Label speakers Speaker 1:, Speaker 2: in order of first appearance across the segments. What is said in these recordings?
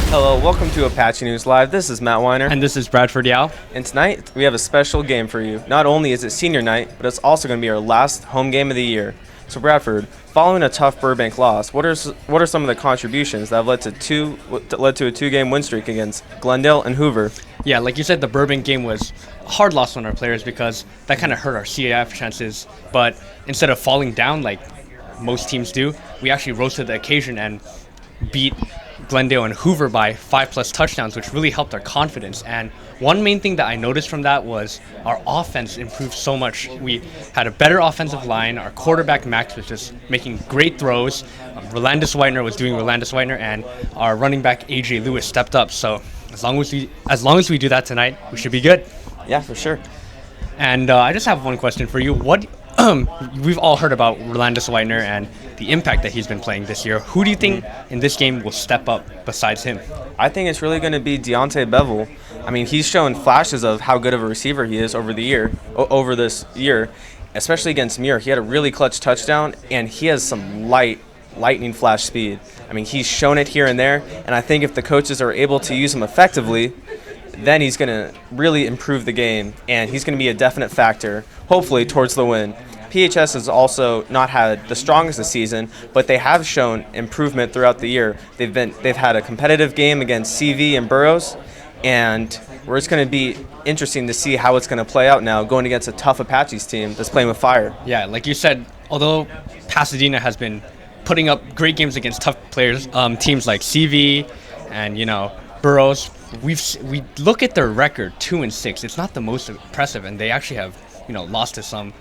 Speaker 1: Hello, welcome to Apache News Live. This is Matt Weiner.
Speaker 2: And this is Bradford Yao.
Speaker 1: And tonight, we have a special game for you. Not only is it senior night, but it's also going to be our last home game of the year. So Bradford, following a tough Burbank loss, what are some of the contributions that have led to a two-game win streak against Glendale and Hoover?
Speaker 2: Yeah, like you said, the Burbank game was a hard loss on our players because that kind of hurt our CIF chances. But instead of falling down like most teams do, we actually rose to the occasion and beat Glendale and Hoover by 5+ touchdowns, which really helped our confidence. And one main thing that I noticed from that was our offense improved so much. We had a better offensive line. Our quarterback Max was just making great throws. Rolandis Whitener was doing Rolandis Whitener, and our running back AJ Lewis stepped up. So as long as we do that tonight, we should be good.
Speaker 1: Yeah, for sure.
Speaker 2: And I just have one question for you. We've all heard about Rolandis Whitener and the impact that he's been playing this year. Who do you think in this game will step up besides him?
Speaker 1: I think it's really going to be Deontay Bevel. I mean, he's shown flashes of how good of a receiver he is over this year, especially against Muir. He had a really clutch touchdown, and he has some lightning flash speed. I mean, he's shown it here and there, and I think if the coaches are able to use him effectively, then he's going to really improve the game, and he's going to be a definite factor, hopefully, towards the win. PHS has also not had the strongest this season, but they have shown improvement throughout the year. They've had a competitive game against CV and Burroughs, and it's going to be interesting to see how it's going to play out now going against a tough Apaches team that's playing with fire.
Speaker 2: Yeah, like you said, although Pasadena has been putting up great games against tough players, teams like CV and Burroughs, we look at their record 2-6. It's not the most impressive, and they actually have lost to some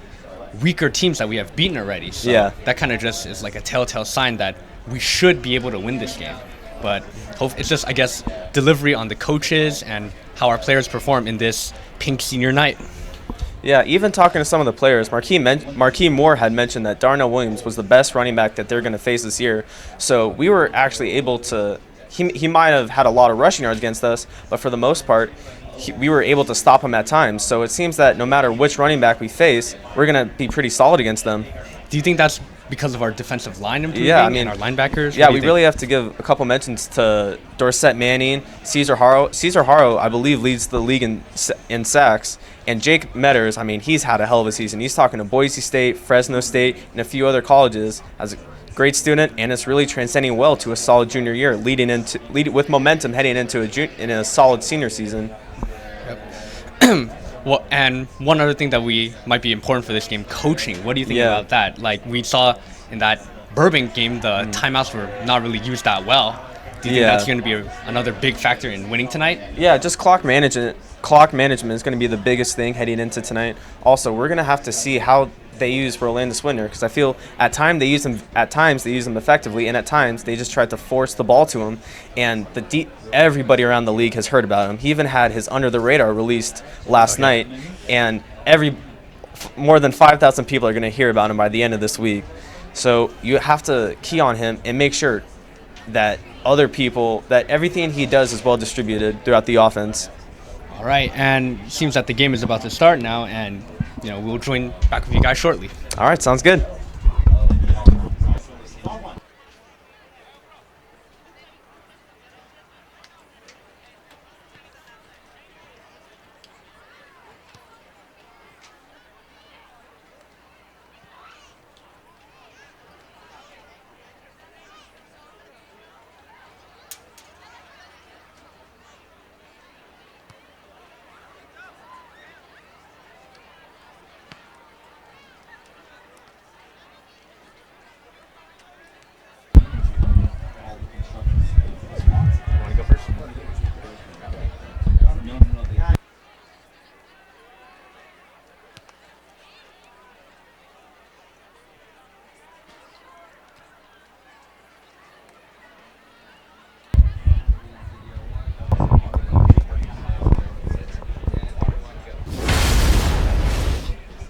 Speaker 2: weaker teams that we have beaten already. So
Speaker 1: yeah,
Speaker 2: that kind of just is like a telltale sign that we should be able to win this game. But it's just, I guess, delivery on the coaches and how our players perform in this pink senior night.
Speaker 1: Yeah, even talking to some of the players, Marquis Moore had mentioned that Darnell Williams was the best running back that they're going to face this year. So we were actually able to he might have had a lot of rushing yards against us, but for the most part, we were able to stop him at times. So it seems that no matter which running back we face, we're going to be pretty solid against them.
Speaker 2: Do you think that's because of our defensive line improving and our linebackers?
Speaker 1: Yeah, we really have to give a couple mentions to Dorset Manning, Cesar Haro, I believe, leads the league in sacks. And Jake Metters, I mean, he's had a hell of a season. He's talking to Boise State, Fresno State, and a few other colleges as a great student, and it's really transcending well to a solid junior year, leading with momentum heading into a solid senior season.
Speaker 2: Yep. Well, and one other thing that we might be important for this game, coaching. What do you think about that? Like we saw in that Burbank game, the timeouts were not really used that well. Do you think that's going to be another big factor in winning tonight? Yeah,
Speaker 1: just clock management. Clock management is going to be the biggest thing heading into tonight. Also, we're going to have to see how they use Rolandis Whitener, because I feel at times they use him effectively, and at times they just tried to force the ball to him. And everybody around the league has heard about him. He even had his Under the Radar released last night, and more than 5,000 people are going to hear about him by the end of this week. So you have to key on him and make sure that that everything he does is well distributed throughout the offense.
Speaker 2: All right, and it seems that the game is about to start now, and we'll join back with you guys shortly.
Speaker 1: All right, sounds good.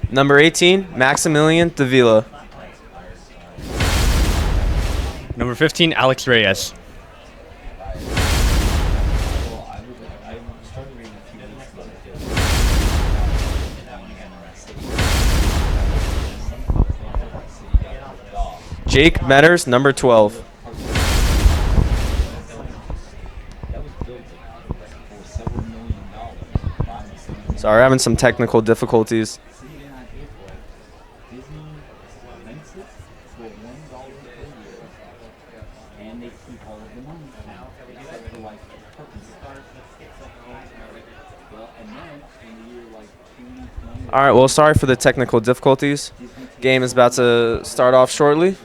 Speaker 1: Number 18, Maximilian Davila.
Speaker 2: Number 15, Alex Reyes.
Speaker 1: Jake Metters, number 12. Sorry, we're having some technical difficulties. All right, well, sorry for the technical difficulties. Game is about to start off shortly.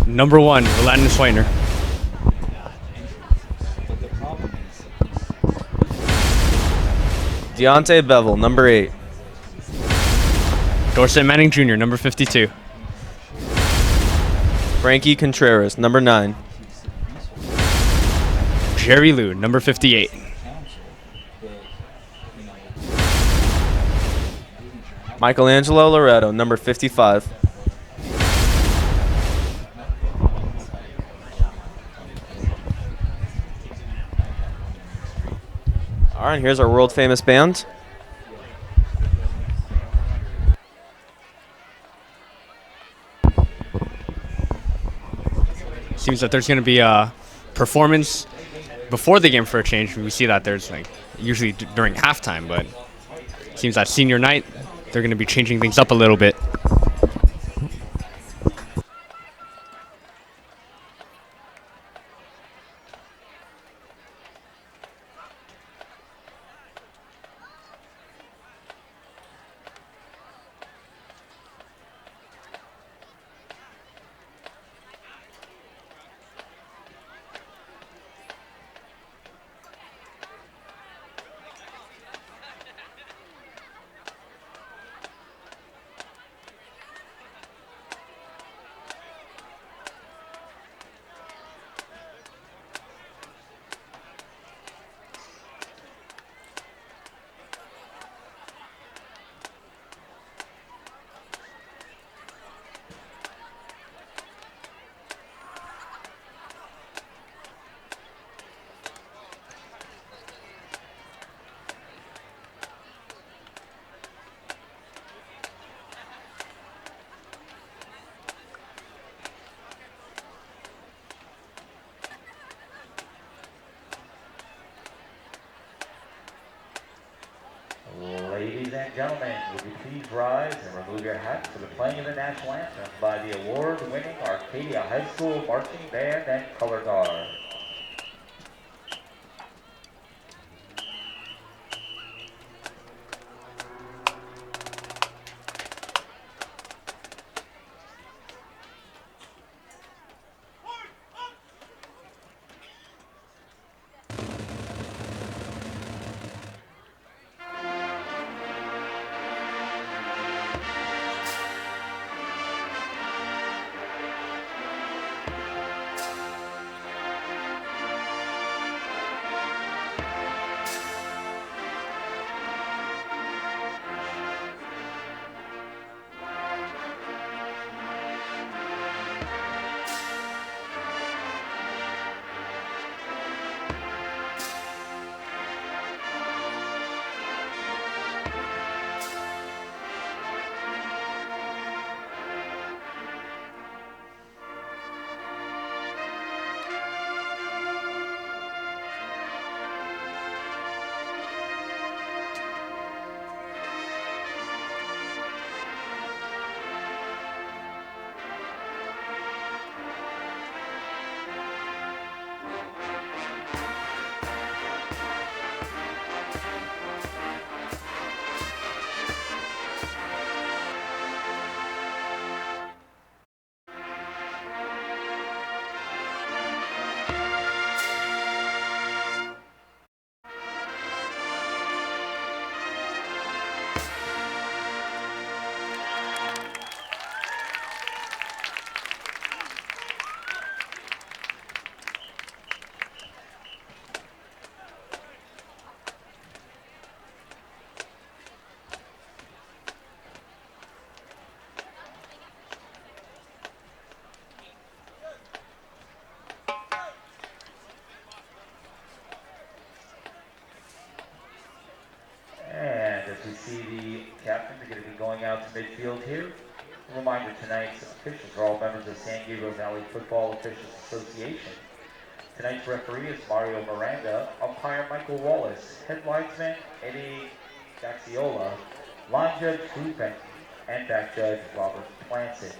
Speaker 2: Number 1, Landon Schweiner.
Speaker 1: Deontay Bevel, number 8.
Speaker 2: Dorset Manning Jr., number 52.
Speaker 1: Frankie Contreras, number 9.
Speaker 2: Jerry Liu, number 58.
Speaker 1: Michelangelo Loretto, number 55. All right, here's our world famous band.
Speaker 2: Seems that there's going to be a performance before the game for a change. We see that there's like usually during halftime, but it seems that senior night they're going to be changing things up a little bit.
Speaker 3: Ladies and gentlemen, would you please rise and remove your hats for the playing of the national anthem by the award-winning Arcadia High School Marching Band and Color Guard. And as we see the captains are going to be going out to midfield here. A reminder, tonight's officials are all members of San Gabriel Valley Football Officials Association. Tonight's referee is Mario Miranda, umpire Michael Wallace, head linesman Eddie Gaxiola, line judge Drew Benton, and back judge Robert Plancich.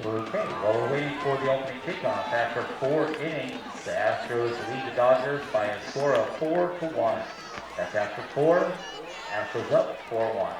Speaker 3: Okay, while we're waiting for the opening kickoff, after 4 innings, the Astros lead the Dodgers by a score of 4-1. That's after 4, Astros up 4-1.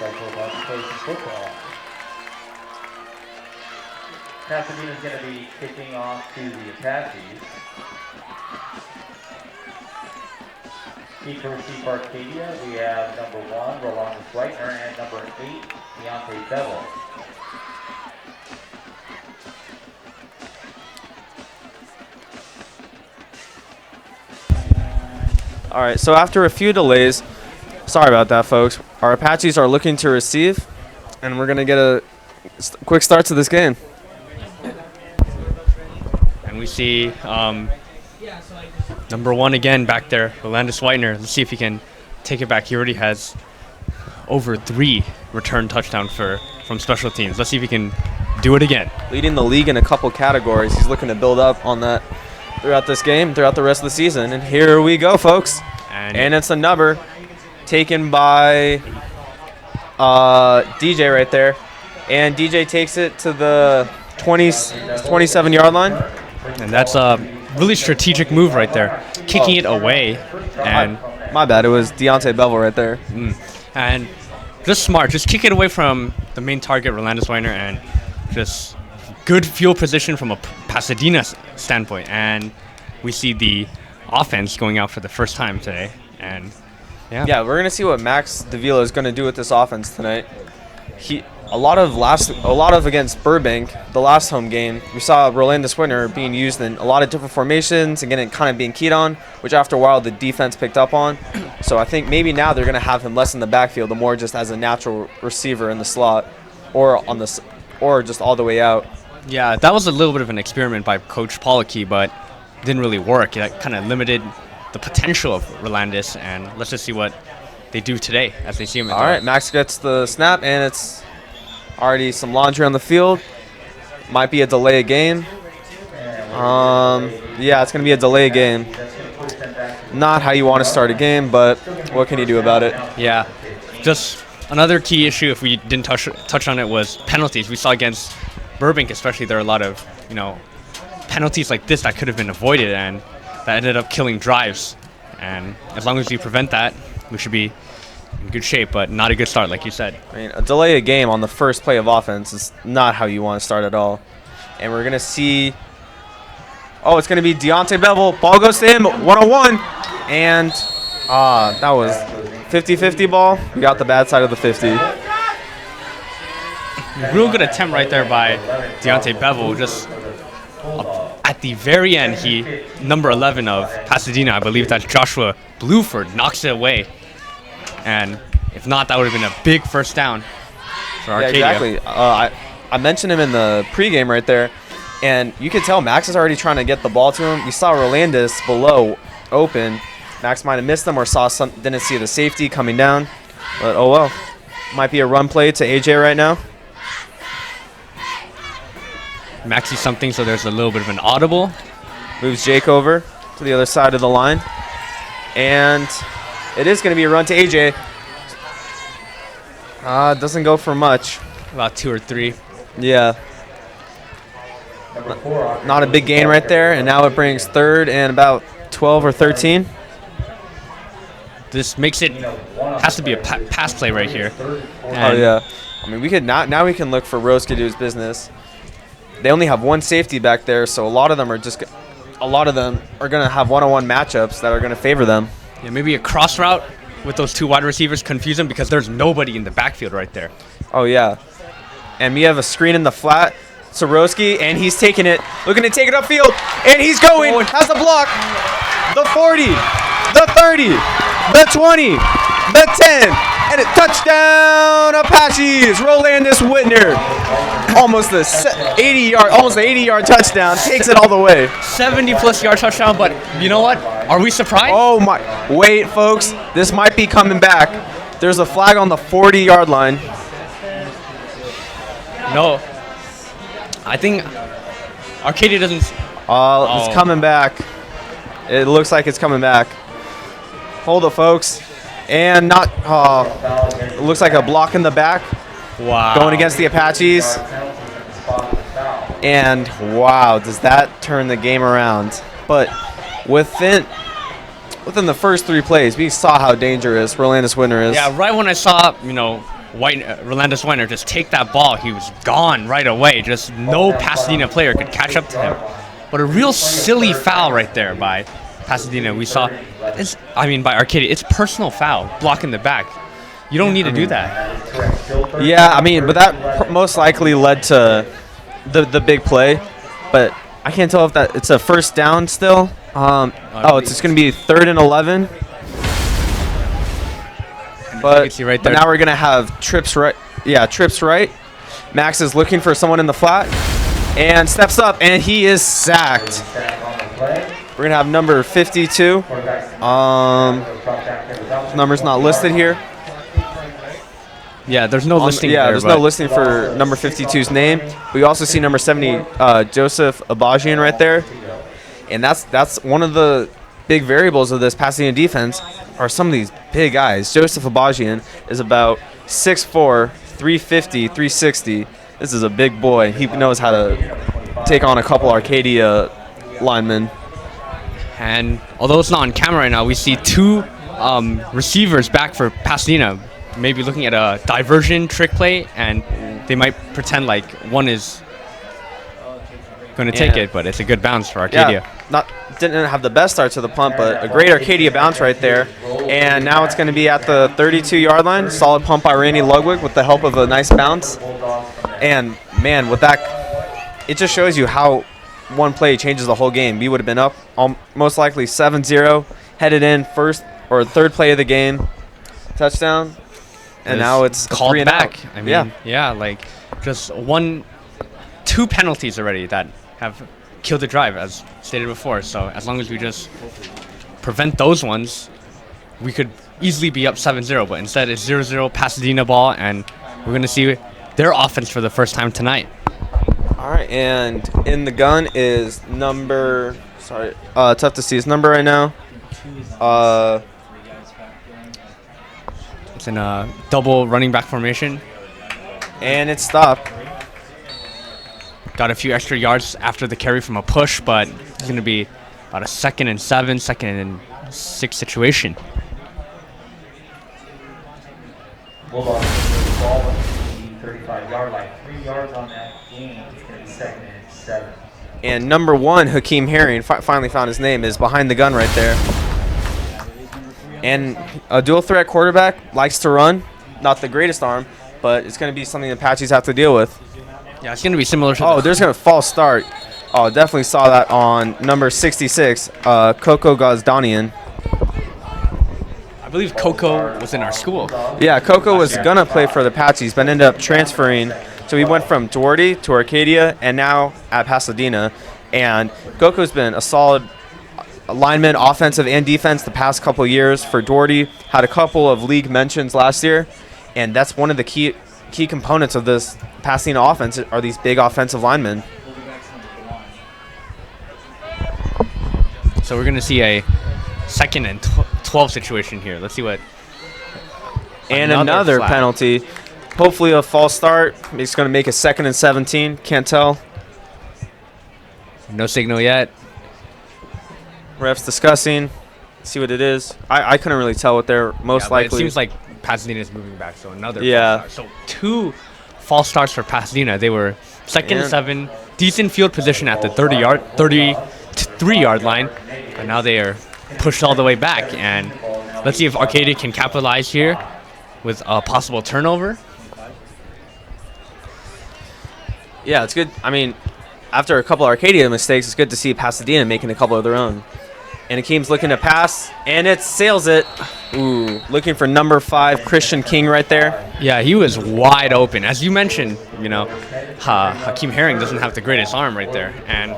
Speaker 3: motorcycles on close football. Pasadena is going to be kicking off to the Apaches. Key to receive Arcadia, we have number 1, Rolando Schweitner, and number 8, Deontay Bevel.
Speaker 1: All right, so after a few delays, sorry about that, folks. Our Apaches are looking to receive, and we're going to get a quick start to this game.
Speaker 2: And we see number 1 again back there, Rolando Schweitner. Let's see if he can take it back. He already has over 3 return touchdowns from special teams. Let's see if he can do it again.
Speaker 1: Leading the league in a couple categories. He's looking to build up on that throughout this game, throughout the rest of the season. And here we go, folks. And it's a number taken by DJ right there. And DJ takes it to the 27-yard line.
Speaker 2: And that's a really strategic move right there. Kicking it away. And
Speaker 1: my bad, it was Deontay Bevel right there.
Speaker 2: And just smart. Just kick it away from the main target, Rolando Schweitner, and just good field position from a Pasadena standpoint. And we see the offense going out for the first time today. And yeah,
Speaker 1: we're gonna see what Max Davila is gonna do with this offense tonight. A lot of against Burbank, the last home game, we saw Rolando Schweitner being used in a lot of different formations and getting kind of being keyed on, which after a while the defense picked up on. So I think maybe now they're gonna have him less in the backfield, and more just as a natural receiver in the slot, or just all the way out.
Speaker 2: Yeah, that was a little bit of an experiment by Coach Pollocky, but didn't really work. That kind of limited the potential of Rolandis, and let's just see what they do today as they see him.
Speaker 1: All right, Max gets the snap, and it's already some laundry on the field. Might be a delay game. Yeah, it's going to be a delay game. Not how you want to start a game, but what can you do about it?
Speaker 2: Yeah, just another key issue, if we didn't touch on it, was penalties. We saw against Burbank especially, there are a lot of penalties like this that could have been avoided, and that ended up killing drives. And as long as we prevent that, we should be in good shape, but not a good start, like you said.
Speaker 1: I mean, a delay a game on the first play of offense is not how you want to start at all. And we're going to see, it's going to be Deontay Bevel. Ball goes to him, 101. And that was 50-50 ball. We got the bad side of the 50.
Speaker 2: Real good attempt right there by Deontay Bevel. Just at the very end, number 11 of Pasadena, I believe that's Joshua Bluford, knocks it away. And if not, that would have been a big first down for Arcadia.
Speaker 1: Yeah, exactly. I mentioned him in the pregame right there, and you could tell Max is already trying to get the ball to him. You saw Rolandis below open. Max might have missed them or didn't see the safety coming down. But oh well. Might be a run play to AJ right now.
Speaker 2: Max sees something, so there's a little bit of an audible.
Speaker 1: Moves Jake over to the other side of the line. And it is going to be a run to AJ. Doesn't go for much.
Speaker 2: About 2 or 3.
Speaker 1: Yeah. Not a big gain right there. And now it brings third and about 12 or 13.
Speaker 2: This makes it, has to be a pass play right here.
Speaker 1: And yeah. I mean, we could now we can look for Rose to do his business. They only have one safety back there, so a lot of them are going to have one-on-one matchups that are going to favor them.
Speaker 2: Yeah, maybe a cross route with those 2 wide receivers confuse them because there's nobody in the backfield right there.
Speaker 1: Oh, yeah. And we have a screen in the flat. Soroski, and he's taking it. Looking to take it upfield, and he's going. Has a block. The 40, the 30, the 20, the 10, and a touchdown, Apaches. Rolandis Whitner. Almost the 80-yard touchdown. Takes it all the way.
Speaker 2: 70-plus yard touchdown, but you know what? Are we surprised?
Speaker 1: Oh, my. Wait, folks. This might be coming back. There's a flag on the 40-yard line.
Speaker 2: No. I think Arcadia doesn't...
Speaker 1: It's coming back. It looks like it's coming back. Hold it, folks. And not... it looks like a block in the back.
Speaker 2: Wow.
Speaker 1: Going against the Apaches. And, wow, does that turn the game around. But within the first 3 plays, we saw how dangerous Rolandis Whitner is.
Speaker 2: Yeah, right when I saw, Rolandus Weiner just take that ball, he was gone right away. Just no Pasadena player could catch up to him. But a real silly foul right there by Pasadena. We saw, by Arcadia. It's personal foul, blocking the back. You don't need to do that.
Speaker 1: Yeah, I mean, but that most likely led to the big play. But I can't tell if it's a first down still. It's just going to be 3rd and 11. But now we're going to have trips right. Yeah, trips right. Max is looking for someone in the flat and steps up, and he is sacked. We're going to have number 52. Number's not listed here.
Speaker 2: Yeah, there's no listing.
Speaker 1: There's no listing for number 52's name. We also see number 70, Joseph Abajian right there. And that's one of the big variables of this Pasadena defense are some of these big guys. Joseph Abajian is about 6'4", 350, 360. This is a big boy. He knows how to take on a couple Arcadia linemen.
Speaker 2: And although it's not on camera right now, we see 2 receivers back for Pasadena, maybe looking at a diversion trick play, and they might pretend like one is going to take it, but it's a good bounce for Arcadia.
Speaker 1: Yeah, didn't have the best start to the punt, but a great Arcadia bounce right there. And now it's going to be at the 32-yard line. Solid pump by Randy Ludwig with the help of a nice bounce. And, man, with that, it just shows you how one play changes the whole game. We would have been up most likely 7-0, headed in first or third play of the game, touchdown, and now it's
Speaker 2: called
Speaker 1: 3 and
Speaker 2: back.
Speaker 1: out.
Speaker 2: I mean, like just 2 penalties already that have killed the drive, as stated before. So as long as we just prevent those ones, we could easily be up 7-0. But instead, it's 0-0 Pasadena ball, and we're going to see their offense for the first time tonight.
Speaker 1: All right, and in the gun is tough to see his number right now.
Speaker 2: It's in a double running back formation.
Speaker 1: And it's stopped.
Speaker 2: Got a few extra yards after the carry from a push, but it's going to be about a 2nd and 7, 2nd and 6 situation.
Speaker 3: Hold on. The ball at the 35-yard line. 3 yards on that gain. It's going to be 2nd and 7.
Speaker 1: And number 1, Hakeem Herring, finally found his name, is behind the gun right there. And a dual threat quarterback, likes to run. Not the greatest arm, but it's going to be something the Apaches have to deal with.
Speaker 2: Yeah, it's going to be similar to
Speaker 1: there's going to false start. Oh, definitely saw that on number 66, Coco Ghazdanian.
Speaker 2: I believe Coco was in our school.
Speaker 1: Yeah, Coco was going to play for the Apaches, but ended up transferring. So he went from Doherty to Arcadia and now at Pasadena. And Coco's been a solid lineman, offensive and defense, the past couple years for Doherty. Had a couple of league mentions last year. And that's one of the key components of this Pasadena offense are these big offensive linemen.
Speaker 2: So we're going to see a 2nd and 12 situation here. Let's see what.
Speaker 1: And another penalty. Hopefully a false start. It's going to make a 2nd and 17. Can't tell.
Speaker 2: No signal yet.
Speaker 1: Refs discussing. See what it is. I couldn't really tell what they're most likely.
Speaker 2: It seems like Pasadena is moving back, so another
Speaker 1: false
Speaker 2: start. So 2 false starts for Pasadena. They were 2nd and 7, decent field position at the 33-yard line, but now they are pushed all the way back. And let's see if Arcadia can capitalize here with a possible turnover.
Speaker 1: Yeah, it's good. I mean, after a couple Arcadia mistakes, it's good to see Pasadena making a couple of their own. And Akeem's looking to pass, and it sails it. Ooh, looking for number 5, Christian King right there.
Speaker 2: Yeah, he was wide open. As you mentioned, Hakeem Herring doesn't have the greatest arm right there. And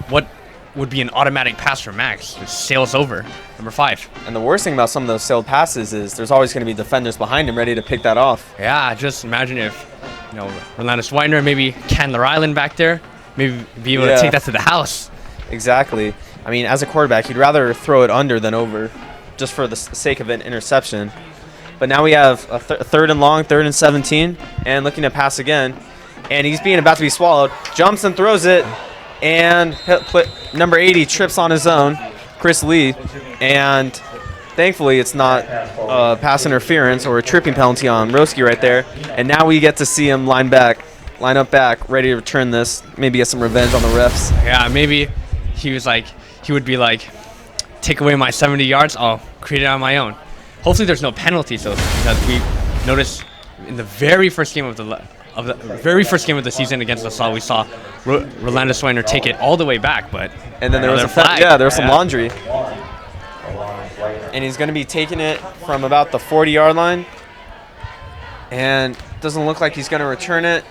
Speaker 2: what would be an automatic pass for Max just sails over number 5.
Speaker 1: And the worst thing about some of those sailed passes is there's always going to be defenders behind him ready to pick that off.
Speaker 2: Yeah, just imagine if, Rolandus Weiner, maybe Candler Island back there, maybe be able to take that to the house.
Speaker 1: Exactly. I mean, as a quarterback, you'd rather throw it under than over, just for the sake of an interception. But now we have a 3rd and long, 3rd and 17, and looking to pass again. And he's about to be swallowed. Jumps and throws it, and number 80 trips on his own, Chris Lee. And thankfully it's not pass interference or a tripping penalty on Roski right there. And now we get to see him line up back, ready to return this. Maybe get some revenge on the refs.
Speaker 2: Yeah, maybe he would be like, take away my 70 yards, I'll create it on my own. Hopefully there's no penalties though, because we noticed in the very first game of the season against LaSalle, we saw Rolando Swiner take it all the way back, but
Speaker 1: and then there was a
Speaker 2: flag.
Speaker 1: Yeah, there was some laundry. And he's going to be taking it from about the 40-yard line, and doesn't look like he's going to return it.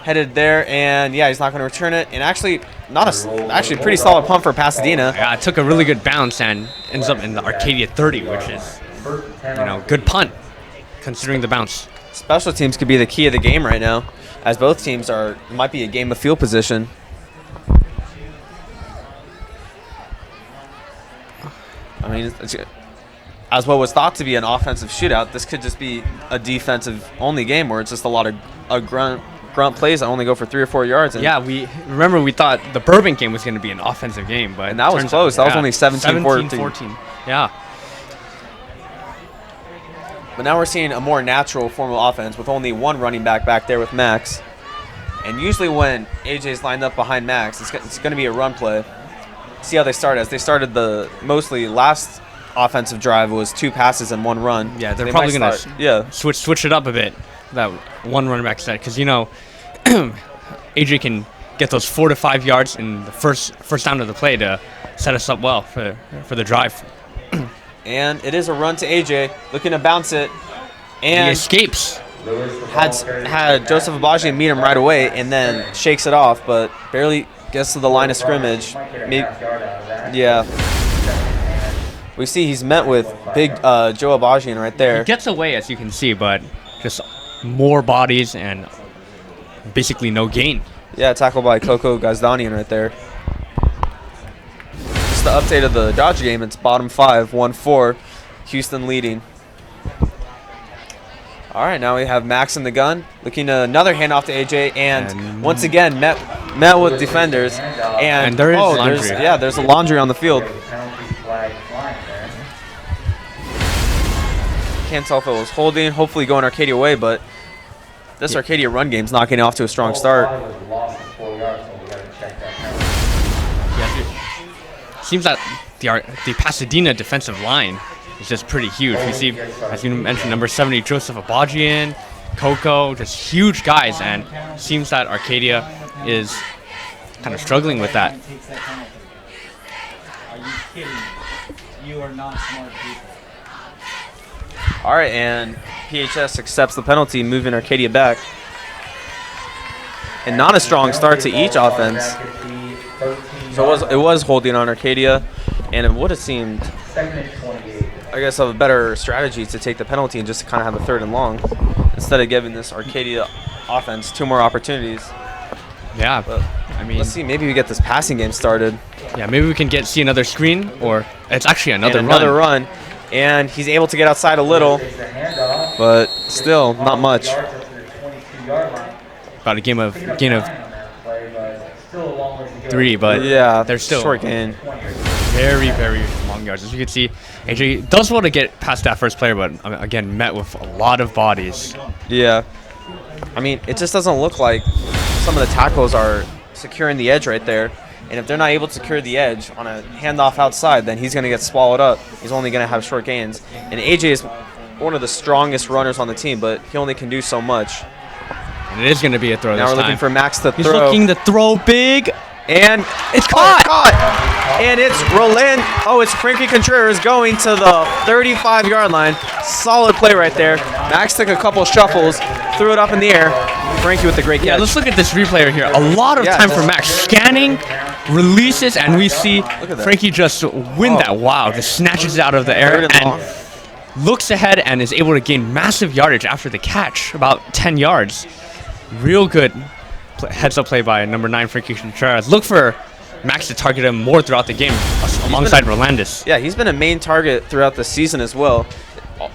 Speaker 1: Headed there, and yeah, he's not going to return it. And actually, actually pretty solid punt for Pasadena.
Speaker 2: Yeah, it took a really good bounce and ends up in the Arcadia 30, which is, good punt considering the bounce.
Speaker 1: Special teams could be the key of the game right now, as both teams might be a game of field position. I mean, as what was thought to be an offensive shootout, this could just be a defensive-only game where it's just a lot of grunt plays that only go for 3 or 4 yards.
Speaker 2: Yeah, we thought the Burbank game was going to be an offensive game, but
Speaker 1: and that was close. That was only
Speaker 2: 17-14. Yeah.
Speaker 1: But now we're seeing a more natural form of offense with only one running back there with Max. And usually when AJ's lined up behind Max, it's going to be a run play. See how they started. As they started the mostly last offensive drive was 2 passes and 1 run.
Speaker 2: Yeah, they're probably going to switch it up a bit. That one running back set, because AJ can get those 4 to 5 yards in the first down of the play to set us up well for the drive.
Speaker 1: And it is a run to AJ, looking to bounce it, and
Speaker 2: he escapes.
Speaker 1: Had Joseph Abajian meet him right away, and then shakes it off, but barely gets to the line of scrimmage. Yeah. We see he's met with big Joe Abajian right there.
Speaker 2: He gets away, as you can see, but just more bodies and basically no gain.
Speaker 1: Yeah, tackled by Coco Gazdanian right there. Just the update of the Dodge game. It's bottom 5, 1-4. Houston leading. All right, now we have Max in the gun. Looking to another handoff to AJ, and once again met with defenders. And
Speaker 2: there is laundry.
Speaker 1: There's a laundry on the field. Can't tell if it was holding, hopefully going Arcadia way, but this Arcadia run game's not getting off to a strong start.
Speaker 2: Seems that the Pasadena defensive line is just pretty huge. We see, as you mentioned, number 70 Joseph Abajian, Coco, just huge guys, and seems that Arcadia is kind of struggling with that.
Speaker 4: Are you kidding me? You are not smart people.
Speaker 1: All right, and PHS accepts the penalty, moving Arcadia back. And not a strong start to each offense. So it was holding on Arcadia, and it would have seemed, I guess, a better strategy to take the penalty and just kind of have a 3rd and long instead of giving this Arcadia offense 2 more opportunities.
Speaker 2: Yeah,
Speaker 1: but
Speaker 2: I mean,
Speaker 1: let's see. Maybe we get this passing game started.
Speaker 2: Yeah, maybe we can see another screen, or it's actually another
Speaker 1: run. And he's able to get outside a little, but still not much.
Speaker 2: About a gain of 3, but
Speaker 1: yeah,
Speaker 2: they're still
Speaker 1: short gain.
Speaker 2: Very, very long yards. As you can see, AJ does want to get past that first player, but again, met with a lot of bodies.
Speaker 1: Yeah. I mean, it just doesn't look like some of the tackles are securing the edge right there. And if they're not able to secure the edge on a handoff outside, then he's going to get swallowed up. He's only going to have short gains. And AJ is one of the strongest runners on the team, but he only can do so much.
Speaker 2: And it is going to be a throw
Speaker 1: now
Speaker 2: this
Speaker 1: we're
Speaker 2: time.
Speaker 1: Looking for Max to
Speaker 2: He's
Speaker 1: throw.
Speaker 2: He's looking to throw big.
Speaker 1: And it's caught. And it's Roland. Oh, it's Frankie Contreras going to the 35-yard line. Solid play right there. Max took a couple shuffles, threw it up in the air. Frankie with the great catch.
Speaker 2: Yeah, let's look at this replay here. A lot of time for Max. Scanning, releases, and we see Frankie just win that. Wow, just snatches it out of the air and looks ahead and is able to gain massive yardage after the catch, about 10 yards. Real good heads-up play by number 9, Frankie Contreras. Look for Max to target him more throughout the game alongside Rolandis.
Speaker 1: Yeah, he's been a main target throughout the season as well.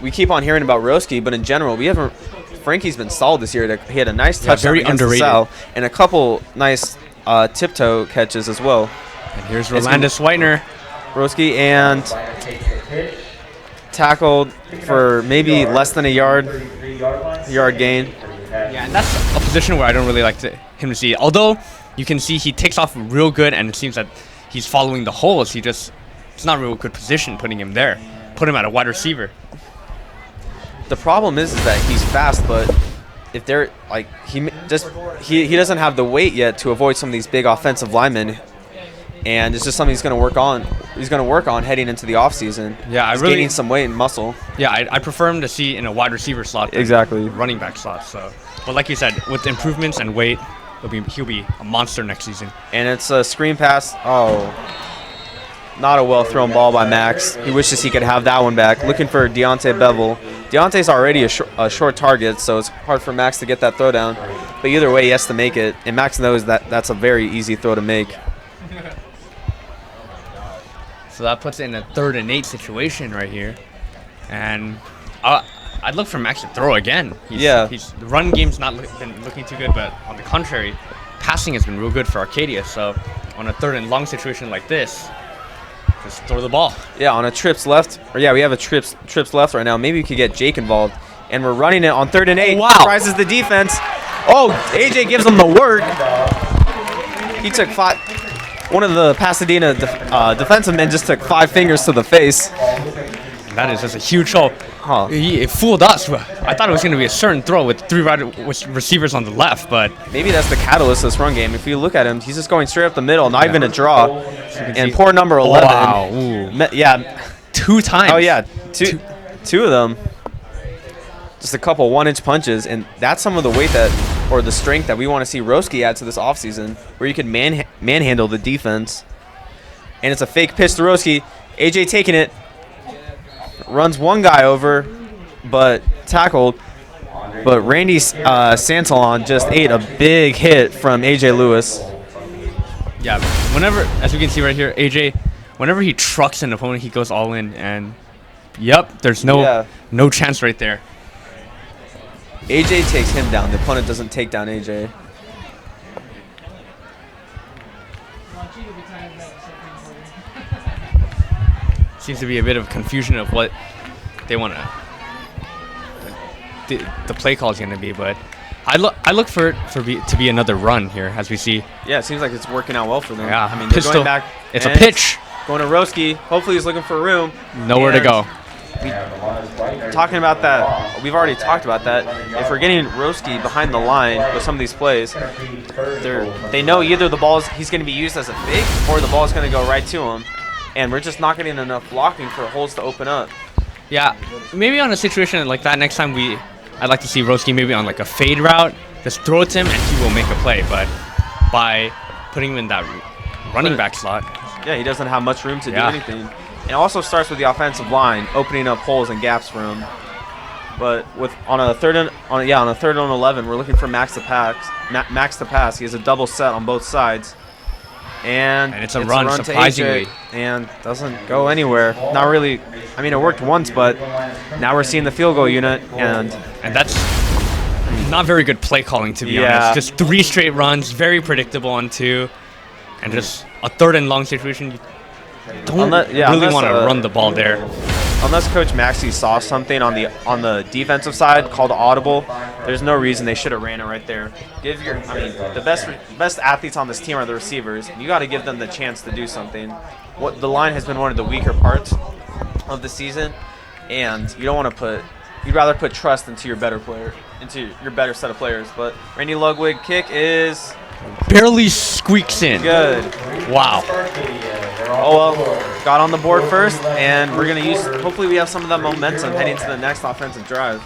Speaker 1: We keep on hearing about Roski, but in general, we haven't. Frankie's been solid this year. He had a nice touchdown
Speaker 2: very
Speaker 1: against
Speaker 2: underrated.
Speaker 1: LaSalle and a couple nice tiptoe catches as well.
Speaker 2: And here's Rolandis Whitener.
Speaker 1: Roski, and tackled for maybe less than a yard gain.
Speaker 2: Yeah, and that's a position where I don't really like him to see. Although you can see he takes off real good, and it seems that he's following the holes. It's not a real good position putting him there. Put him at a wide receiver.
Speaker 1: The problem is that he's fast, but if they're like he doesn't have the weight yet to avoid some of these big offensive linemen, and it's just something he's going to work on. He's going to work on heading into the offseason.
Speaker 2: Yeah,
Speaker 1: he's gaining some weight and muscle.
Speaker 2: Yeah, I prefer him to see in a wide receiver slot than
Speaker 1: exactly
Speaker 2: running back slot. So, but like you said, with improvements and weight, he'll be a monster next season.
Speaker 1: And it's a screen pass. Oh, not a well thrown ball by Max. He wishes he could have that one back. Looking for Deontay Bevel. Deontay's already a short target, so it's hard for Max to get that throw down. But either way, he has to make it, and Max knows that that's a very easy throw to make.
Speaker 2: So that puts it in a 3rd and 8 situation right here. And I'd look for Max to throw again. The run game's not been looking too good, but on the contrary, passing has been real good for Arcadia. So on a 3rd and long situation like this, just throw the ball.
Speaker 1: Yeah, on a trips left. Or yeah, we have a trips left right now. Maybe we could get Jake involved. And we're running it on 3rd and 8.
Speaker 2: Wow.
Speaker 1: Surprises the defense. Oh, AJ gives him the work. He took 5. One of the Pasadena defensive men just took 5 fingers to the face.
Speaker 2: That is just a huge hole.
Speaker 1: Huh.
Speaker 2: It fooled us. I thought it was going to be a certain throw with 3 receivers on the left, but
Speaker 1: maybe that's the catalyst of this run game. If you look at him, he's just going straight up the middle, not even a draw. And poor number 11.
Speaker 2: Wow. Ooh.
Speaker 1: Yeah.
Speaker 2: 2 times.
Speaker 1: Oh, yeah. Two of them. Just a couple 1-inch punches, and that's some of the weight or the strength that we want to see Roski add to this offseason, where you can manhandle the defense. And it's a fake pitch to Roski. AJ taking it. Runs one guy over, but tackled. But Randy Santalon just ate a big hit from AJ Lewis.
Speaker 2: Yeah, as we can see right here, AJ, whenever he trucks an opponent, he goes all in, and yep, there's no chance right there.
Speaker 1: AJ takes him down. The opponent doesn't take down AJ.
Speaker 2: Seems to be a bit of confusion of what they want the play call is going to be, but I look for it to be another run here, as we see.
Speaker 1: Yeah, it seems like it's working out well for them.
Speaker 2: Yeah,
Speaker 1: I mean, they're going back.
Speaker 2: It's a pitch.
Speaker 1: Going to Roski. Hopefully he's looking for room.
Speaker 2: Nowhere to go.
Speaker 1: Talking about that, we've already talked about that. If we're getting Roski behind the line with some of these plays, they know either he's going to be used as a fake or the ball is going to go right to him, and we're just not getting enough blocking for holes to open up.
Speaker 2: Yeah, maybe on a situation like that next time I'd like to see Roski maybe on like a fade route, just throw it to him and he will make a play. But by putting him in that running back slot,
Speaker 1: yeah, he doesn't have much room to do anything. It also starts with the offensive line opening up holes and gaps for him. But on a third and 11, we're looking for Max to pass. He has a double set on both sides, and
Speaker 2: it's a run surprisingly,
Speaker 1: to AJ, and doesn't go anywhere. Not really. I mean, it worked once, but now we're seeing the field goal unit, and
Speaker 2: that's not very good play calling, to be honest. Just 3 straight runs, very predictable on 2, and just a 3rd and long situation. You don't really want to run the ball there.
Speaker 1: Unless Coach Maxey saw something on the defensive side called audible, there's no reason they should have ran it right there. The best athletes on this team are the receivers, and you got to give them the chance to do something. The line has been one of the weaker parts of the season, and you'd rather put trust into your better set of players. But Randy Ludwig kick is
Speaker 2: barely squeaks in.
Speaker 1: Good.
Speaker 2: Wow.
Speaker 1: Oh well, got on the board first, and we're gonna hopefully we have some of that momentum heading to the next offensive drive.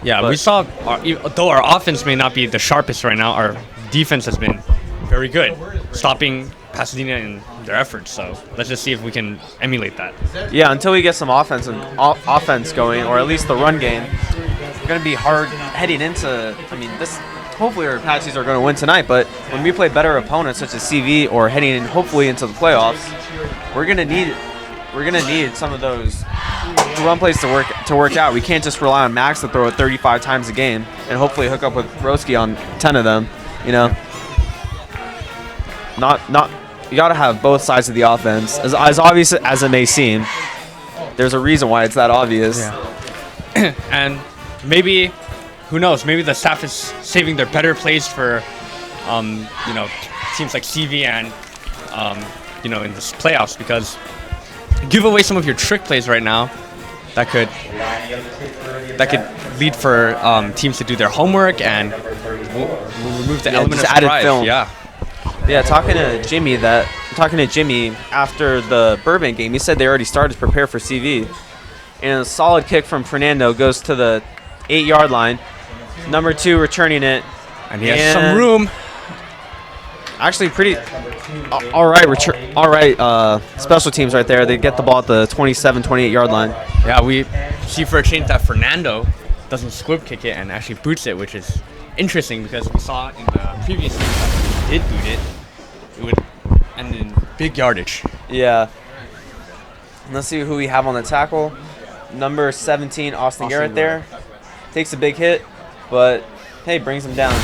Speaker 2: Yeah, we saw, though our offense may not be the sharpest right now, our defense has been very good, stopping Pasadena in their efforts. So let's just see if we can emulate that.
Speaker 1: Yeah, until we get some offense going, or at least the run game, it's gonna be hard heading into. Hopefully our Apaches are going to win tonight, but when we play better opponents such as CV or heading hopefully into the playoffs, we're gonna need some of those run plays to work out. We can't just rely on Max to throw it 35 times a game and hopefully hook up with Roski on 10 of them. You know, you got to have both sides of the offense, as obvious as it may seem. there's a reason why it's that obvious.
Speaker 2: Yeah. And maybe, who knows? Maybe the staff is saving their better plays for, teams like CV and, in this playoffs, because give away some of your trick plays right now. That could lead for teams to do their homework, and we'll remove the element of
Speaker 1: just added
Speaker 2: surprise.
Speaker 1: film.
Speaker 2: Yeah.
Speaker 1: Talking to Jimmy after the Burbank game, he said they already started to prepare for CV. And a solid kick from Fernando goes to the 8-yard line. Number 2 returning it.
Speaker 2: And he has some room.
Speaker 1: Actually, pretty all right. Special teams right there. They get the ball at the 27, 28-yard line.
Speaker 2: Yeah, we see for a change that Fernando doesn't squib kick it and actually boots it, which is interesting because we saw in the previous game that if he did boot it, it would end in big yardage.
Speaker 1: Yeah. Let's see who we have on the tackle. Number 17, Austin Garrett there. Takes a big hit, but hey, brings him down.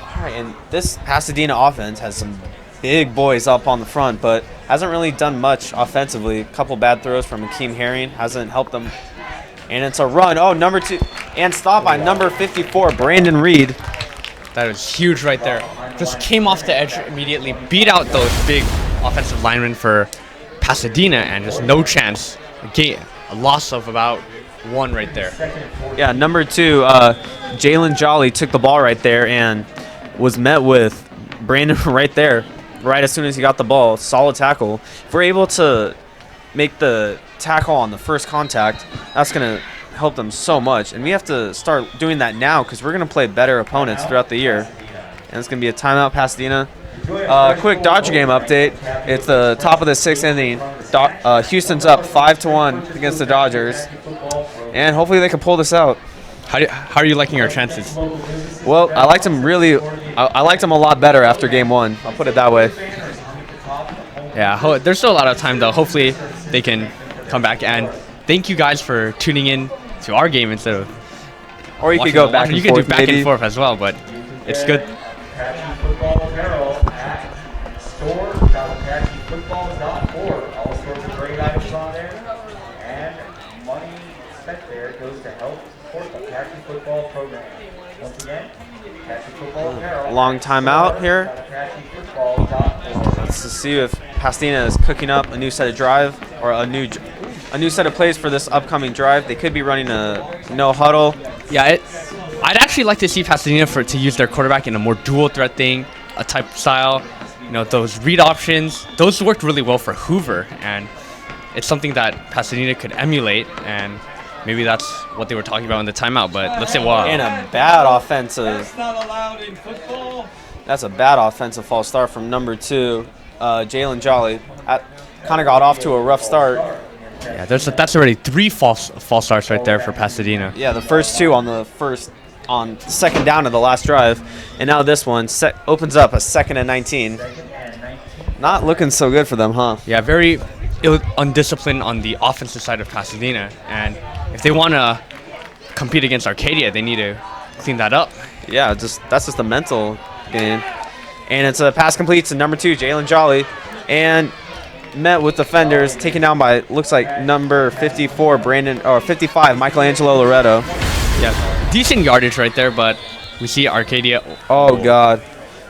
Speaker 1: All right, and this Pasadena offense has some big boys up on the front, but hasn't really done much offensively. A couple bad throws from Akeem Herring hasn't helped them. And it's a run. Oh, number 2, and stop by number 54, Brandon Reed.
Speaker 2: That was huge right there. Just came off the edge immediately, beat out those big offensive linemen for Pasadena, and just no chance. A loss of about 1 right there.
Speaker 1: Yeah, number 2, Jalen Jolly took the ball right there and was met with Brandon right there, right as soon as he got the ball. Solid tackle. If we're able to make the tackle on the first contact, that's going to help them so much. And we have to start doing that now because we're going to play better opponents throughout the year. And it's going to be a timeout, Pasadena. Quick Dodger game update. It's the top of the 6th inning. Houston's up 5-1 against the Dodgers. And hopefully they can pull this out.
Speaker 2: How are you liking our chances?
Speaker 1: Well, I liked them a lot better after game 1. I'll put it that way.
Speaker 2: Yeah, there's still a lot of time though. Hopefully they can come back, and thank you guys for tuning in to our game instead of.
Speaker 1: Or you could go back and forth.
Speaker 2: You can do back and forth as well, but it's good.
Speaker 3: Apache Football Apparel at store.apachefootball.org. All sorts of great items on there, and money spent there goes to help support the Apache football program. Once again, Apache Football Apparel.
Speaker 1: Long time out here.
Speaker 3: ApacheFootball.org.
Speaker 1: Let's see if Pasadena is cooking up a new set of drive or a new set of plays for this upcoming drive. They could be running a no huddle.
Speaker 2: Yeah, I'd actually like to see Pasadena to use their quarterback in a more dual threat thing, a type style. Those read options, those worked really well for Hoover, and it's something that Pasadena could emulate, and maybe that's what they were talking about in the timeout. But let's say, wow.
Speaker 1: And a bad offensive.
Speaker 4: That's not allowed in football.
Speaker 1: That's a bad offensive false start from number 2, Jalen Jolly. Kind of got off to a rough start.
Speaker 2: Yeah, that's already 3 false starts right there for Pasadena.
Speaker 1: Yeah, the first 2 on second down of the last drive, and now this one opens up a 2nd and 19. Not looking so good for them, huh?
Speaker 2: Yeah, very undisciplined on the offensive side of Pasadena, and if they want to compete against Arcadia, they need to clean that up.
Speaker 1: Yeah, that's just a mental game. And it's a pass complete to number 2, Jalen Jolly, and met with defenders, taken down by, looks like number 54, 55, Michelangelo Loretto.
Speaker 2: Yeah, decent yardage right there, but we see Arcadia.
Speaker 1: Oh, God.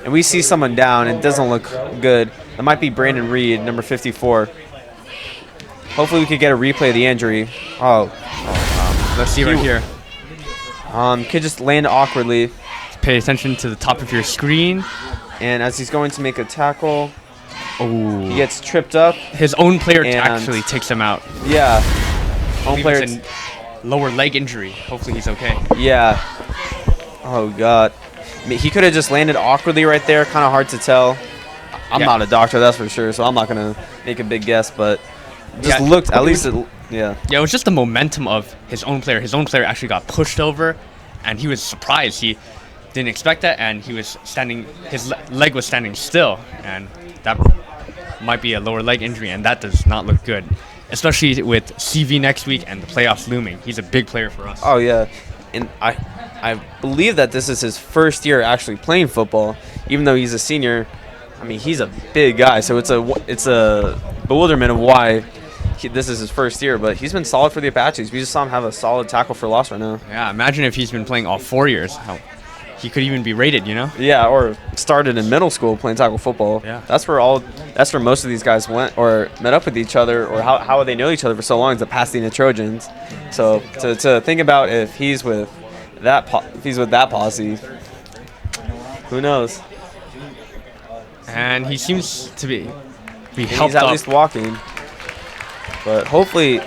Speaker 1: And we see someone down. It doesn't look good. That might be Brandon Reed, number 54. Hopefully we could get a replay of the injury.
Speaker 2: Let's see right here.
Speaker 1: Could just land awkwardly.
Speaker 2: Pay attention to the top of your screen.
Speaker 1: And as he's going to make a tackle, he
Speaker 2: Oh,
Speaker 1: gets tripped up.
Speaker 2: his own player
Speaker 1: And-
Speaker 2: actually takes him out.
Speaker 1: Yeah.
Speaker 2: I
Speaker 1: Own
Speaker 2: believe
Speaker 1: player.
Speaker 2: it's a lower leg injury. Hopefully he's okay.
Speaker 1: Yeah. Oh, God. I mean, he could have just landed awkwardly right there. Kind of hard to tell. I'm
Speaker 2: Yeah.
Speaker 1: not a doctor, that's for sure, so I'm not going to make a big guess, but just
Speaker 2: Yeah,
Speaker 1: looked, at least, yeah.
Speaker 2: Yeah, it was just the momentum of his own player. His own player actually got pushed over, and he was surprised. He didn't expect that, and he was standing. His leg was standing still, and that might be a lower leg injury, and that does not look good, especially with CV next week and the playoffs looming. He's a big player for us.
Speaker 1: Oh, yeah. And I believe that this is his first year actually playing football, even though he's a senior. I mean, he's a big guy, so it's a bewilderment of why this is his first year, but he's been solid for the Apaches. We just saw him have a solid tackle for loss right now.
Speaker 2: Yeah, imagine if he's been playing all 4 years. How he could even be rated, you know?
Speaker 1: Yeah, or started in middle school playing tackle football.
Speaker 2: Yeah.
Speaker 1: That's where most of these guys went or met up with each other, or how they know each other for so long is the Pasadena Trojans. So to think about if he's with that posse, who knows?
Speaker 2: And he seems to be
Speaker 1: He's
Speaker 2: helped
Speaker 1: at
Speaker 2: up.
Speaker 1: least walking. But hopefully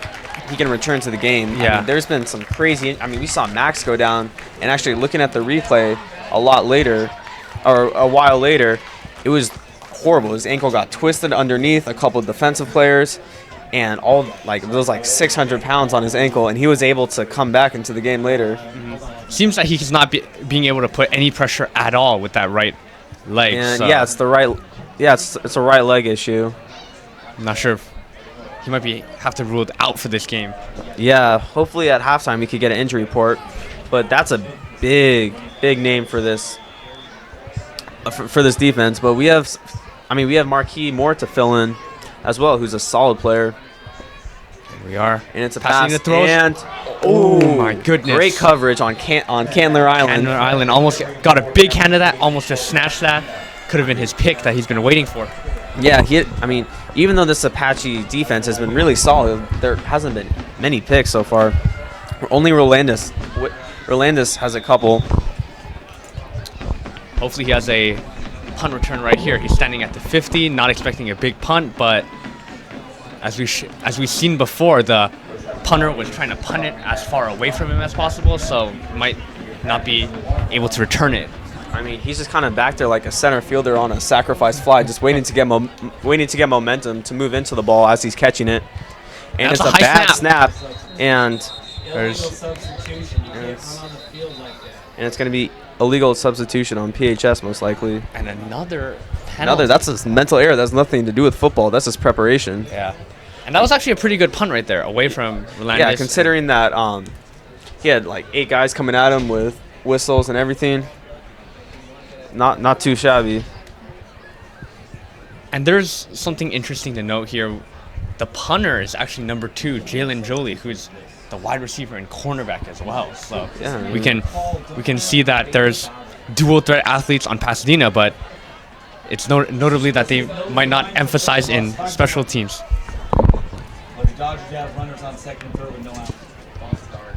Speaker 1: he can return to the game.
Speaker 2: Yeah.
Speaker 1: I mean, there's been some crazy. I mean, we saw Max go down, and actually looking at the replay a while later, it was horrible. His ankle got twisted underneath a couple of defensive players, and there was like 600 pounds on his ankle, and he was able to come back into the game later.
Speaker 2: Seems like he's not being able to put any pressure at all with that right leg.
Speaker 1: And
Speaker 2: so
Speaker 1: it's the right. Yeah, it's a right leg issue.
Speaker 2: I'm not sure if he might have to rule out for this game.
Speaker 1: Yeah, hopefully at halftime we could get an injury report, but that's a big name for this for this defense. But we have Marquis Moore to fill in as well, who's a solid player.
Speaker 2: Here we are.
Speaker 1: And it's a
Speaker 2: Passing
Speaker 1: pass
Speaker 2: the throws.
Speaker 1: and
Speaker 2: Oh my goodness!
Speaker 1: great coverage on Candler Island.
Speaker 2: Candler Island almost got a big hand of that. Almost just snatched that. Could have been his pick that he's been waiting for.
Speaker 1: Yeah, even though this Apache defense has been really solid, there hasn't been many picks so far. Only Rolandis has a couple.
Speaker 2: Hopefully he has a punt return right here. He's standing at the 50, not expecting a big punt, but as we've seen before, the punter was trying to punt it as far away from him as possible, so might not be able to return it.
Speaker 1: I mean, he's just kind of back there like a center fielder on a sacrifice fly, just waiting to get momentum to move into the ball as he's catching it. And
Speaker 2: That's
Speaker 1: it's
Speaker 2: a
Speaker 1: a
Speaker 2: high
Speaker 1: bad
Speaker 2: snap.
Speaker 1: and
Speaker 2: There's
Speaker 1: it's going to be illegal substitution on PHS most likely.
Speaker 2: and another penalty.
Speaker 1: That's just mental error. That has nothing to do with football. That's just preparation.
Speaker 2: Yeah. And that was actually a pretty good punt right there, away from Rolandis.
Speaker 1: Yeah, considering that he had like 8 guys coming at him with whistles and everything. Not too shabby.
Speaker 2: And there's something interesting to note here. The punter is actually number 2, Jalen Jolie, who's the wide receiver and cornerback as well. So
Speaker 1: Yeah,
Speaker 2: we can see that there's dual threat athletes on Pasadena, but it's notably that they might not emphasize in special teams.
Speaker 4: Well, the Dodgers have runners on second and third with no out. False start.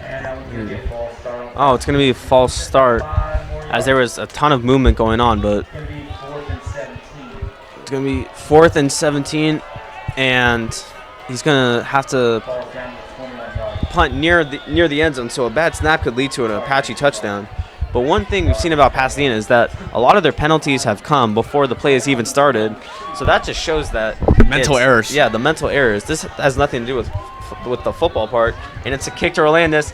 Speaker 3: And that one's going to be a false start.
Speaker 1: Oh, it's going to be a false start as there was a ton of movement going on, but
Speaker 3: It's going to be 4th and 17.
Speaker 1: it's going to be 4th and 17, and he's going to have to
Speaker 3: Ball's down to 21 yards.
Speaker 1: punt near the end zone, so a bad snap could lead to an Apache touchdown. But one thing we've seen about Pasadena is that a lot of their penalties have come before the play has even started. So that just shows that
Speaker 2: Mental errors.
Speaker 1: Yeah, the mental errors. This has nothing to do with the football part. And it's a kick to Rolandis,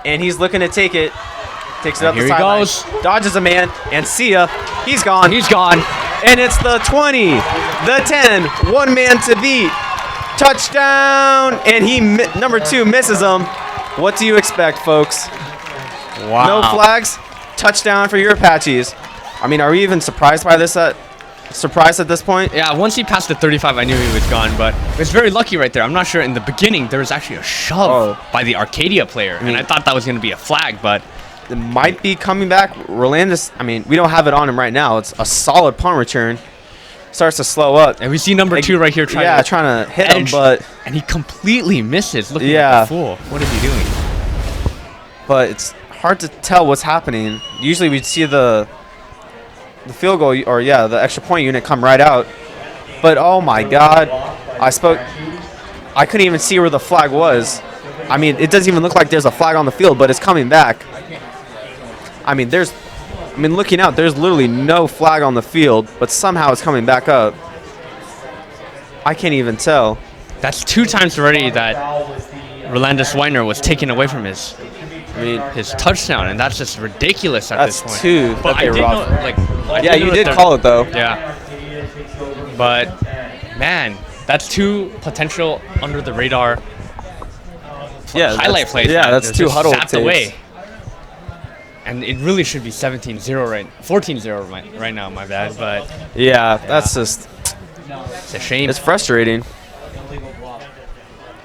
Speaker 1: and he's looking to take it. Takes it up
Speaker 2: here
Speaker 1: the
Speaker 2: he
Speaker 1: sideline.
Speaker 2: goes.
Speaker 1: Dodges a man, and see ya. He's gone.
Speaker 2: He's gone.
Speaker 1: And it's the 20, the 10, one man to beat. Touchdown, and number 2 misses him. What do you expect, folks?
Speaker 2: Wow.
Speaker 1: No flags. Touchdown for your Apaches. I mean, are we even surprised by this? Surprised at this point?
Speaker 2: Yeah, once he passed the 35, I knew he was gone, but it was very lucky right there. I'm not sure. In the beginning, there was actually a shove by the Arcadia player, and I thought that was going to be a flag, but
Speaker 1: It might be coming back. Rolandis, I mean, we don't have it on him right now. It's a solid punt return. Starts to slow up.
Speaker 2: and we see number 2 right here trying
Speaker 1: trying to hit him,
Speaker 2: edge,
Speaker 1: but
Speaker 2: and he completely misses. Looking
Speaker 1: Yeah.
Speaker 2: like a fool. What is he doing?
Speaker 1: it's hard to tell what's happening. Usually we'd see the field goal or the extra point unit come right out. But oh my God, I couldn't even see where the flag was. I mean, it doesn't even look like there's a flag on the field, but it's coming back. I mean, looking out, there's literally no flag on the field, but somehow it's coming back up. I can't even tell.
Speaker 2: That's 2 times already that Rolandis Weiner was taken away from his touchdown, and that's just ridiculous at this point.
Speaker 1: That's 2.
Speaker 2: But
Speaker 1: Okay,
Speaker 2: I did
Speaker 1: Rob.
Speaker 2: know,
Speaker 1: Yeah, you did call it though.
Speaker 2: Yeah. But man, that's 2 potential under the radar highlight plays.
Speaker 1: Yeah,
Speaker 2: that
Speaker 1: that's
Speaker 2: they're
Speaker 1: 2
Speaker 2: just
Speaker 1: huddle
Speaker 2: zapped
Speaker 1: takes.
Speaker 2: away. And it really should be 14-0 right now, my bad, but
Speaker 1: Yeah, that's just,
Speaker 2: it's a shame.
Speaker 1: it's frustrating.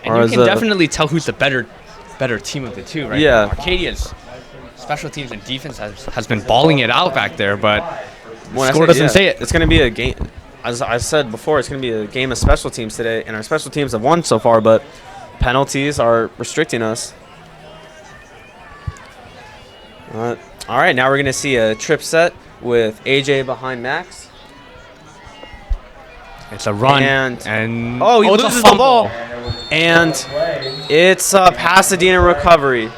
Speaker 2: And
Speaker 1: Or
Speaker 2: you
Speaker 1: is
Speaker 2: can
Speaker 1: it-
Speaker 2: definitely tell who's the better team of the two, right?
Speaker 1: Yeah.
Speaker 2: Arcadia's special teams and defense has been balling it out back there, but
Speaker 1: When I
Speaker 2: score doesn't say it.
Speaker 1: It's going to be a game. As I said before, it's going to be a game of special teams today, and our special teams have won so far, but penalties are restricting us. All right, now we're going to see a trip set with AJ behind Max.
Speaker 2: It's a run.
Speaker 1: And
Speaker 2: he
Speaker 1: loses
Speaker 2: loses
Speaker 1: the ball. And it's a Pasadena recovery.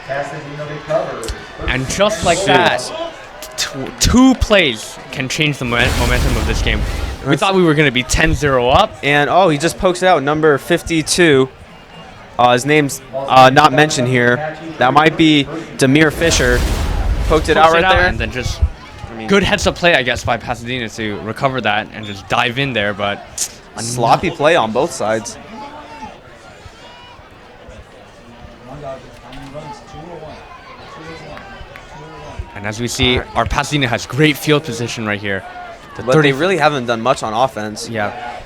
Speaker 3: Pasadena recovers.
Speaker 2: And just like that, two plays can change the momentum of this game. We thought we were going to be 10-0 up.
Speaker 1: And, he just pokes it out, number 52. His name's not mentioned here. That might be Demir Fisher. Poked it out right there.
Speaker 2: And then just good heads-up play, I guess, by Pasadena to recover that and just dive in there. But
Speaker 1: A sloppy play on both sides.
Speaker 4: Come on, Dodgers. How many runs? 2 or 1? 2 or 1. 2 or 1.
Speaker 2: And as we see, our Pasadena has great field position right here.
Speaker 1: But they really haven't done much on offense.
Speaker 2: Yeah.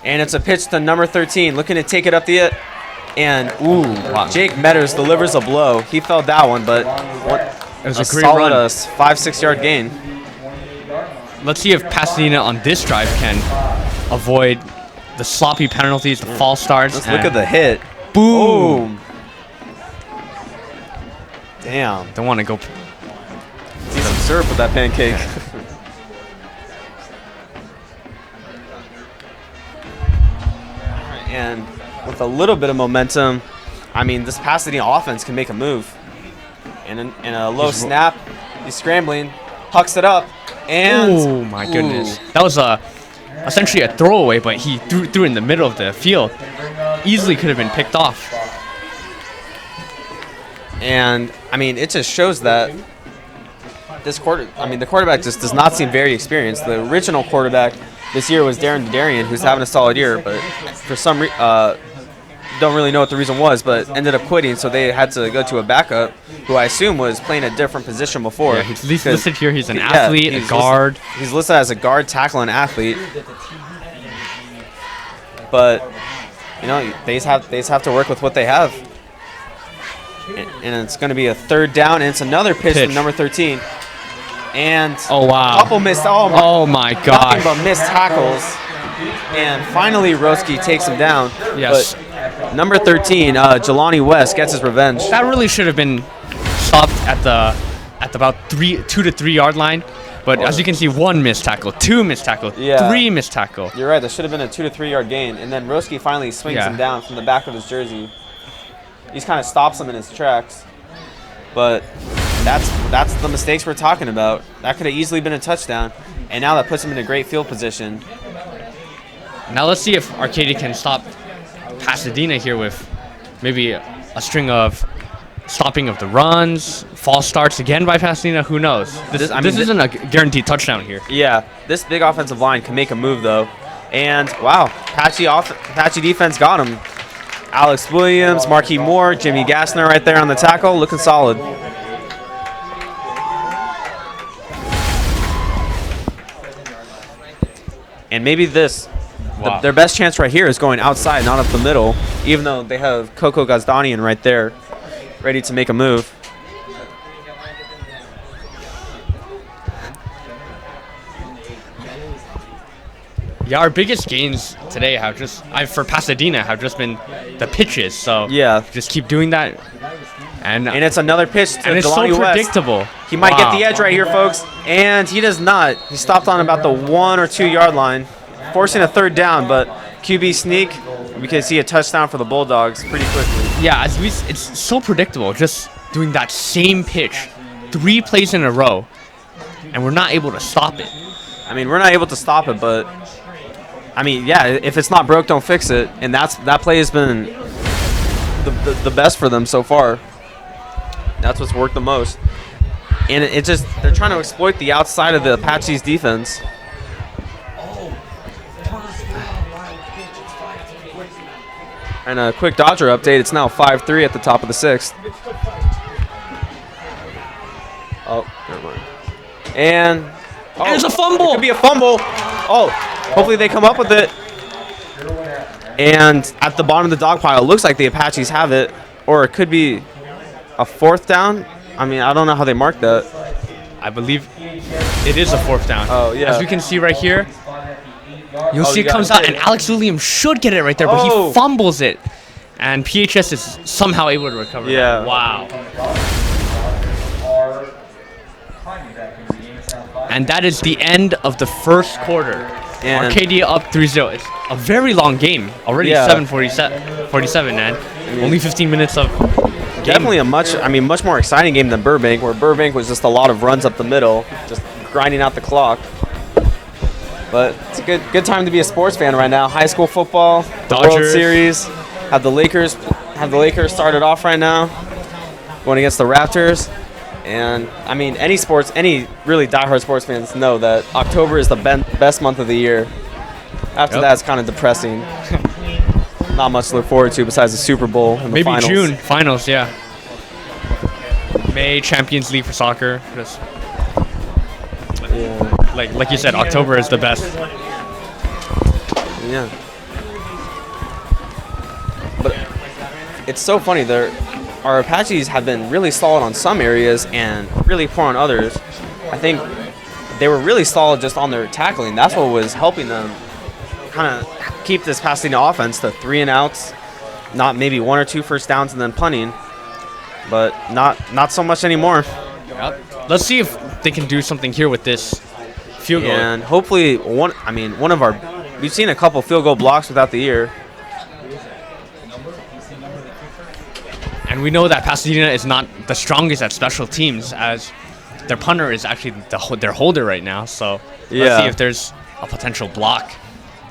Speaker 1: And it's a pitch to number 13, looking to take it up the and
Speaker 2: Wow.
Speaker 1: Jake Metters delivers a blow. He felt that one, but
Speaker 2: It was a great
Speaker 1: solid
Speaker 2: run.
Speaker 1: 5-6 yard gain.
Speaker 2: Let's see if Pasadena on this drive can avoid the sloppy penalties, the false starts.
Speaker 1: Let's look at the hit.
Speaker 2: boom.
Speaker 1: Damn.
Speaker 2: Don't want to go.
Speaker 1: See some syrup with that pancake. And with a little bit of momentum, I mean, this Pasadena offense can make a move. And in a low snap, he's scrambling, hucks it up, and
Speaker 2: Oh my goodness. That was essentially a throwaway, but he threw in the middle of the field. Easily could have been picked off.
Speaker 1: And I mean, it just shows that the quarterback just does not seem very experienced. The original quarterback this year was Darren Darian, who's having a solid year, but for some reason, don't really know what the reason was, but ended up quitting, so they had to go to a backup, who I assume was playing a different position before.
Speaker 2: Yeah, he's listed here. He's an
Speaker 1: Yeah,
Speaker 2: athlete, a
Speaker 1: he's
Speaker 2: guard.
Speaker 1: He's listed as a guard, tackle, and athlete. But they just have to work with what they have. And it's going to be a third down, and it's another pitch from number 13. And
Speaker 2: Oh wow.
Speaker 1: a couple missed.
Speaker 2: Oh my
Speaker 1: Nothing
Speaker 2: gosh.
Speaker 1: but missed tackles. And finally, Roski takes him down.
Speaker 2: Yes.
Speaker 1: But number 13, Jelani West, gets his revenge.
Speaker 2: That really should have been stopped at about 2 to 3 yard line. But as you can see, 1 missed tackle, 2 missed tackle,
Speaker 1: Yeah.
Speaker 2: 3 missed tackle.
Speaker 1: You're right. There should have been a 2 to 3 yard gain. And then Roski finally swings him down from the back of his jersey. He kind of stops him in his tracks. But that's the mistakes we're talking about. That could have easily been a touchdown. And now that puts him in a great field position.
Speaker 2: Now let's see if Arcadia can stop Pasadena here with maybe a string of stopping of the runs, false starts again by Pasadena. Who knows? This isn't a guaranteed touchdown here.
Speaker 1: Yeah, this big offensive line can make a move, though. And, wow, Apache defense got him. Alex Williams, Marquis Moore, Jimmy Gassner right there on the tackle, looking solid. And maybe
Speaker 2: Wow.
Speaker 1: their best chance right here is going outside, not up the middle, even though they have Coco Gazdanian right there, ready to make a move.
Speaker 2: Yeah, our biggest gains today for Pasadena have just been the pitches. So
Speaker 1: Yeah.
Speaker 2: just keep doing that. And
Speaker 1: it's another pitch to
Speaker 2: it's so
Speaker 1: Jelani West.
Speaker 2: predictable.
Speaker 1: He might get the
Speaker 2: Wow.
Speaker 1: edge right here, folks. And he does not. He stopped on about the 1 or 2 yard line, forcing a third down, but QB sneak. We can see a touchdown for the Bulldogs pretty quickly.
Speaker 2: Yeah, it's so predictable. Just doing that same pitch 3 plays in a row, and we're not able to stop it.
Speaker 1: I mean, we're not able to stop it, but I mean, yeah, if it's not broke, don't fix it. And that play has been the best for them so far. That's what's worked the most. And they're trying to exploit the outside of the Apache's defense. And a quick Dodger update, it's now 5-3 at the top of the 6th. Oh, never mind. And
Speaker 2: There's a fumble.
Speaker 1: It could be a fumble. Oh, hopefully they come up with it. And at the bottom of the dog pile, it looks like the Apaches have it, or it could be a 4th down. I mean, I don't know how they marked that.
Speaker 2: I believe it is a 4th down.
Speaker 1: Oh, yeah.
Speaker 2: As we can see right here, you'll see
Speaker 1: you
Speaker 2: it
Speaker 1: got
Speaker 2: comes
Speaker 1: it.
Speaker 2: out, and Alex Williams should get it right there, but
Speaker 1: Oh.
Speaker 2: he fumbles it. And PHS is somehow able to recover.
Speaker 1: Yeah.
Speaker 2: That. Wow. And that is the end of the first quarter.
Speaker 1: And-
Speaker 2: Arcadia up 3-0. It's a very long game. Already
Speaker 1: Yeah.
Speaker 2: 7:47, man. Only 15 minutes of game.
Speaker 1: Definitely a much more exciting game than Burbank, where Burbank was just a lot of runs up the middle, just grinding out the clock. But it's a good time to be a sports fan right now. High school football, the World
Speaker 2: Dodgers.
Speaker 1: Series, have the Lakers started off right now, going against the Raptors. And I mean, any really diehard sports fans know that October is the best month of the year. After
Speaker 2: Yep.
Speaker 1: that, it's kind of depressing. Not much to look forward to besides the Super Bowl and the
Speaker 2: Maybe
Speaker 1: finals.
Speaker 2: June finals, yeah. May Champions League for soccer. Just
Speaker 1: Yeah.
Speaker 2: like you said, October is the best.
Speaker 1: Yeah. But it's so funny. Our Apaches have been really solid on some areas and really poor on others. I think they were really solid just on their tackling. That's what was helping them kind of keep this Pasadena offense to 3 and outs, not maybe 1 or 2 first downs and then punting, but not so much anymore.
Speaker 2: Yep. Let's see if they can do something here with this field goal.
Speaker 1: And hopefully we've seen a couple field goal blocks without the ear.
Speaker 2: And we know that Pasadena is not the strongest at special teams, as their punter is actually their holder right now. So let's
Speaker 1: Yeah.
Speaker 2: see if there's a potential block.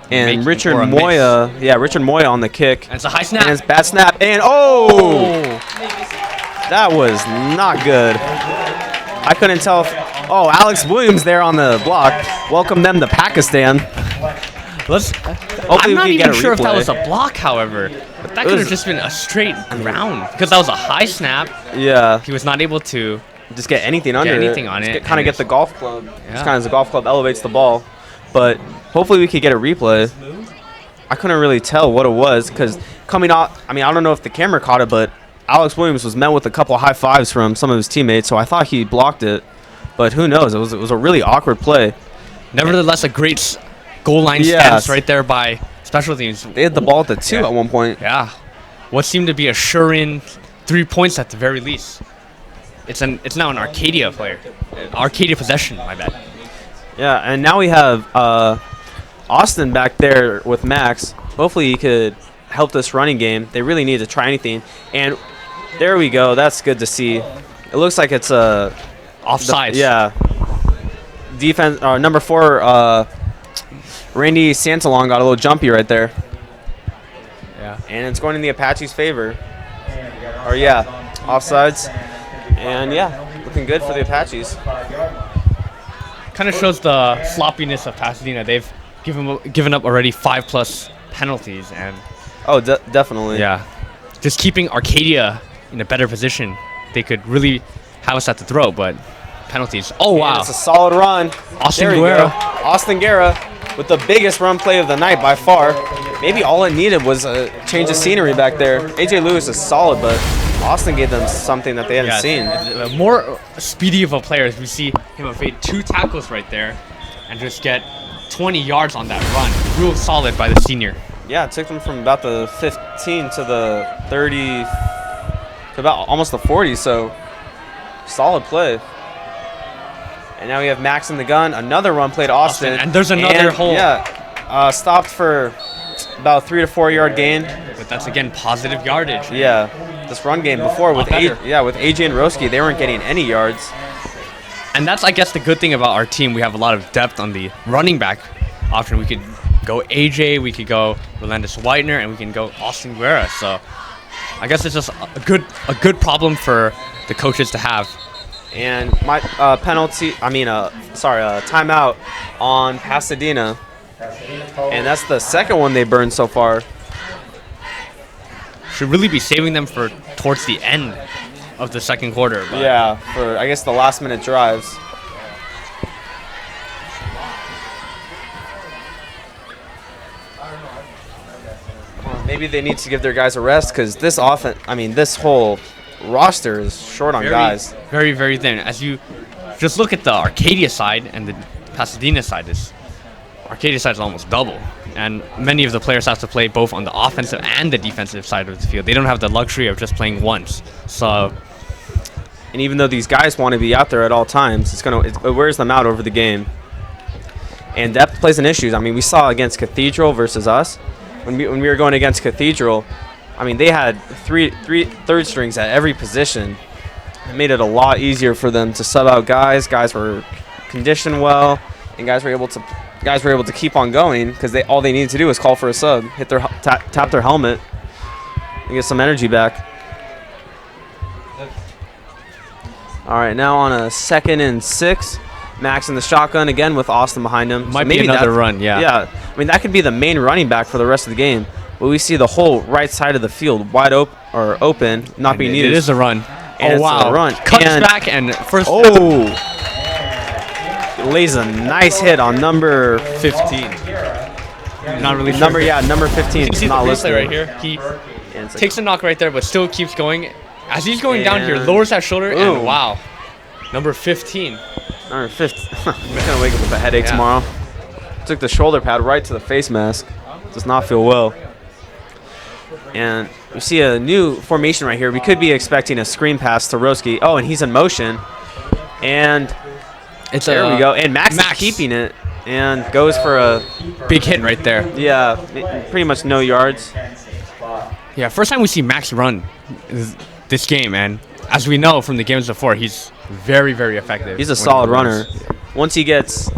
Speaker 1: And
Speaker 2: making-
Speaker 1: Richard
Speaker 2: or a miss.
Speaker 1: Moya on the kick.
Speaker 2: And it's a high snap.
Speaker 1: And it's bad snap. And that was not good. I couldn't tell if, Alex Williams there on the block. Welcome them to Pakistan.
Speaker 2: I'm not
Speaker 1: we can get
Speaker 2: even
Speaker 1: a
Speaker 2: sure if that
Speaker 1: replay.
Speaker 2: was a block, however. But that could have just been a straight ground, because that was a high snap.
Speaker 1: Yeah.
Speaker 2: He was not able to.
Speaker 1: Just get anything under
Speaker 2: anything on it.
Speaker 1: Kind of get the golf club.
Speaker 2: Yeah.
Speaker 1: Just kind of as the golf club elevates the ball. But hopefully we could get a replay. I couldn't really tell what it was because coming out, I don't know if the camera caught it, but Alex Williams was met with a couple high fives from some of his teammates, so I thought he blocked it. But who knows? It was a really awkward play.
Speaker 2: Nevertheless, a great goal line stance right there by special teams.
Speaker 1: They had the ball at the 2 at one point.
Speaker 2: Yeah. What seemed to be a sure-in 3 points at the very least. It's now an Arcadia player. Arcadia possession, my bad.
Speaker 1: Yeah, and now we have Austin back there with Max. Hopefully he could help this running game. They really need to try anything. And there we go. That's good to see. It looks like it's a
Speaker 2: Offsides.
Speaker 1: Yeah. Defense number 4 Randy Santalon got a little jumpy right there.
Speaker 2: Yeah.
Speaker 1: And it's going in the Apaches' favor. Or yeah, offsides. And yeah, looking good for the Apaches.
Speaker 2: Kind of shows the sloppiness of Pasadena. They've given up already 5+ penalties, and
Speaker 1: Oh, definitely.
Speaker 2: yeah, just keeping Arcadia in a better position. They could really have us at the throat, but penalties. Oh
Speaker 1: And
Speaker 2: wow!
Speaker 1: it's a solid run.
Speaker 2: Austin
Speaker 1: There we
Speaker 2: Guerra.
Speaker 1: go. Austin Guerra with the biggest run play of the night by far. Maybe all it needed was a change of scenery back there. AJ Lewis is solid, but Austin gave them something that they hadn't seen.
Speaker 2: More speedy of a player. We see him evade 2 tackles right there, and just get 20 yards on that run. Real solid by the senior.
Speaker 1: Yeah, it took them from about the 15 to the 30 to about almost the 40, so solid play. And now we have Max in the gun. Another run play to Austin.
Speaker 2: And there's another hole.
Speaker 1: Yeah, stopped for about 3 to 4 yard gain.
Speaker 2: But that's again positive yardage.
Speaker 1: Yeah, this run game before with
Speaker 2: better.
Speaker 1: with AJ and Roski, they weren't getting any yards.
Speaker 2: And that's, I guess, the good thing about our team. We have a lot of depth on the running back option. We could go AJ, we could go Rolandis Whitener, and we can go Austin Guerra. So I guess it's just a good problem for the coaches to have.
Speaker 1: And my timeout on Pasadena. And that's the second one they burned so far.
Speaker 2: Should really be saving them for towards the end of the second quarter. But
Speaker 1: Yeah, for I guess the last minute drives. Maybe they need to give their guys a rest because this this whole roster is short on guys.
Speaker 2: Very, very thin. As you just look at the Arcadia side and the Pasadena side, this Arcadia side is almost double. And many of the players have to play both on the offensive and the defensive side of the field. They don't have the luxury of just playing once. So,
Speaker 1: and even though these guys want to be out there at all times, it wears them out over the game. And depth plays an issue. I mean, we saw against Cathedral versus us when we were going against Cathedral. I mean, they had three third strings at every position. It made it a lot easier for them to sub out guys. Guys were conditioned well, and guys were able to keep on going because all they needed to do was call for a sub, hit their tap their helmet, and get some energy back. All right, now on a 2nd and 6, Max in the shotgun again with Austin behind him.
Speaker 2: Might be another run, yeah.
Speaker 1: Yeah, I mean that could be the main running back for the rest of the game. But we see the whole right side of the field wide open, not being used.
Speaker 2: It is a run.
Speaker 1: And
Speaker 2: wow!
Speaker 1: A run.
Speaker 2: Cuts back and first.
Speaker 1: Oh! Lays a nice hit on number 15.
Speaker 2: Not really sure.
Speaker 1: Number 15.
Speaker 2: You can see
Speaker 1: not
Speaker 2: the
Speaker 1: listed
Speaker 2: right here. He takes a knock right there, but still keeps going. As he's going down here, lowers that shoulder, and wow, number 15.
Speaker 1: Number 15. I'm gonna wake up with a headache tomorrow. Took the shoulder pad right to the face mask. Does not feel well. And we see a new formation right here. We could be expecting a screen pass to Roski. Oh, and he's in motion. And there we go. And Max is keeping it and goes for a
Speaker 2: big hit right there.
Speaker 1: Yeah, pretty much no yards.
Speaker 2: Yeah, first time we see Max run this game, and as we know from the games before, he's very, very effective.
Speaker 1: He's a solid runner. Once he's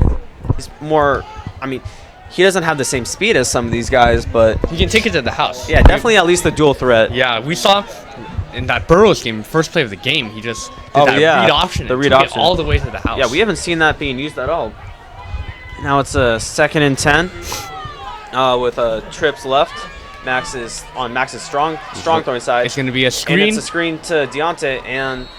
Speaker 1: more, I mean, he doesn't have the same speed as some of these guys, but
Speaker 2: he can take it to the house.
Speaker 1: Yeah, definitely at least a dual threat.
Speaker 2: Yeah, we saw in that Burroughs game, first play of the game, he just did read option.
Speaker 1: The read option
Speaker 2: all the way to the house.
Speaker 1: Yeah, we haven't seen that being used at all. Now it's a 2nd and 10 with trips left. Max is on Max's strong throwing side.
Speaker 2: It's going to be a screen.
Speaker 1: And it's a screen to Deontay and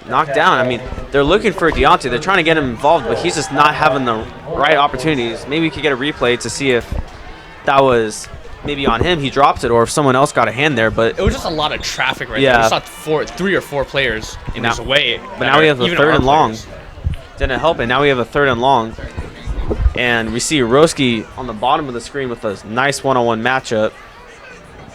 Speaker 1: knocked down. I mean, they're looking for Deontay. They're trying to get him involved, but he's just not having the right opportunities. Maybe we could get a replay to see if that was maybe on him. He dropped it, or if someone else got a hand there. But
Speaker 2: it was just a lot of traffic right there. We saw 3 or 4 players in his way.
Speaker 1: But now we have a 3rd and long. Didn't help it. Now we have a 3rd and long. And we see Roski on the bottom of the screen with a nice one-on-one matchup.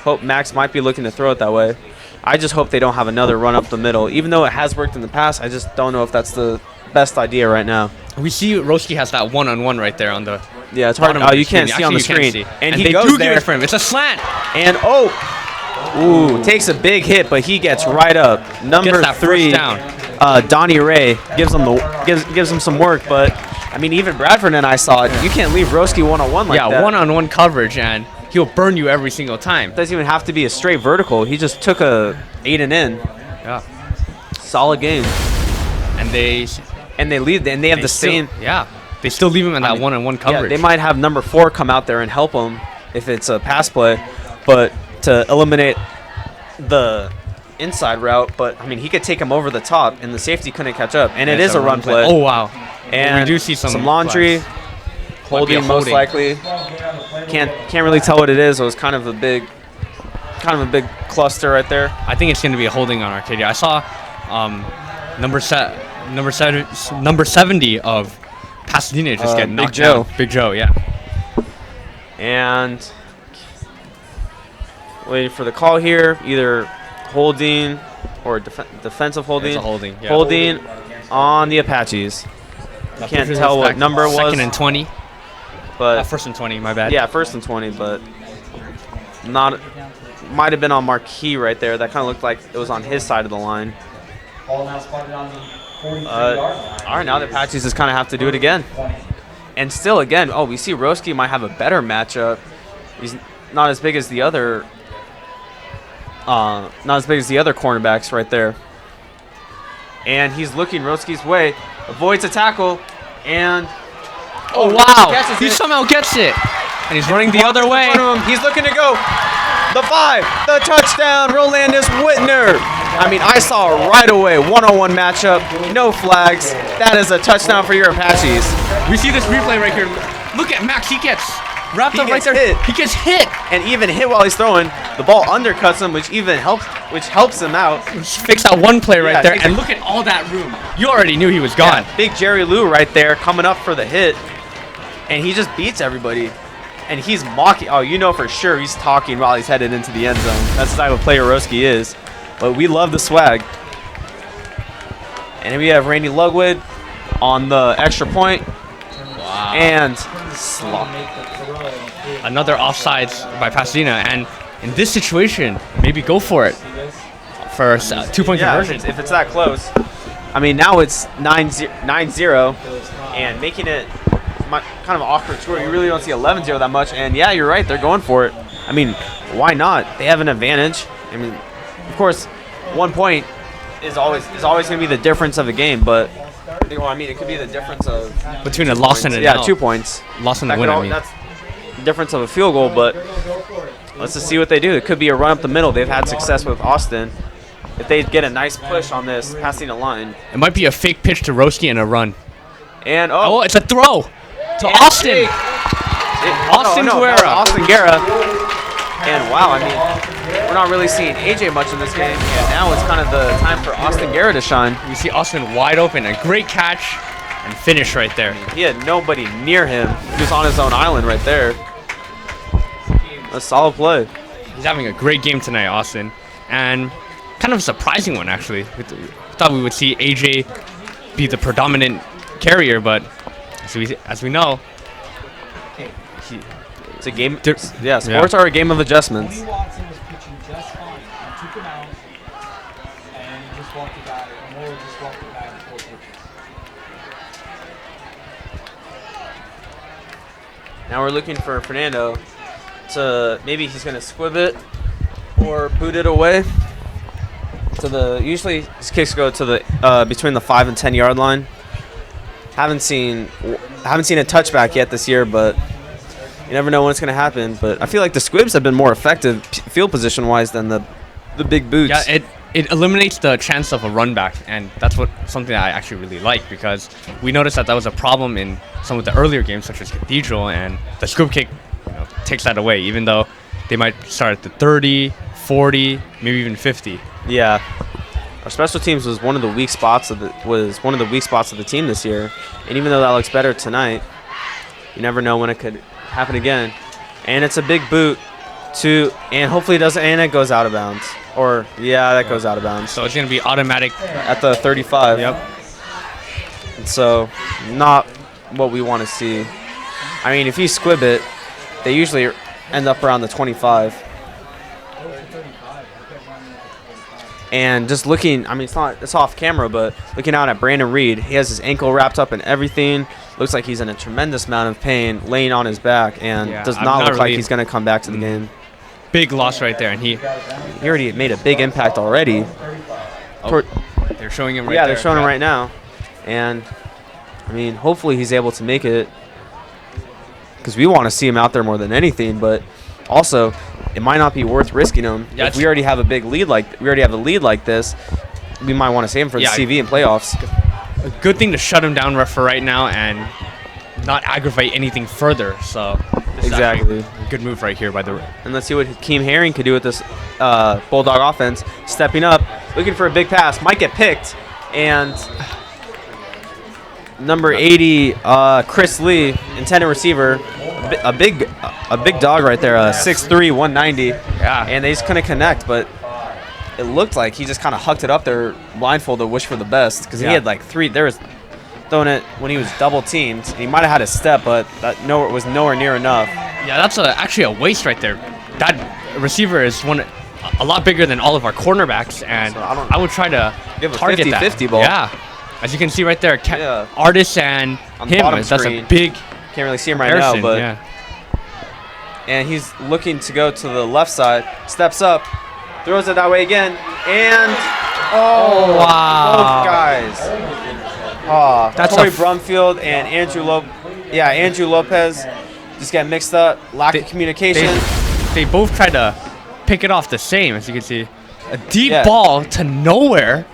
Speaker 1: Hope Max might be looking to throw it that way. I just hope they don't have another run up the middle. Even though it has worked in the past, I just don't know if that's the best idea right now.
Speaker 2: We see Roski has that one-on-one right there on the
Speaker 1: it's hard. Oh, you can't see on the screen.
Speaker 2: And he goes there. Give it for him. It's a slant.
Speaker 1: And takes a big hit, but he gets right up. Number 3, Donnie Ray gives him some work, but I mean, even Bradford and I saw it. You can't leave Roski one-on-one like that.
Speaker 2: Yeah, one-on-one coverage, and he'll burn you every single time.
Speaker 1: It doesn't even have to be a straight vertical. He just took a 8 and in.
Speaker 2: Yeah.
Speaker 1: Solid game.
Speaker 2: And they
Speaker 1: leave, and they have the same.
Speaker 2: Yeah. They still leave him in that one-on-one coverage.
Speaker 1: Yeah, they might have number 4 come out there and help him if it's a pass play, but to eliminate the inside route. But I mean, he could take him over the top, and the safety couldn't catch up. And it is a run play.
Speaker 2: Oh wow.
Speaker 1: And
Speaker 2: we do see some
Speaker 1: laundry. Holding most likely. Can't really tell what it is. It was kind of a big cluster right there.
Speaker 2: I think it's going to be a holding on Arcadia. I saw number 70 of Pasadena just get knocked down. Big Joe, yeah.
Speaker 1: And waiting for the call here, either holding or defensive holding.
Speaker 2: It's a holding. Yeah.
Speaker 1: Holding on the Apaches. Can't tell what number it was.
Speaker 2: 2nd and 20.
Speaker 1: But
Speaker 2: 1st and 20, my bad.
Speaker 1: Yeah, 1st and 20, but might have been on Marquis right there. That kind of looked like it was on his side of the line.
Speaker 3: Ball now spotted on the 43-yard line.
Speaker 1: All right, now the Apaches just kind of have to do it again. And still, again, we see Roski might have a better matchup. He's not as big as the other. Cornerbacks right there. And he's looking Roski's way, avoids a tackle, and
Speaker 2: oh wow, he somehow gets it, and he's running the other way.
Speaker 1: He's looking to go. The 5, the touchdown, Rolandus Whitner. I mean, I saw right away, one-on-one matchup, no flags. That is a touchdown for your Apaches.
Speaker 2: We see this replay right here. Look at Max, he gets Wrapped
Speaker 1: he
Speaker 2: up right
Speaker 1: gets
Speaker 2: there.
Speaker 1: hit.
Speaker 2: He gets hit.
Speaker 1: And even hit while he's throwing. The ball undercuts him, which helps him out.
Speaker 2: Fix that one play right
Speaker 1: Yeah,
Speaker 2: there.
Speaker 1: takes
Speaker 2: And
Speaker 1: a-
Speaker 2: look at all that room. You already knew he was gone.
Speaker 1: Yeah, big Jerry Lou right there coming up for the hit. And he just beats everybody. And he's mocking. Oh, you know for sure he's talking while he's headed into the end zone. That's the type of player Roski is. But we love the swag. And then we have Randy Lugwood on the extra point.
Speaker 2: Wow.
Speaker 1: And
Speaker 2: Another offsides by Pasadena. And in this situation, maybe go for it. For a 2-point
Speaker 1: yeah,
Speaker 2: conversion.
Speaker 1: if it's that close. I mean, now it's 9-0. And making it kind of awkward score. You really don't see 11-0 that much. And yeah, you're right. They're going for it. I mean, why not? They have an advantage. I mean, of course, 1 point is always going to be the difference of a game. But I mean, it could be the difference of
Speaker 2: Between a loss and a
Speaker 1: yeah,
Speaker 2: L.
Speaker 1: 2 points.
Speaker 2: Loss and a win, I mean.
Speaker 1: That's the difference of a field goal. But let's just see what they do. It could be a run up the middle. They've had success with Austin. If they get a nice push on this Pasadena line.
Speaker 2: It might be a fake pitch to Roski and a run.
Speaker 1: And
Speaker 2: Oh, it's a throw to Austin. Austin Guerra.
Speaker 1: Austin Guerra. And wow, I mean, we're not really seeing AJ much in this game. And now it's kind of the time for Austin Guerra to shine.
Speaker 2: You see Austin wide open. A great catch and finish right there.
Speaker 1: He had nobody near him. He was on his own island right there. A solid play.
Speaker 2: He's having a great game tonight, Austin. And kind of a surprising one, actually. We thought we would see AJ be the predominant carrier, but as we know,
Speaker 1: It's a game. Yeah, sports are a game of adjustments.
Speaker 4: Tony Watson was pitching just fine. I took him out, and he just walked it back. Moore just walked it back 4 pitches.
Speaker 1: Now we're looking for Fernando to maybe he's going to squib it or boot it away. Usually his kicks go to the between the 5 and 10 yard line. Haven't seen a touchback yet this year, but you never know when it's going to happen. But I feel like the squibs have been more effective field position wise than the big boots.
Speaker 2: yeah, it eliminates the chance of a run back, and that's something that I actually really like, because we noticed that was a problem in some of the earlier games, such as Cathedral, and the scoop kick takes that away, even though they might start at the 30, 40, maybe even 50.
Speaker 1: Yeah, our special teams was one of the weak spots of the team this year, and even though that looks better tonight, you never know when it could happen again. And it's a big boot and hopefully it doesn't, and it goes out of bounds. Or yeah, that goes out of bounds.
Speaker 2: So it's going to be automatic
Speaker 1: At the 35.
Speaker 2: Yep.
Speaker 1: And so not what we want to see. I mean, if you squib it, they usually end up around the 25. And just looking, I mean, it's off camera, but looking out at Brandon Reed, he has his ankle wrapped up and everything. Looks like he's in a tremendous amount of pain, laying on his back, and does not look like he's going to come back to the game.
Speaker 2: big loss right there, and he
Speaker 1: already made a big impact already.
Speaker 2: they're showing him right there.
Speaker 1: Yeah, they're showing him right now. And, I mean, hopefully he's able to make it, because we want to see him out there more than anything, but also it might not be worth risking him.
Speaker 2: Yeah,
Speaker 1: if we already have a lead like this, we might want to save him for the CV and playoffs.
Speaker 2: A good thing to shut him down for right now and not aggravate anything further. So this is
Speaker 1: Exactly.
Speaker 2: actually a good move right here by the.
Speaker 1: And let's see what Hakeem Herring could do with this Bulldog offense. Stepping up, looking for a big pass. Might get picked. And number 80, Chris Lee, intended receiver. A big dog right there, 6'3", 190.
Speaker 2: Yeah.
Speaker 1: And they just couldn't connect, but it looked like he just kind of hucked it up there blindfolded, wish for the best, because he had like three. There was throwing it when he was double teamed. He might have had a step, but that was nowhere near enough.
Speaker 2: Yeah, that's actually a waste right there. That receiver is a lot bigger than all of our cornerbacks, and
Speaker 1: So I
Speaker 2: I would try to
Speaker 1: Give a
Speaker 2: target
Speaker 1: 50-50
Speaker 2: that.
Speaker 1: ball.
Speaker 2: Yeah, as you can see right there,
Speaker 1: Yeah.
Speaker 2: Artis and
Speaker 1: On the
Speaker 2: him.
Speaker 1: bottom
Speaker 2: That's
Speaker 1: screen.
Speaker 2: a big
Speaker 1: Can't really see him right now,
Speaker 2: comparison.
Speaker 1: but
Speaker 2: yeah.
Speaker 1: and he's looking to go to the left side. Steps up, throws it that way again, and
Speaker 2: Wow.
Speaker 1: both guys.
Speaker 2: That's
Speaker 1: Corey
Speaker 2: a
Speaker 1: Brumfield and Andrew Lopez just get mixed up. Lack of communication.
Speaker 2: They both tried to pick it off the same, as you can see. A deep
Speaker 1: Yeah.
Speaker 2: ball to nowhere.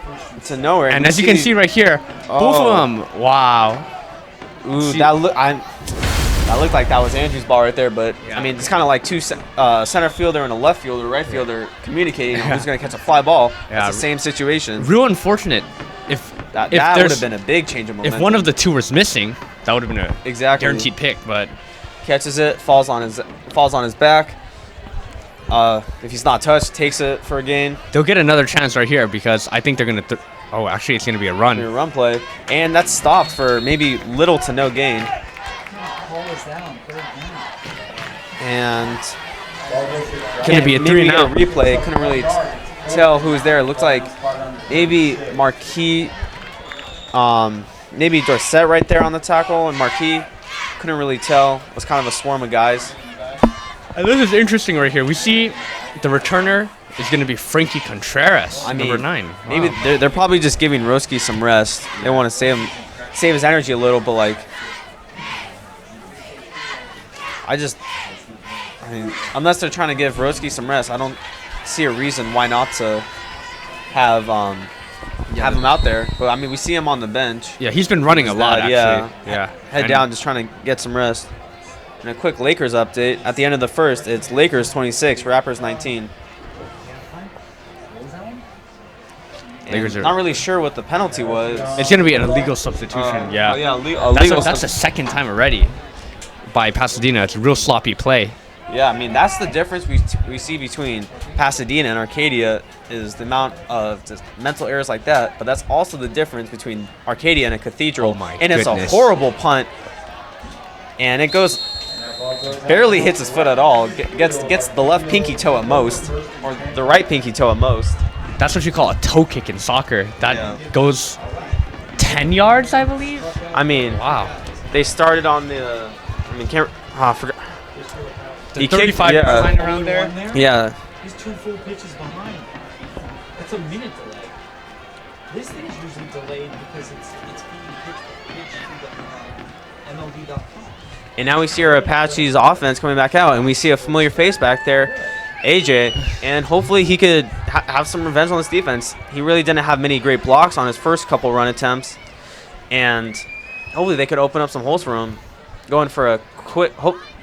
Speaker 1: to nowhere.
Speaker 2: And as you can see right here, both of them, wow.
Speaker 1: Ooh,
Speaker 2: see-
Speaker 1: that look. That looked like that was Andrew's ball right there, but
Speaker 2: Yeah.
Speaker 1: I mean, it's kind of like two center fielder and a left fielder, right fielder communicating on who's going to catch a fly ball.
Speaker 2: Yeah.
Speaker 1: It's the same situation.
Speaker 2: Real unfortunate if
Speaker 1: That
Speaker 2: if
Speaker 1: would
Speaker 2: there's
Speaker 1: have been a big change of momentum.
Speaker 2: if one of the two was missing, that would have been a
Speaker 1: Exactly.
Speaker 2: guaranteed pick. But
Speaker 1: Catches it, falls on his back. If he's not touched, takes it for a gain.
Speaker 2: they'll get another chance right here because I think they're gonna. Oh, actually, it's gonna be a run.
Speaker 1: A run play, and that's stopped for maybe little to no gain.
Speaker 4: Call us down. Put it down.
Speaker 1: And
Speaker 2: Gonna be a
Speaker 1: maybe
Speaker 2: 3 and
Speaker 1: get a
Speaker 2: out.
Speaker 1: replay. Couldn't really tell who was there. It looked like maybe Marquis, maybe Dorset right there on the tackle, and Marquis couldn't really tell. It was kind of a swarm of guys.
Speaker 2: And this is interesting right here. We see the returner is going to be Frankie Contreras,
Speaker 1: I mean,
Speaker 2: number 9.
Speaker 1: Maybe
Speaker 2: Wow.
Speaker 1: they're probably just giving Roski some rest. They want to save his energy a little, but like, I mean, unless they're trying to give Roski some rest, I don't see a reason why not to have him out there. But I mean, we see him on the bench,
Speaker 2: Yeah, he's been running a lot, actually. Yeah.
Speaker 1: head
Speaker 2: And
Speaker 1: down, just trying to get some rest. And a quick Lakers update. At the end of the first, it's Lakers 26, Raptors 19. And
Speaker 2: Lakers are-
Speaker 1: not really sure what the penalty was.
Speaker 2: It's going to be an illegal substitution. Yeah.
Speaker 1: Oh, yeah,
Speaker 2: That's the second time already by Pasadena. It's a real sloppy play.
Speaker 1: Yeah, I mean, that's the difference we see between Pasadena and Arcadia is the amount of just mental errors like that. But that's also the difference between Arcadia and a Cathedral.
Speaker 2: Oh my
Speaker 1: and it's
Speaker 2: goodness.
Speaker 1: a horrible punt. And it goes, barely hits his foot at all. Gets the left pinky toe at most, or the right pinky toe at most.
Speaker 2: That's what you call a toe kick in soccer. That
Speaker 1: Yeah.
Speaker 2: goes 10 yards, I believe.
Speaker 1: I mean,
Speaker 2: Wow.
Speaker 1: they started on the, I forgot.
Speaker 2: The
Speaker 1: He kicked-
Speaker 2: 35
Speaker 1: yeah.
Speaker 2: yard line around
Speaker 4: Only
Speaker 2: there.
Speaker 4: one there?
Speaker 1: Yeah,
Speaker 4: He's 2 full pitches behind. That's a minute delay. This thing is usually delayed because it's being pitched to the MLB.com.
Speaker 1: and now we see our Apaches offense coming back out, and we see a familiar face back there, AJ, and hopefully he could have some revenge on this defense. He really didn't have many great blocks on his first couple run attempts, and hopefully they could open up some holes for him, going for a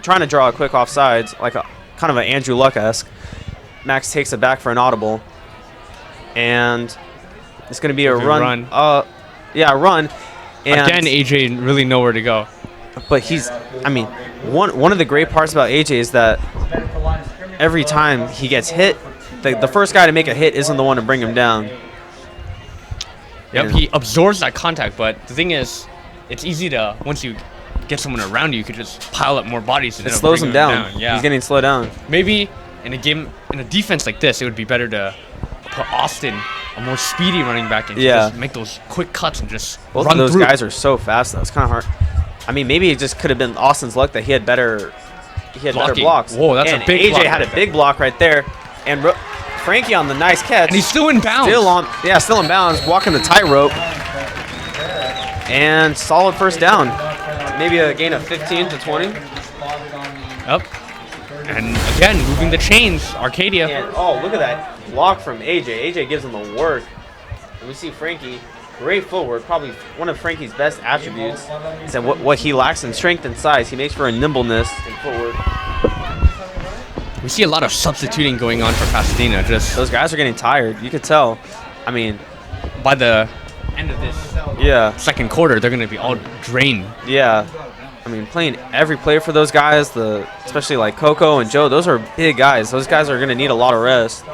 Speaker 1: trying to draw a quick offsides, like a kind of an Andrew Luck-esque. Max takes it back for an audible, and it's going to be a run. A run. And
Speaker 2: Again, AJ really nowhere to go.
Speaker 1: but one of the great parts about AJ is that every time he gets hit, the first guy to make a hit isn't the one to bring him down.
Speaker 2: Yep,
Speaker 1: Yeah.
Speaker 2: he absorbs that contact, but the thing is, it's easy to, once you get someone around you, you could just pile up more bodies. And
Speaker 1: It
Speaker 2: it'll
Speaker 1: slows
Speaker 2: bring
Speaker 1: him down.
Speaker 2: Yeah.
Speaker 1: He's getting slowed down.
Speaker 2: Maybe in a defense like this, it would be better to put Austin, a more speedy running back, and
Speaker 1: Yeah.
Speaker 2: just make those quick cuts and just
Speaker 1: Both
Speaker 2: run
Speaker 1: of those
Speaker 2: through.
Speaker 1: guys are so fast, though. It's kind of hard. I mean, maybe it just could have been Austin's luck that he had better
Speaker 2: Blocking.
Speaker 1: blocks.
Speaker 2: Whoa, that's a
Speaker 1: and
Speaker 2: big
Speaker 1: AJ
Speaker 2: block
Speaker 1: had
Speaker 2: right
Speaker 1: a big block right there, and Frankie on the nice catch.
Speaker 2: And he's still in bounds.
Speaker 1: Still in bounds, walking the tightrope, and solid first down. Maybe a gain of 15 to 20.
Speaker 2: Yep. And again, moving the chains, Arcadia.
Speaker 1: And oh, look at that block from AJ. AJ gives him the work. And we see Frankie, great footwork, probably one of Frankie's best attributes. Is that what he lacks in strength and size, he makes for a nimbleness in footwork.
Speaker 2: We see a lot of substituting going on for Pasadena. Just
Speaker 1: Those guys are getting tired. You could tell. I mean,
Speaker 2: by the end of this
Speaker 1: yeah,
Speaker 2: second quarter, they're going to be all drained.
Speaker 1: yeah. I mean, playing every player for those guys, especially like Coco and Joe, those are big guys. Those guys are going to need a lot of rest.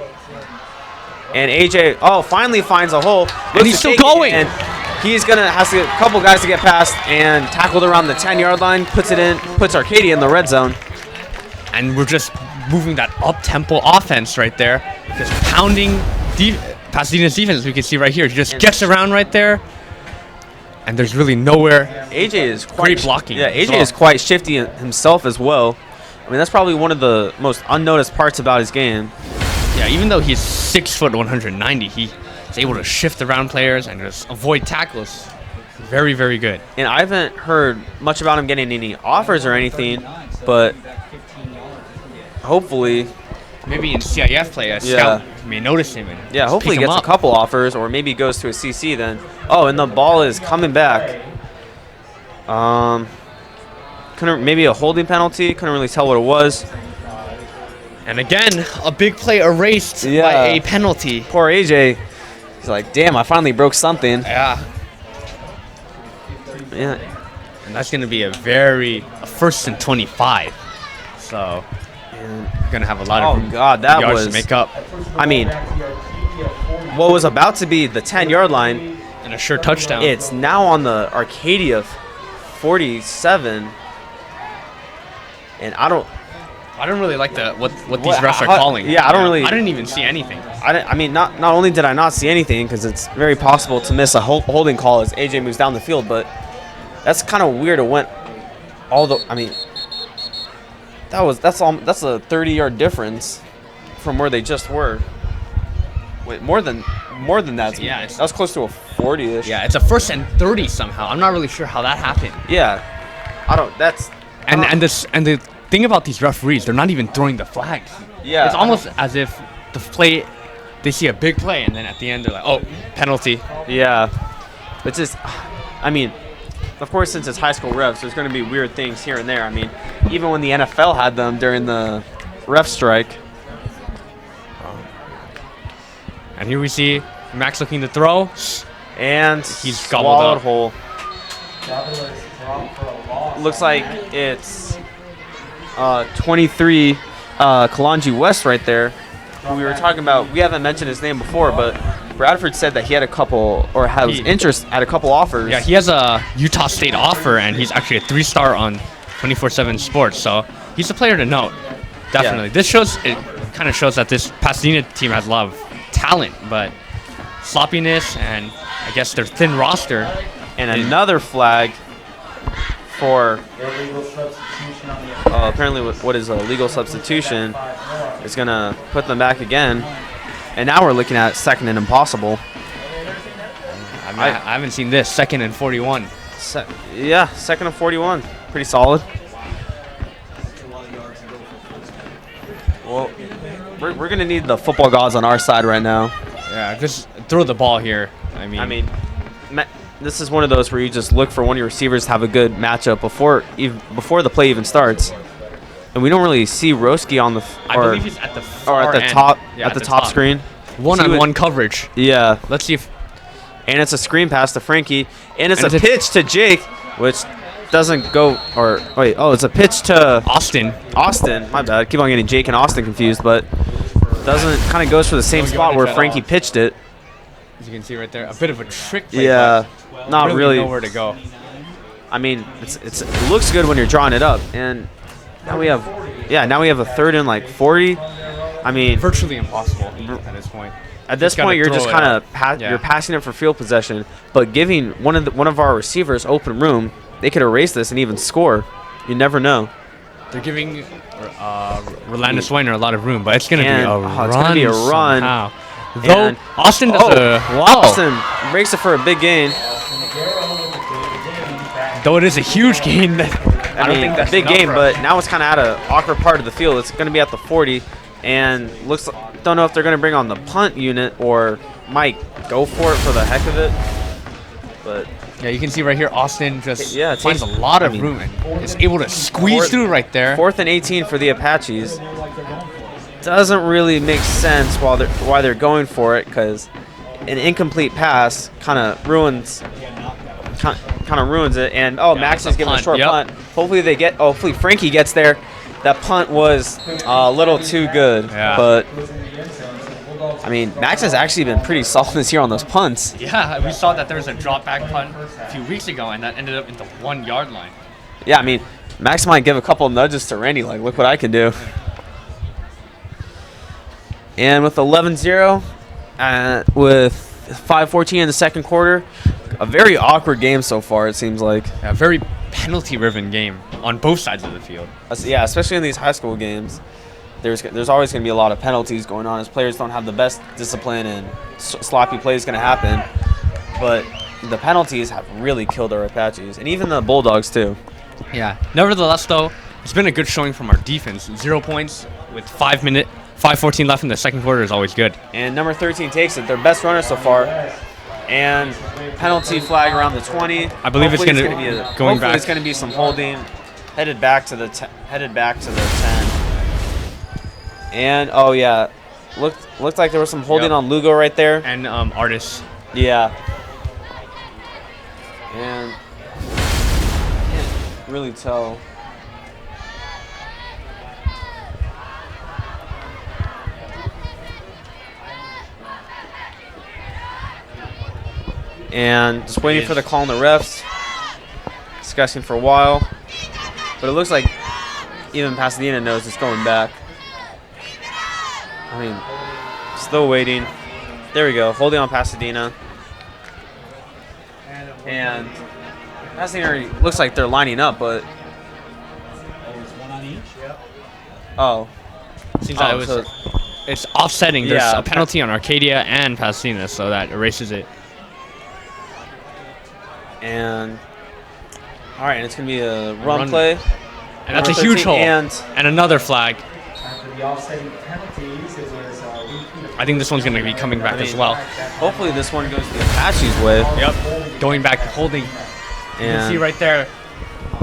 Speaker 1: And AJ, finally finds a hole.
Speaker 2: And he's still going.
Speaker 1: And he's has to get a couple guys to get past and tackled around the 10-yard line, puts Arcadia in the red zone.
Speaker 2: And we're just moving that up-tempo offense right there. Just pounding Pasadena's defense, as we can see right here. He just gets around right there. And there's really nowhere.
Speaker 1: AJ is quite
Speaker 2: Great blocking
Speaker 1: Yeah,
Speaker 2: as
Speaker 1: AJ
Speaker 2: well.
Speaker 1: is quite shifty himself as well. I mean, that's probably one of the most unnoticed parts about his game.
Speaker 2: Yeah, even though he's 6 foot 190, he's able to shift around players and just avoid tackles. Very, very good.
Speaker 1: And I haven't heard much about him getting any offers or anything, but hopefully,
Speaker 2: Maybe in CIF play, a scout may notice him. And
Speaker 1: yeah,
Speaker 2: just
Speaker 1: hopefully
Speaker 2: pick
Speaker 1: he
Speaker 2: him
Speaker 1: gets a
Speaker 2: up.
Speaker 1: couple offers, or maybe goes to a CC then. Oh, and the ball is coming back. Could couldn't maybe a holding penalty. Couldn't really tell what it was.
Speaker 2: And again, a big play erased by
Speaker 1: Yeah.
Speaker 2: a penalty.
Speaker 1: Poor AJ. He's like, damn, I finally broke something.
Speaker 2: Yeah.
Speaker 1: Yeah.
Speaker 2: And that's going to be a 1st and 25. So, going to have a lot of
Speaker 1: Oh God, that
Speaker 2: yards
Speaker 1: was.
Speaker 2: to make up.
Speaker 1: I mean, what was about to be the 10-yard line,
Speaker 2: And a sure touchdown.
Speaker 1: it's now on the Arcadia 47. And I don't
Speaker 2: really like what these refs are
Speaker 1: how-
Speaker 2: calling.
Speaker 1: yeah, I don't really-
Speaker 2: I didn't even see anything.
Speaker 1: I mean, not only did I not see anything, because it's very possible to miss a holding call as AJ moves down the field, but that's kind of weird. It went all the. I mean, that's a 30-yard difference from where they just were. Wait, more than that.
Speaker 2: Yeah,
Speaker 1: that was close to a 40-ish.
Speaker 2: Yeah, it's a 1st and 30 somehow. I'm not really sure how that happened.
Speaker 1: Yeah. I don't. That's. I don't-
Speaker 2: And the thing about these referees, they're not even throwing the flags.
Speaker 1: Yeah.
Speaker 2: It's almost as if the play, they see a big play, and then at the end they're like, oh, penalty.
Speaker 1: Yeah. It's just, I mean, of course, since it's high school refs, there's going to be weird things here and there. I mean, even when the NFL had them during the ref strike.
Speaker 2: And here we see Max looking to throw.
Speaker 1: And
Speaker 2: He's gobbled
Speaker 1: swallowed
Speaker 2: up.
Speaker 1: whole.
Speaker 3: Douglas dropped for a loss.
Speaker 1: Looks like it's 23 Kalanji West right there. Who we were talking about. We haven't mentioned his name before, but Bradford said that he had a couple, or has interest at a couple offers.
Speaker 2: Yeah, he has a Utah State offer, and he's actually a 3-star on 24/7 Sports. So he's a player to note. Definitely.
Speaker 1: Yeah.
Speaker 2: It kind of shows that this Pasadena team has a lot of talent, but sloppiness and I guess their thin roster.
Speaker 1: And another flag for
Speaker 3: Illegal substitution on the
Speaker 1: apparently what is a legal substitution is going to put them back again. And now we're looking at 2nd and impossible.
Speaker 2: I haven't seen this. 2nd and 41.
Speaker 1: Yeah, 2nd and 41. Pretty solid. Well, we're going to need the football gods on our side right now.
Speaker 2: Yeah, just throw the ball here. I mean,
Speaker 1: This is one of those where you just look for one of your receivers to have a good matchup before the play even starts. And we don't really see Roski on the
Speaker 2: I believe he's at the far
Speaker 1: or at the
Speaker 2: end.
Speaker 1: top
Speaker 2: Yeah,
Speaker 1: at the top screen.
Speaker 2: One-on-one coverage.
Speaker 1: Yeah,
Speaker 2: Let's see if
Speaker 1: and it's a screen pass to Frankie, and it's
Speaker 2: And
Speaker 1: a
Speaker 2: it's a-
Speaker 1: pitch to Jake, which doesn't go. Or wait, oh, it's a pitch to
Speaker 2: Austin.
Speaker 1: Austin. My bad. Keep on getting Jake and Austin confused, but doesn't kind of goes for the same
Speaker 2: Don't
Speaker 1: spot
Speaker 2: yardage
Speaker 1: where
Speaker 2: at
Speaker 1: Frankie
Speaker 2: all.
Speaker 1: pitched it.
Speaker 2: As you can see right there, a bit of a trick play.
Speaker 1: Yeah,
Speaker 2: but
Speaker 1: not really.
Speaker 2: nowhere to go.
Speaker 1: I mean, it looks good when you're drawing it up, and now we have a 3rd and like 40. I mean,
Speaker 2: Virtually impossible at this point.
Speaker 1: at this
Speaker 2: gotta
Speaker 1: point you're
Speaker 2: throw
Speaker 1: just
Speaker 2: it
Speaker 1: kind
Speaker 2: out.
Speaker 1: of
Speaker 2: Yeah.
Speaker 1: you're passing it for field possession, but giving one of our receivers open room, they could erase this and even score. You never know.
Speaker 2: They're giving Rolando Sweiner a lot of room, but it's going to be
Speaker 1: And-
Speaker 2: a
Speaker 1: oh,
Speaker 2: run.
Speaker 1: it's gonna be a run.
Speaker 2: Somehow. Though
Speaker 1: And-
Speaker 2: Austin does wow.
Speaker 1: Austin breaks it for a big gain.
Speaker 2: Though it is a huge gain, that I don't
Speaker 1: mean,
Speaker 2: think that's
Speaker 1: big
Speaker 2: enough
Speaker 1: game,
Speaker 2: for
Speaker 1: but now it's kind of at an awkward part of the field. It's going to be at the 40, and don't know if they're going to bring on the punt unit or might go for it for the heck of it. But
Speaker 2: yeah, you can see right here, Austin just
Speaker 1: Yeah, it
Speaker 2: finds a
Speaker 1: takes-
Speaker 2: lot of
Speaker 1: I mean,
Speaker 2: room and is able to squeeze
Speaker 1: fourth-
Speaker 2: through right there.
Speaker 1: 4th and 18 for the Apaches. Doesn't really make sense why they're going for it, because an incomplete pass kind of ruins it. And Max
Speaker 2: it's
Speaker 1: is
Speaker 2: a
Speaker 1: giving a
Speaker 2: punt,
Speaker 1: short
Speaker 2: yep.
Speaker 1: punt. Hopefully Frankie gets there. That punt was a little too good,
Speaker 2: Yeah.
Speaker 1: but I mean, Max has actually been pretty solid this year on those punts.
Speaker 2: Yeah, we saw that there was a drop back punt a few weeks ago, and that ended up in the 1-yard line.
Speaker 1: Yeah, I mean, Max might give a couple of nudges to Randy, like, look what I can do. And with 11-0, with 5:14 in the second quarter, a very awkward game so far, it seems like.
Speaker 2: A very penalty-driven game on both sides of the field.
Speaker 1: Yeah, especially in these high school games. There's always going to be a lot of penalties going on as players don't have the best discipline and sloppy plays going to happen. But the penalties have really killed our Apaches, and even the Bulldogs too.
Speaker 2: Yeah. Nevertheless, though, it's been a good showing from our defense. 0 points with 5:14 left in the second quarter is always good.
Speaker 1: And number 13 takes it, their best runner so far. And penalty flag around the 20.
Speaker 2: I believe it's
Speaker 1: Hopefully
Speaker 2: gonna
Speaker 1: be
Speaker 2: going
Speaker 1: hopefully
Speaker 2: back.
Speaker 1: it's going to be some holding. Headed back to the 10. And oh yeah, looked like there was some holding
Speaker 2: Yep.
Speaker 1: on Lugo right there.
Speaker 2: And Artis.
Speaker 1: Yeah. And can't really tell. And just waiting for the call on the refs. Discussing for a while. But it looks like even Pasadena knows it's going back. I mean, still waiting. There we go. Holding on Pasadena. And Pasadena looks like they're lining up, but
Speaker 4: Always one on each. Yep.
Speaker 1: oh.
Speaker 2: Seems like
Speaker 1: so-
Speaker 2: it's offsetting. There's
Speaker 1: Yeah.
Speaker 2: a penalty on Arcadia and Pasadena, so that erases it.
Speaker 1: And all right, and it's gonna be a run
Speaker 2: Run.
Speaker 1: play.
Speaker 2: And that's a
Speaker 1: Number
Speaker 2: huge
Speaker 1: 13,
Speaker 2: hole. And another flag.
Speaker 3: After the offsetting penalties, it was repeat of
Speaker 2: I think this one's going to be coming back as well.
Speaker 1: Hopefully this one goes the Apache's way.
Speaker 2: Yep. Going back to holding. You can
Speaker 1: And
Speaker 2: see right there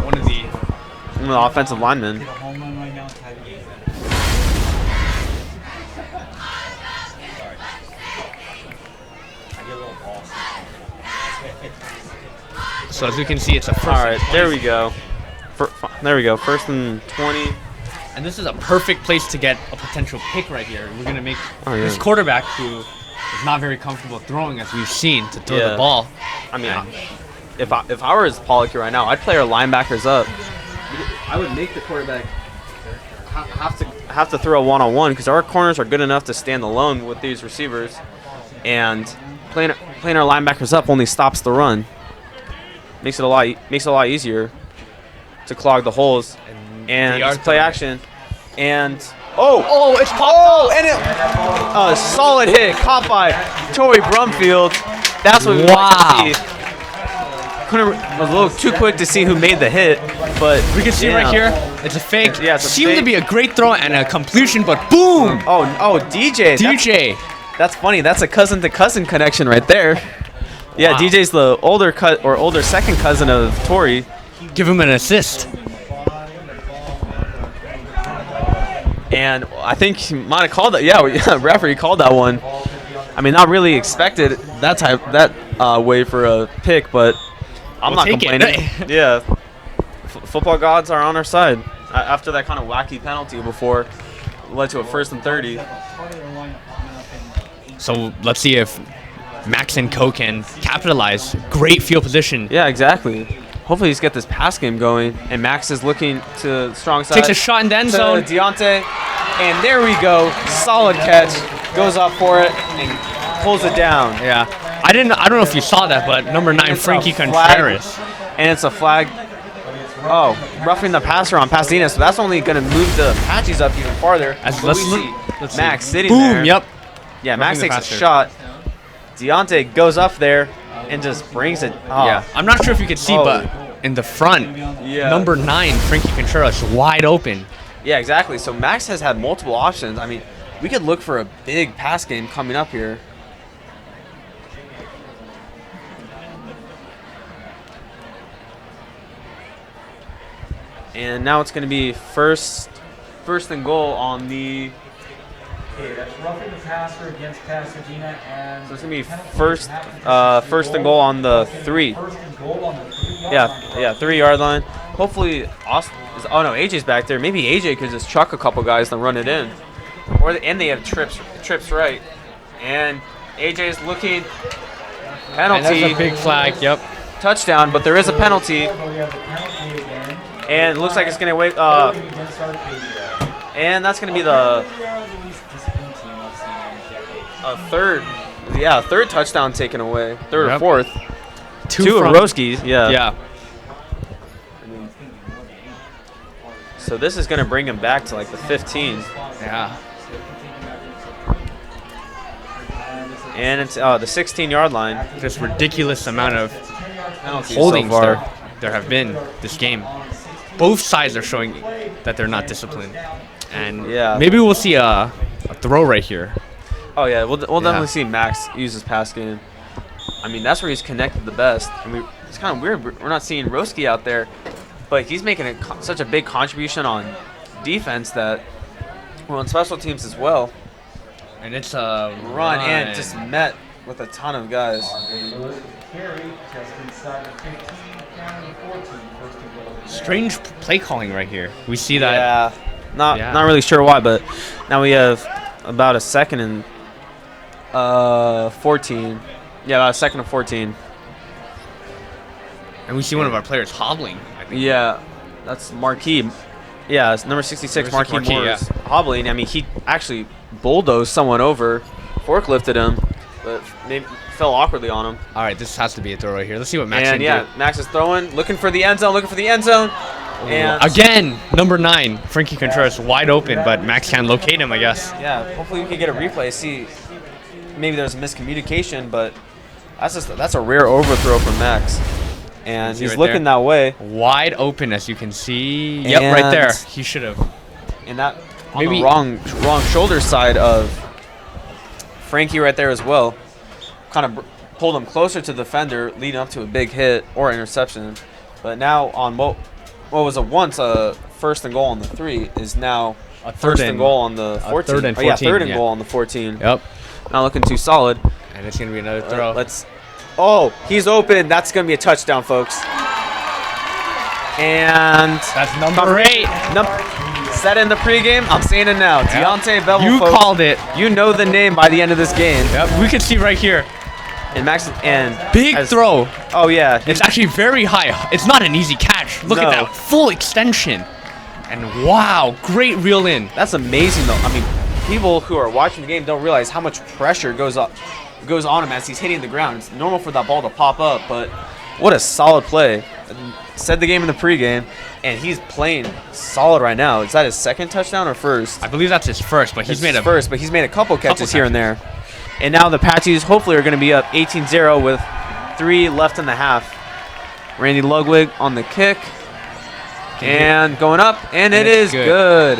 Speaker 2: one of the
Speaker 1: one of the offensive linemen.
Speaker 4: Get a home run right now. Tag it. I get a little lost.
Speaker 2: So as you can see, it's a first.
Speaker 1: All right, there we go. There we go. First and 20.
Speaker 2: And this is a perfect place to get a potential pick right here. We're gonna make
Speaker 1: Oh, yeah.
Speaker 2: this quarterback who is not very comfortable throwing, as we've seen, to throw
Speaker 1: Yeah.
Speaker 2: the ball.
Speaker 1: I mean, if I were as Pollock here right now, I'd play our linebackers up. I would make the quarterback have to throw a one-on-one because our corners are good enough to stand alone with these receivers, and playing our linebackers up only stops the run. Makes it a lot easier to clog the holes. And
Speaker 2: they are
Speaker 1: it's play
Speaker 2: throwing.
Speaker 1: action, and oh,
Speaker 2: It's
Speaker 1: and a solid hit caught by Tory Brumfield. That's what we
Speaker 2: Wow.
Speaker 1: like to see. Was a little too quick to see who made the hit, but
Speaker 2: We can see right here, it's a fake.
Speaker 1: Yeah, it's a
Speaker 2: Seemed to
Speaker 1: fake.
Speaker 2: be a great throw and a completion, but boom!
Speaker 1: Oh, DJ.
Speaker 2: DJ.
Speaker 1: That's funny. That's a cousin to cousin connection right there. Yeah,
Speaker 2: Wow.
Speaker 1: DJ's the older second cousin of Tory.
Speaker 2: Give him an assist.
Speaker 1: And I think he might have called that. Yeah, referee called that one. I mean, not really expected that way for a pick, but I'm
Speaker 2: We'll
Speaker 1: not
Speaker 2: take it.
Speaker 1: complaining. Yeah, football gods are on our side after that kind of wacky penalty before led to a 1st and 30.
Speaker 2: So let's see if Max and Co can capitalize. Great field position.
Speaker 1: Yeah, exactly. Hopefully he's got this pass game going, and Max is looking to strong side.
Speaker 2: Takes a shot in the end
Speaker 1: to
Speaker 2: zone.
Speaker 1: Deontay, and there we go. Solid catch. Goes up for it and pulls it down.
Speaker 2: Yeah. I don't know if you saw that, but number 9,
Speaker 1: It's a
Speaker 2: Frankie
Speaker 1: flag.
Speaker 2: Contreras.
Speaker 1: And it's a flag. Oh, roughing the passer on Pasadena, so that's only going to move the Apaches up even farther.
Speaker 2: As-
Speaker 1: But
Speaker 2: let's
Speaker 1: we
Speaker 2: look-
Speaker 1: see
Speaker 2: let's see.
Speaker 1: Max sitting
Speaker 2: Boom,
Speaker 1: there.
Speaker 2: yep.
Speaker 1: Yeah, Max
Speaker 2: Roughing the
Speaker 1: takes a
Speaker 2: passer.
Speaker 1: shot. Deontay goes up there and just brings it. Oh.
Speaker 2: Yeah. I'm not sure if you could see,
Speaker 1: Oh.
Speaker 2: but in the front,
Speaker 1: Yeah.
Speaker 2: number 9, Frankie Contreras, wide open.
Speaker 1: Yeah, exactly. So Max has had multiple options. I mean, we could look for a big pass game coming up here. And now it's going to be first and goal on the.
Speaker 3: Okay, that's roughing the passer against Pasadena, and
Speaker 1: So it's going to be
Speaker 3: penalty
Speaker 1: first
Speaker 3: happens
Speaker 1: and goal on the 3.
Speaker 3: First and goal on the 3-yard line.
Speaker 1: Yeah, 3-yard line. Hopefully, Austin is. Oh no, AJ's back there. Maybe AJ could just chuck a couple guys and run it in, and they have trips right, and AJ's looking.
Speaker 2: And that's
Speaker 1: Penalty,
Speaker 2: a big flag, yep.
Speaker 1: touchdown, but there is a penalty,
Speaker 3: So we have the penalty again.
Speaker 1: and it looks like it's gonna wait.
Speaker 3: Against Arcadia.
Speaker 1: And that's gonna be the third. Yeah, third touchdown taken away. Third
Speaker 2: Yep.
Speaker 1: or fourth. Two
Speaker 2: from-
Speaker 1: of Roski's. Yeah.
Speaker 2: Yeah.
Speaker 1: So this is gonna bring him back to like the 15.
Speaker 2: Yeah.
Speaker 1: And it's the 16-yard line.
Speaker 2: Just ridiculous amount of
Speaker 1: Penalties
Speaker 2: holdings
Speaker 1: so far.
Speaker 2: there have been this game. Both sides are showing that they're not disciplined. And
Speaker 1: Yeah.
Speaker 2: maybe we'll see a throw right here.
Speaker 1: Oh yeah, we'll
Speaker 2: Yeah.
Speaker 1: definitely see Max use his pass game. I mean, that's where he's connected the best. And it's kind of weird. We're not seeing Roski out there but he's making such a big contribution on defense that, well, on special teams as well.
Speaker 2: And it's a
Speaker 1: Run and just met with a ton of guys.
Speaker 2: Strange play calling right here. We see that.
Speaker 1: Yeah, not really sure why, but now we have about a second and 14. Yeah, about a second and 14.
Speaker 2: And we see one of our players hobbling. I think.
Speaker 1: Yeah, that's Marquis. Yeah, it's number 66, Marquis Moore is hobbling. I mean, he actually bulldozed someone over, forklifted him, but maybe fell awkwardly on him.
Speaker 2: All right, this has to be a throw right here. Let's see what Max
Speaker 1: And
Speaker 2: can do.
Speaker 1: Max is throwing, looking for the end zone, And
Speaker 2: again, number 9, Frankie Contreras wide open, but Max can't locate him, I guess.
Speaker 1: Yeah, hopefully we can get a replay. See, maybe there's a miscommunication, but that's a rare overthrow from Max. And he's
Speaker 2: right
Speaker 1: looking
Speaker 2: there.
Speaker 1: that way.
Speaker 2: Wide open, as you can see. Yep, right there. He should have.
Speaker 1: And that on the wrong shoulder side of Frankie right there as well. Kind of pulled him closer to the defender, leading up to a big hit or interception. But now on what was once a first and goal on the 3 is now
Speaker 2: A
Speaker 1: first and goal on the 14.
Speaker 2: third and 14.
Speaker 1: Third and goal on the 14.
Speaker 2: Yep.
Speaker 1: Not looking too solid.
Speaker 2: And it's going to be another throw.
Speaker 1: Oh, he's open. That's going to be a touchdown, folks. And
Speaker 2: that's number 8.
Speaker 1: Said in the pregame, I'm saying it now. Yep. Deontay Bevel,
Speaker 2: you
Speaker 1: folks,
Speaker 2: called it.
Speaker 1: You know the name by the end of this game.
Speaker 2: Yep, we can see right here.
Speaker 1: And Max
Speaker 2: big throw.
Speaker 1: Oh yeah,
Speaker 2: it's actually very high. It's not an easy catch. Look at that full extension. And wow, great reel in.
Speaker 1: That's amazing though. I mean, people who are watching the game don't realize how much pressure goes on him as he's hitting the ground. It's normal for that ball to pop up, but what a solid play. Said the game in the pregame, and he's playing solid right now. Is that his second touchdown or first?
Speaker 2: I believe that's his first, but he's made
Speaker 1: a couple catches here and there. And now the Apaches hopefully are going to be up 18-0 with 3 left in the half. Randy Ludwig on the kick. And going up, and it is good.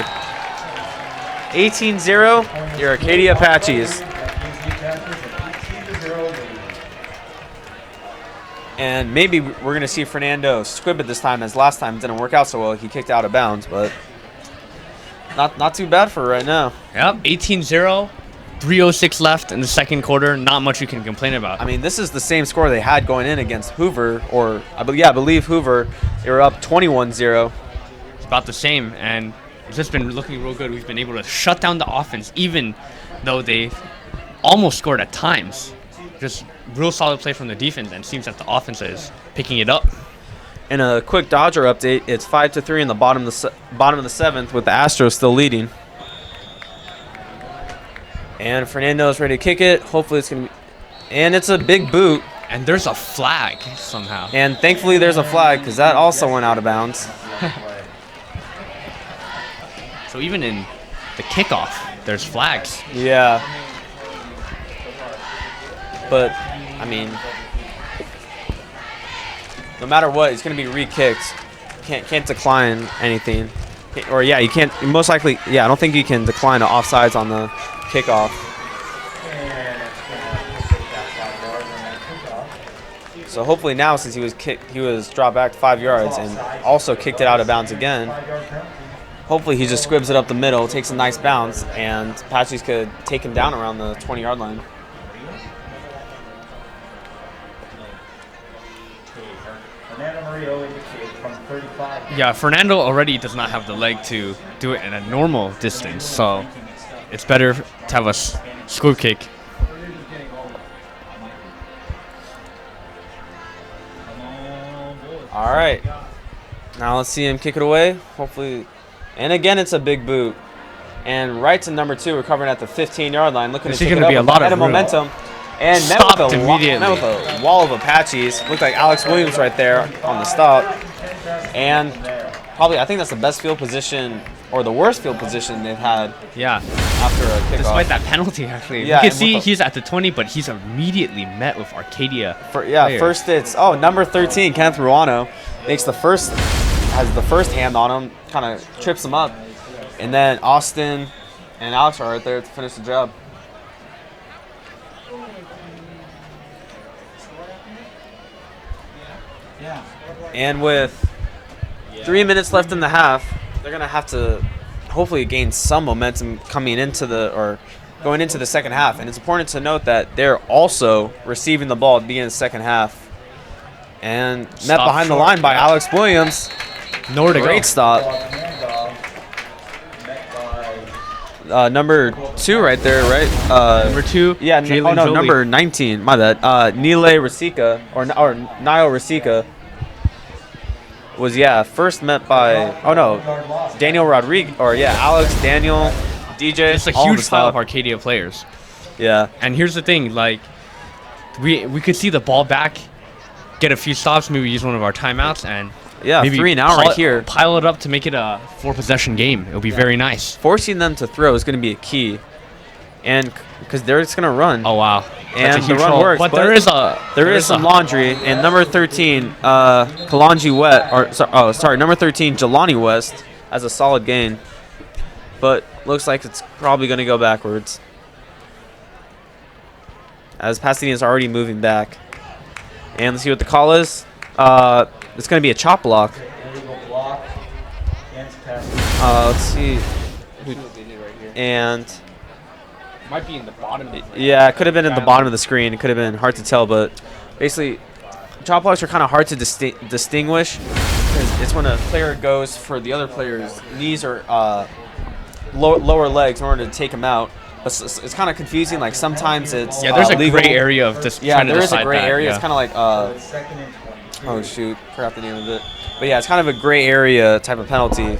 Speaker 1: 18-0, your Arcadia Apaches. And maybe we're going to see Fernando squib it this time, as last time it didn't work out so well. He kicked out of bounds, but not too bad for right now.
Speaker 2: Yep, 18-0, 3:06 left in the second quarter. Not much you can complain about.
Speaker 1: I mean, this is the same score they had going in against Hoover, or I believe Hoover. They were up 21-0.
Speaker 2: It's about the same, and it's just been looking real good. We've been able to shut down the offense, even though they almost scored at times. Just real solid play from the defense, and it seems that the offense is picking it up.
Speaker 1: In a quick Dodger update, it's 5-3 in the bottom of the 7th, with the Astros still leading. And Fernando's ready to kick it. Hopefully it's gonna be, and it's a big boot.
Speaker 2: And there's a flag somehow.
Speaker 1: And thankfully there's a flag, because that also went out of bounds.
Speaker 2: So even in the kickoff, there's flags.
Speaker 1: Yeah. But, I mean, no matter what, it's going to be re-kicked. Can't decline anything. You can't, most likely, I don't think you can decline the offsides on the kickoff. So hopefully now, since he was dropped back 5 yards and also kicked it out of bounds again, hopefully he just squibs it up the middle, takes a nice bounce, and Apaches could take him down around the 20-yard line.
Speaker 2: Yeah, Fernando already does not have the leg to do it in a normal distance, so it's better to have a scoop kick.
Speaker 1: All right. Now let's see him kick it away. Hopefully. And again, it's a big boot. And right to number 2, recovering at the 15-yard line, looking to take it up with a lot of momentum. And met with a wall of Apaches. Looked like Alex Williams right there on the stop. And probably, I think that's the best field position, or the worst field position they've had.
Speaker 2: Yeah.
Speaker 1: After a kickoff.
Speaker 2: Despite that penalty, actually.
Speaker 1: Yeah,
Speaker 2: you can see he's at the 20, but he's immediately met with Arcadia.
Speaker 1: First it's, number 13, Kenneth Ruano, has the first hand on him, kind of trips him up. And then Austin and Alex are right there to finish the job. And with 3 minutes left in the half. They're going to have to hopefully gain some momentum coming into going into the second half. And it's important to note that they're also receiving the ball at the beginning of the second half. And met behind the line by Alex Williams.
Speaker 2: Nowhere to go.
Speaker 1: Great stop. Number 2 right there, right?
Speaker 2: Number 2.
Speaker 1: Yeah,
Speaker 2: Jalen Jolie.
Speaker 1: number 19. My bad. Nile Rasika or Niall Rasika was first met by Daniel Rodriguez Alex, Daniel, DJ.
Speaker 2: It's a
Speaker 1: all
Speaker 2: huge
Speaker 1: the
Speaker 2: pile
Speaker 1: stuff.
Speaker 2: of Arcadia players.
Speaker 1: Yeah.
Speaker 2: And here's the thing, like we could see the ball back, get a few stops, maybe use one of our timeouts, and maybe
Speaker 1: 3 and out right here.
Speaker 2: Pile it up to make it a 4-possession game. It would be very nice.
Speaker 1: Forcing them to throw is going to be a key, and because they're just going to run.
Speaker 2: Oh wow.
Speaker 1: And
Speaker 2: That's a
Speaker 1: the
Speaker 2: huge
Speaker 1: run
Speaker 2: roll.
Speaker 1: works,
Speaker 2: But
Speaker 1: but there is some laundry. And number 13, Kalanji number 13, Jelani West has a solid gain, but looks like it's probably going to go backwards as Pasadena is already moving back. And let's see what the call is. It's going to be a chop block. Let's see. And
Speaker 2: might be in the bottom.
Speaker 1: yeah, it could have been at the bottom of the screen. It could have been hard to tell, but basically, chop blocks are kind of hard to distinguish because it's when a player goes for the other player's knees or lower legs in order to take him out. But it's kind of confusing. Like sometimes it's
Speaker 2: there's a
Speaker 1: legal.
Speaker 2: gray area of just
Speaker 1: Yeah,
Speaker 2: trying to
Speaker 1: there is a
Speaker 2: decide
Speaker 1: gray
Speaker 2: that,
Speaker 1: area.
Speaker 2: yeah.
Speaker 1: It's kind of like oh shoot, forgot the name of it. But yeah, it's kind of a gray area type of penalty.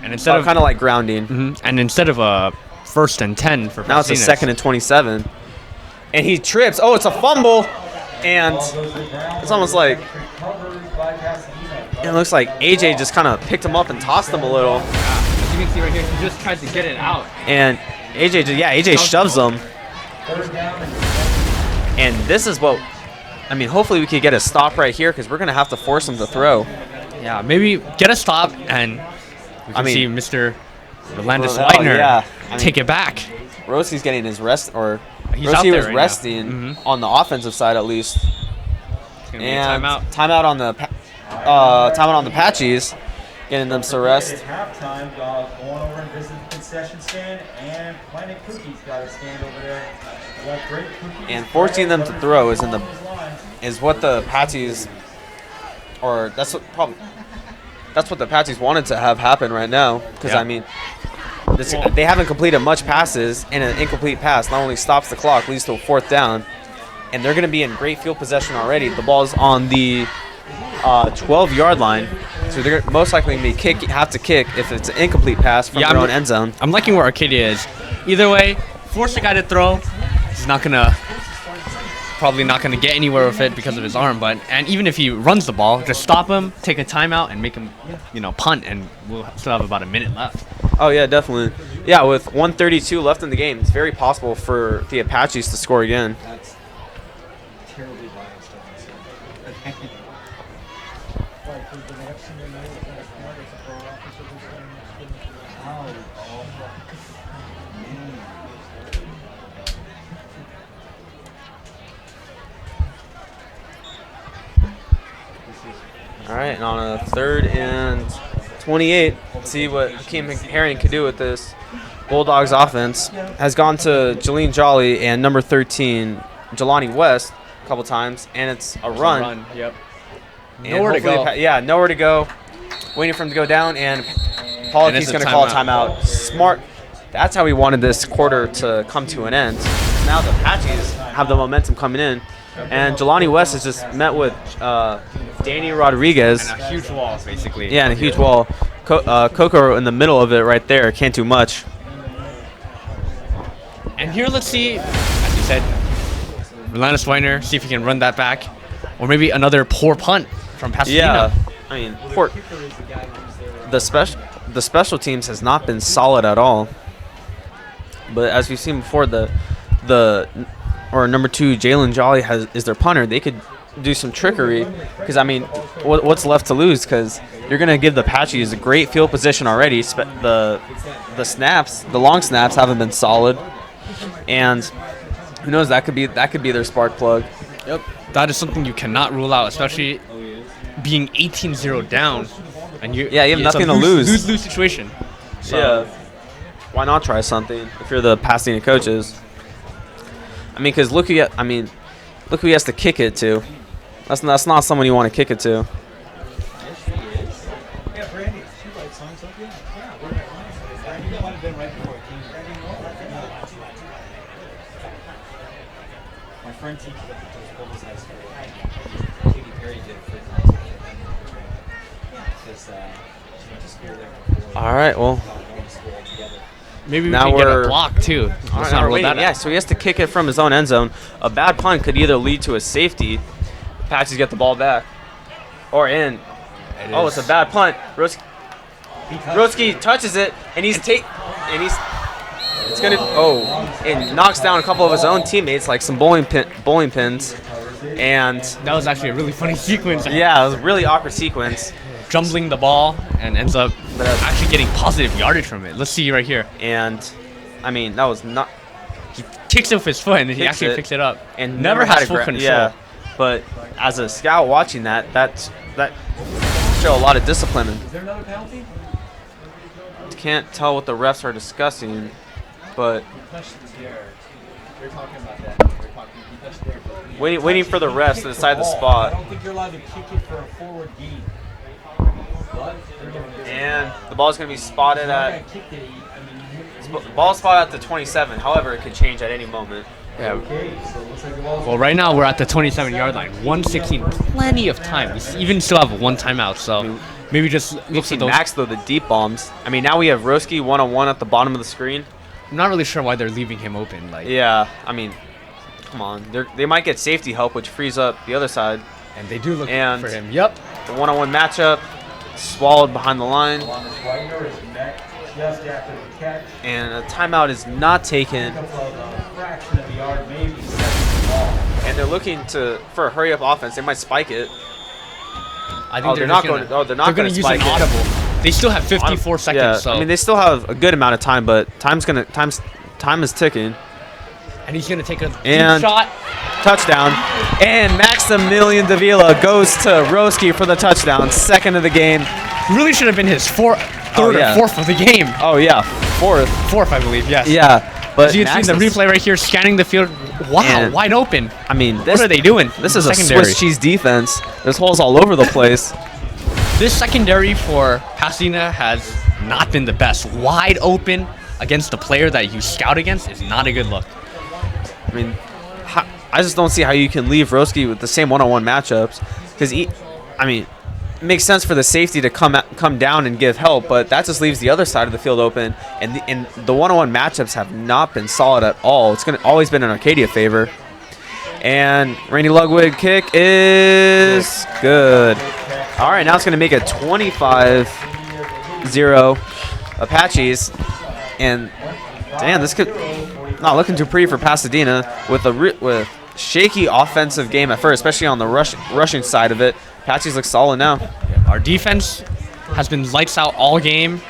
Speaker 2: And instead of
Speaker 1: kind of like grounding.
Speaker 2: and instead of a 1st and 10 for
Speaker 1: Now it's a
Speaker 2: Pasadena,
Speaker 1: 2nd and 27. And he trips. Oh, it's a fumble. And it's almost like it looks like AJ just kind of picked him up and tossed him a little.
Speaker 2: As you can see right here, he just tried to get it out.
Speaker 1: And AJ shoves him. And this is what hopefully we could get a stop right here because we're going to have to force him to throw.
Speaker 2: Yeah, maybe get a stop and we can see Mr. Rolandis Leitner take it back.
Speaker 1: Rossi's getting his rest, or
Speaker 2: He's out
Speaker 1: Rossi
Speaker 2: there
Speaker 1: was
Speaker 2: right
Speaker 1: resting on the offensive side at least.
Speaker 2: It's gonna be a timeout.
Speaker 1: Timeout on the timeout on the Apaches, getting them to rest.
Speaker 3: Halftime, going over and visiting the concession stand, and Planet Cookie's got a stand over there. Got great cookies.
Speaker 1: And forcing them to throw is what the Apaches, or that's what the Apaches wanted to have happen right now. Because they haven't completed much passes, and an incomplete pass not only stops the clock, leads to a 4th down, and they're going to be in great field possession already. The ball's on the 12-yard line, so they're most likely going to have to kick if it's an incomplete pass from their own end zone.
Speaker 2: I'm liking where Arcadia is. Either way, force the guy to throw. He's probably not gonna get anywhere with it because of his arm. And even if he runs the ball, just stop him, take a timeout, and make him, punt, and we'll still have about a minute left.
Speaker 1: Oh yeah, definitely. Yeah, with 1:32 left in the game, it's very possible for the Apaches to score again.
Speaker 4: That's terribly biased of myself.
Speaker 1: All right, and on a 3rd and 28, let's see what Hakeem Herring can do with this. Bulldogs offense has gone to Jalene Jolly and number 13, Jelani West, a couple times, and it's a run.
Speaker 2: Yep.
Speaker 1: And
Speaker 2: Nowhere to go.
Speaker 1: Nowhere to go. Waiting for him to go down, and Pollock's going to call a timeout. Smart. That's how we wanted this quarter to come to an end. Now the Apaches have the momentum coming in, and Jelani West has just met with Danny Rodriguez.
Speaker 2: And a huge wall, basically.
Speaker 1: Yeah, and a huge wall. Coco in the middle of it right there. Can't do much.
Speaker 2: And here, let's see, as you said, Rolandis Leitner, see if he can run that back. Or maybe another poor punt from Pasadena.
Speaker 1: Yeah, the special teams has not been solid at all. But as we've seen before, number 2 Jalen Jolly is their punter. They could do some trickery because what's left to lose? Because you're gonna give the Apaches a great field position already. The long snaps haven't been solid, and who knows, that could be their spark plug.
Speaker 2: Yep. That is something you cannot rule out, especially being 18-0 down. And you
Speaker 1: Yeah, you have
Speaker 2: it's a
Speaker 1: nothing to lose.
Speaker 2: Lose-lose situation. So,
Speaker 1: Yeah. Why not try something if you're the Pasadena coaches? I mean, because look who he has to kick it to. That's not someone you want to kick it to.
Speaker 4: Yes, she is. Yeah, Brandy, she writes songs, don't you? Yeah, Brandy might have been right before it came. My friend teaches at the Dos Cobos High School. Katie Perry did for concert. Because she went to school there before.
Speaker 1: All right, well.
Speaker 4: Going to school together.
Speaker 2: maybe we
Speaker 1: Now
Speaker 2: can get
Speaker 1: we're-
Speaker 2: a block too.
Speaker 1: All
Speaker 2: Let's
Speaker 1: right,
Speaker 2: not
Speaker 1: now we're
Speaker 2: rule
Speaker 1: waiting.
Speaker 2: that
Speaker 1: Yeah,
Speaker 2: out.
Speaker 1: so he has to kick it from his own end zone. A bad punt could either lead to a safety. Apaches get the ball back. Or in. Oh, it's a bad punt. Roski touches it, and it's gonna and knocks down a couple of his own teammates, like some bowling pins, and
Speaker 2: That was actually a really funny sequence.
Speaker 1: yeah, it was a really awkward sequence.
Speaker 2: Jumbling the ball and ends up actually getting positive yardage from it. Let's see right here.
Speaker 1: And I mean, that was not
Speaker 2: He kicks it with his foot and then he
Speaker 1: Kicks
Speaker 2: actually
Speaker 1: it
Speaker 2: picks it up.
Speaker 1: and
Speaker 2: never
Speaker 1: had
Speaker 2: has
Speaker 1: a
Speaker 2: full control.
Speaker 1: Yeah, but as a scout watching that show a lot of discipline.
Speaker 4: Is there another penalty?
Speaker 1: Can't tell what the refs are discussing, but
Speaker 4: Questions here. They're talking about that. They're talking. He touched there, but
Speaker 1: waiting for the refs to decide the
Speaker 4: I
Speaker 1: spot.
Speaker 4: don't think you're allowed to kick it for a forward gain. But they're gonna do it.
Speaker 1: And the ball's going to be spotted
Speaker 4: If I
Speaker 1: at
Speaker 4: kicked it,
Speaker 1: the ball's spotted at the 27. However, it could change at any moment.
Speaker 2: Yeah.
Speaker 4: okay, so it looks like the ball's
Speaker 2: Well, right now we're at the 27-yard line. 116, plenty of time. We even still have one timeout, so maybe just
Speaker 1: We've
Speaker 2: look
Speaker 1: seen
Speaker 2: at those.
Speaker 1: Max throw the deep bombs. I mean, now we have Roski one-on-one at the bottom of the screen.
Speaker 2: I'm not really sure why they're leaving him open. Like,
Speaker 1: Yeah, I mean, come on. They might get safety help, which frees up the other side.
Speaker 2: and they do look
Speaker 1: And-
Speaker 2: for him. Yep.
Speaker 1: The one-on-one matchup, swallowed behind the line,
Speaker 3: On the striker is met just after the catch.
Speaker 1: and a timeout is not taken.
Speaker 3: Of a fraction of a yard, maybe second ball.
Speaker 1: And they're looking for a hurry-up offense. They might spike it.
Speaker 2: I think
Speaker 1: Oh, they're not
Speaker 2: just gonna,
Speaker 1: going. Oh, they're not
Speaker 2: they're
Speaker 1: going
Speaker 2: gonna
Speaker 1: to
Speaker 2: use
Speaker 1: spike
Speaker 2: an
Speaker 1: it.
Speaker 2: audible. They still have 54 seconds,
Speaker 1: Yeah,
Speaker 2: so
Speaker 1: I mean, they still have a good amount of time, but time is ticking.
Speaker 2: and he's gonna take a deep
Speaker 1: And-
Speaker 2: shot.
Speaker 1: Touchdown. And Maximilian Davila goes to Roski for the touchdown. Second of the game.
Speaker 2: Really should have been his third
Speaker 1: yeah.
Speaker 2: or fourth of the game.
Speaker 1: Oh, yeah. Fourth.
Speaker 2: Fourth, I believe. Yes.
Speaker 1: Yeah. But
Speaker 2: As you can see the
Speaker 1: Max is-
Speaker 2: replay right here, scanning the field. Wow,
Speaker 1: And-
Speaker 2: wide open.
Speaker 1: I mean,
Speaker 2: What are they doing?
Speaker 1: This is a
Speaker 2: Secondary.
Speaker 1: Swiss cheese defense. There's holes all over the place.
Speaker 2: This secondary for Pasadena has not been the best. Wide open against the player that you scout against is not a good look.
Speaker 1: I mean, I just don't see how you can leave Roski with the same one-on-one matchups. Because, I mean, it makes sense for the safety to come down and give help, but that just leaves the other side of the field open. And the one-on-one matchups have not been solid at all. It's always been an Arcadia favor. And Randy Ludwig kick is good. All right, now it's going to make it 25-0 Apaches. And, damn, this could not looking too pretty for Pasadena with with shaky offensive game at first, especially on the rushing side of it. Apaches look solid now.
Speaker 2: Our defense has been lights out all game.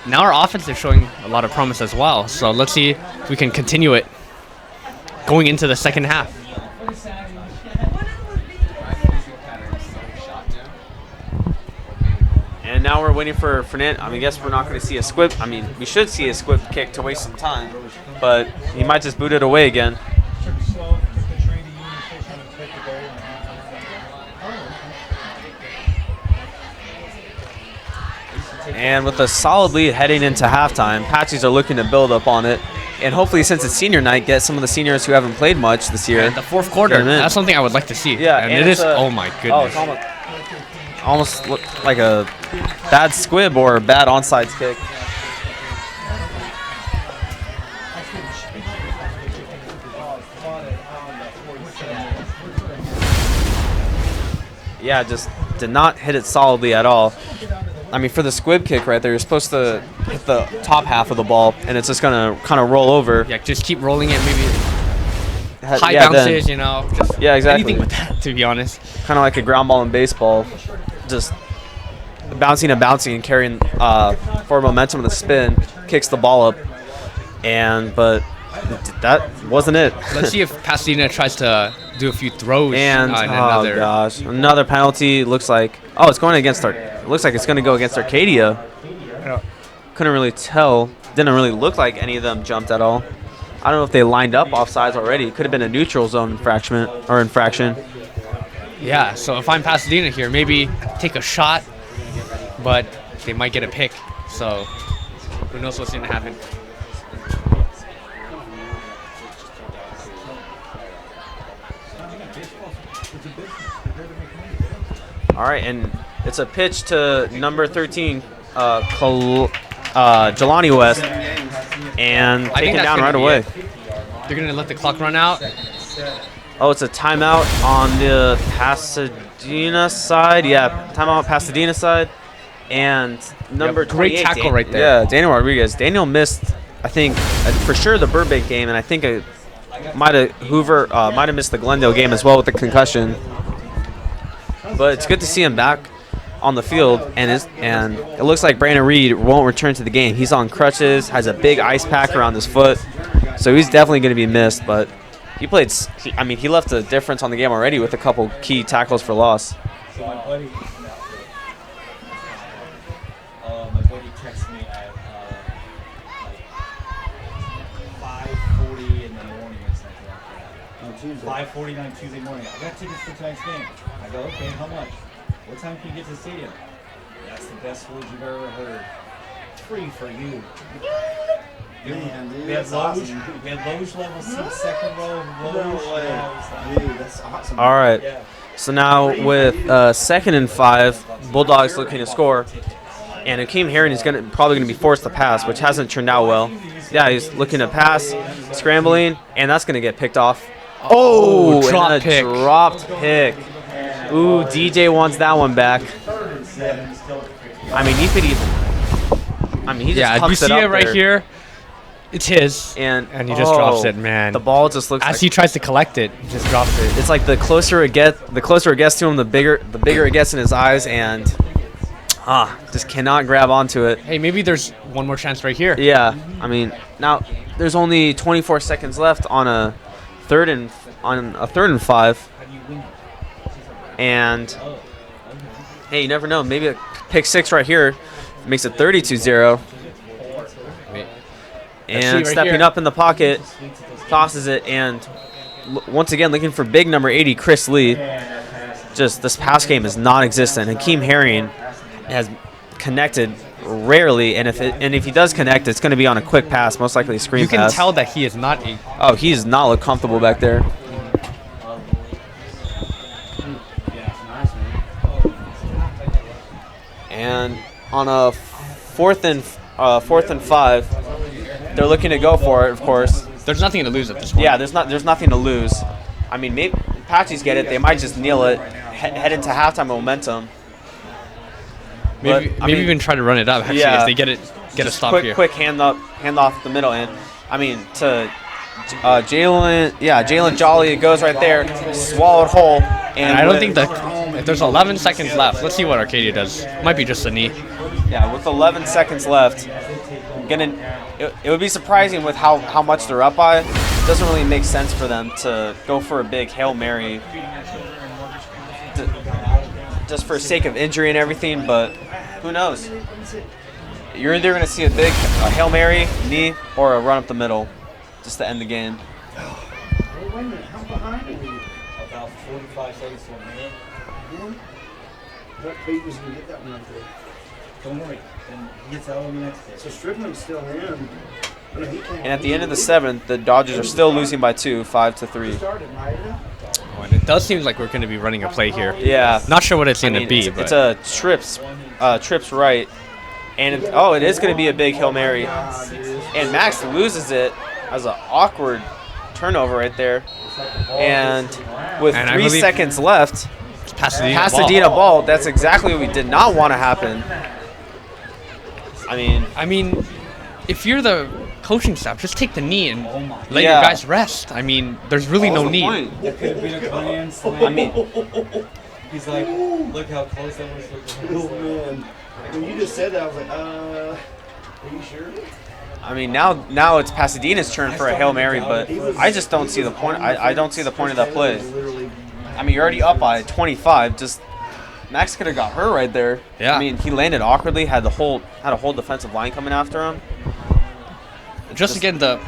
Speaker 2: Now our offense is showing a lot of promise as well. So let's see if we can continue it going into the second half.
Speaker 1: And now we're waiting for Fernand. I mean, I guess we're not going to see a squib. I mean, we should see a squib kick to waste some time, but he might just boot it away again. And with a solid lead heading into halftime, Apaches are looking to build up on it. And hopefully, since it's senior night, get some of the seniors who haven't played much this year.
Speaker 2: And the fourth quarter,
Speaker 1: Get 'em in.
Speaker 2: that's something I would like to see.
Speaker 1: Yeah,
Speaker 2: and
Speaker 1: and
Speaker 2: it
Speaker 1: it's
Speaker 2: is.
Speaker 1: a-
Speaker 2: Oh my
Speaker 1: Oh,
Speaker 2: goodness.
Speaker 1: it's almost looked like a bad squib or a bad onside kick. Yeah, just did not hit it solidly at all. I mean, for the squib kick right there, you're supposed to hit the top half of the ball, and it's just going to kind of roll over.
Speaker 2: Yeah, just keep rolling it. Maybe high
Speaker 1: Yeah, then-
Speaker 2: bounces, you know. Just
Speaker 1: Yeah, exactly.
Speaker 2: anything with that, to be honest.
Speaker 1: Kind of like a ground ball in baseball, just bouncing and carrying forward momentum with a spin, kicks the ball up, but that wasn't it.
Speaker 2: Let's see if Pasadena tries to do a few throws.
Speaker 1: And oh gosh, another penalty. Looks like it's going against looks like it's going to go against Arcadia. Couldn't really tell. Didn't really look like any of them jumped at all. I don't know if they lined up offsides already. Could have been a neutral zone infraction.
Speaker 2: Yeah. So if I'm Pasadena here, maybe take a shot, but they might get a pick. So who knows what's going to happen.
Speaker 1: All right, and it's a pitch to number 13, Jelani West, and taken down right away.
Speaker 2: They're going to let the clock run out.
Speaker 1: Oh, it's a timeout on the Pasadena side. Yeah, timeout Pasadena side. And number 28.
Speaker 2: Great tackle right there.
Speaker 1: Yeah, Daniel Rodriguez. Daniel missed, I think, for sure the Burbank game, and I think might have missed the Glendale game as well with the concussion. But it's good to see him back on the field, and it looks like Brandon Reed won't return to the game. He's on crutches, has a big ice pack around his foot, so he's definitely going to be missed. But he played. He left a difference on the game already with a couple key tackles for loss.
Speaker 4: So my buddy texted me at like 5:40 in the morning or something like that. On Tuesday. 5:49 Tuesday morning. I got tickets for tonight's game. I go, okay, how much? What time can you get to the stadium? That's the best words you've ever heard. Free for you.
Speaker 5: Man, dude,
Speaker 4: we had
Speaker 5: that's
Speaker 4: Loge,
Speaker 5: awesome.
Speaker 4: we had Loge level seats, second row, Loge.
Speaker 5: No way. Dude, that's awesome.
Speaker 1: All right.
Speaker 4: Yeah.
Speaker 1: So now with 2nd and 5, Bulldogs looking to score, and Akeem Herring is probably going to be forced to pass, which hasn't turned out well. Yeah, he's looking to pass, scrambling, and that's going to get picked off. Oh,
Speaker 2: drop pick.
Speaker 1: Dropped pick. Ooh, DJ wants that one back. I mean, he could even. He just
Speaker 2: Yeah,
Speaker 1: tucks
Speaker 2: you see
Speaker 1: it
Speaker 2: it
Speaker 1: up
Speaker 2: right
Speaker 1: there.
Speaker 2: here. It's his,
Speaker 1: And
Speaker 2: he just drops it, man.
Speaker 1: The ball just looks
Speaker 2: As
Speaker 1: like
Speaker 2: he tries to collect it, he just drops it.
Speaker 1: it's like the closer it gets to him, the bigger it gets in his eyes, and just cannot grab onto it.
Speaker 2: Hey, maybe there's one more chance right here.
Speaker 1: Yeah, now there's only 24 seconds left on a third and 5, and hey, you never know. Maybe a pick 6 right here makes it 32-0. And
Speaker 2: right
Speaker 1: stepping
Speaker 2: here.
Speaker 1: up in the pocket, tosses it, and once again looking for big number 80, Chris Lee. Just this pass game is non-existent. Hakeem Herring has connected rarely, and if he does connect, it's going to be on a quick pass, most likely a screen
Speaker 2: You can
Speaker 1: pass.
Speaker 2: tell that he is not a.
Speaker 1: Oh, he does not look comfortable back there. And on a 4th and 5, they're looking to go for it, of course.
Speaker 2: There's nothing to lose at this point.
Speaker 1: Yeah, there's nothing to lose. Maybe Apaches get it. They might just kneel it, head into halftime momentum.
Speaker 2: Maybe
Speaker 1: But,
Speaker 2: even try to run it up. Actually,
Speaker 1: yeah.
Speaker 2: if they get a stop here.
Speaker 1: Quick hand off the middle end. To Jalen Jolly, it goes right there, swallowed whole.
Speaker 2: And I don't think that if there's 11 seconds left. Let's see what Arcadia does. Might be just a knee.
Speaker 1: Yeah, with 11 seconds left, it would be surprising with how much they're up by. It doesn't really make sense for them to go for a big Hail Mary just for sake of injury and everything, but who knows? You're either going to see a big Hail Mary, knee, or a run up the middle just to end the game.
Speaker 4: About 45 seconds to a minute.
Speaker 5: That Pete was going to get that one right there.
Speaker 4: Don't worry. And he gets out on the next day.
Speaker 5: So Strickland's still in.
Speaker 1: And at the end of the 7th, the Dodgers are still losing by 2, 5-3.
Speaker 2: Oh, and it does seem like we're going to be running a play here.
Speaker 1: Yeah.
Speaker 2: Not sure what it's going to be,
Speaker 1: it's
Speaker 2: but
Speaker 1: a trips right, and it is going to be a big Hail Mary, and Max loses it as an awkward turnover right there, and with
Speaker 2: And I
Speaker 1: 3
Speaker 2: believe-
Speaker 1: seconds left,
Speaker 2: it's Pasadena,
Speaker 1: Pasadena ball. That's exactly what we did not want to happen.
Speaker 2: I mean, if you're the coaching staff, just take the knee and let
Speaker 1: Yeah.
Speaker 2: your guys rest. There's really no
Speaker 1: What's the
Speaker 2: need.
Speaker 1: point?
Speaker 4: That could have been a grand slam. He's like, look how close that was.
Speaker 5: Oh, man. When you just said that, I was like, are you sure?
Speaker 1: I mean, now it's Pasadena's turn for a Hail Mary, but I just don't see the point. I don't see the point of that play. I mean, you're already up by 25. Just Max could have got her right there.
Speaker 2: Yeah.
Speaker 1: I mean, he landed awkwardly, had a whole defensive line coming after him.
Speaker 2: Just again, the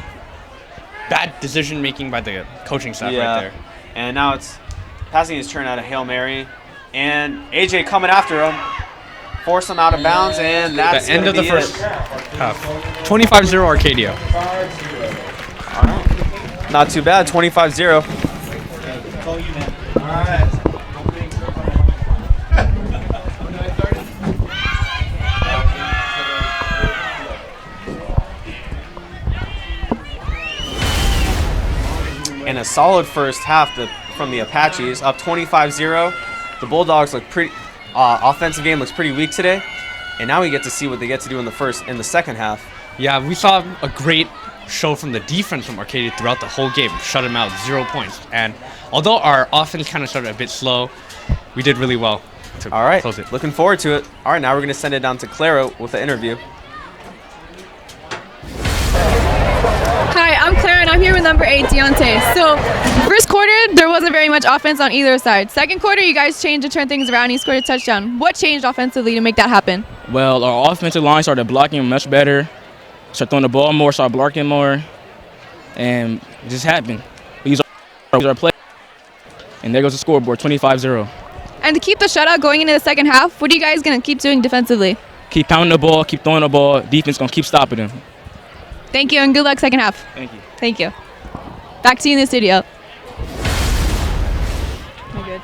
Speaker 2: bad decision making by the coaching staff right there.
Speaker 1: And now it's Pasadena's turn at a Hail Mary, and AJ coming after him, force him out of bounds, and that's
Speaker 2: The end of the first
Speaker 1: it.
Speaker 2: half. 25-0 Arcadia.
Speaker 1: All right. Not too bad, 25-0.
Speaker 4: It's all you, man. All right.
Speaker 1: And a solid first half from the Apaches, up 25-0. The Bulldogs look pretty. Offensive game looks pretty weak today, and now we get to see what they get to do in the second half.
Speaker 2: Yeah, we saw a great show from the defense from Arcadia throughout the whole game. Shut them out, 0 points. And although our offense kind of started a bit slow, we did really well to
Speaker 1: All right,
Speaker 2: close it.
Speaker 1: looking forward to it. All right, now we're going to send it down to Clara with the interview.
Speaker 6: Hi, I'm Claire, and I'm here with number 8, Deontay. So, first quarter, there wasn't very much offense on either side. Second quarter, you guys changed to turn things around, and you scored a touchdown. What changed offensively to make that happen?
Speaker 7: Well, our offensive line started blocking much better, started throwing the ball more, started blocking more, and it just happened. We used our play, and there goes the scoreboard, 25-0.
Speaker 6: And to keep the shutout going into the second half, what are you guys going to keep doing defensively?
Speaker 7: Keep pounding the ball, keep throwing the ball. Defense going to keep stopping them.
Speaker 6: Thank you, and good luck second half.
Speaker 7: Thank you.
Speaker 6: Thank you. Back to you in the studio. You're good.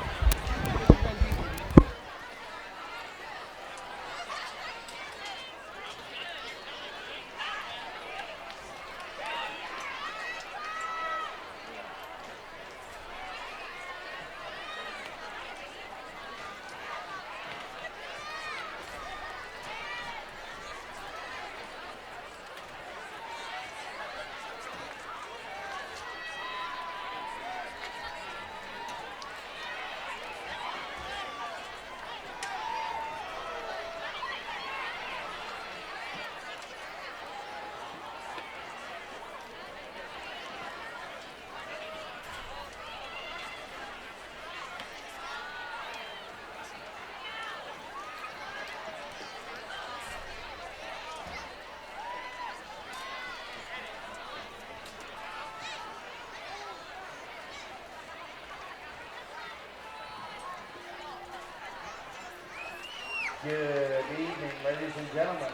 Speaker 5: Good evening, ladies and gentlemen.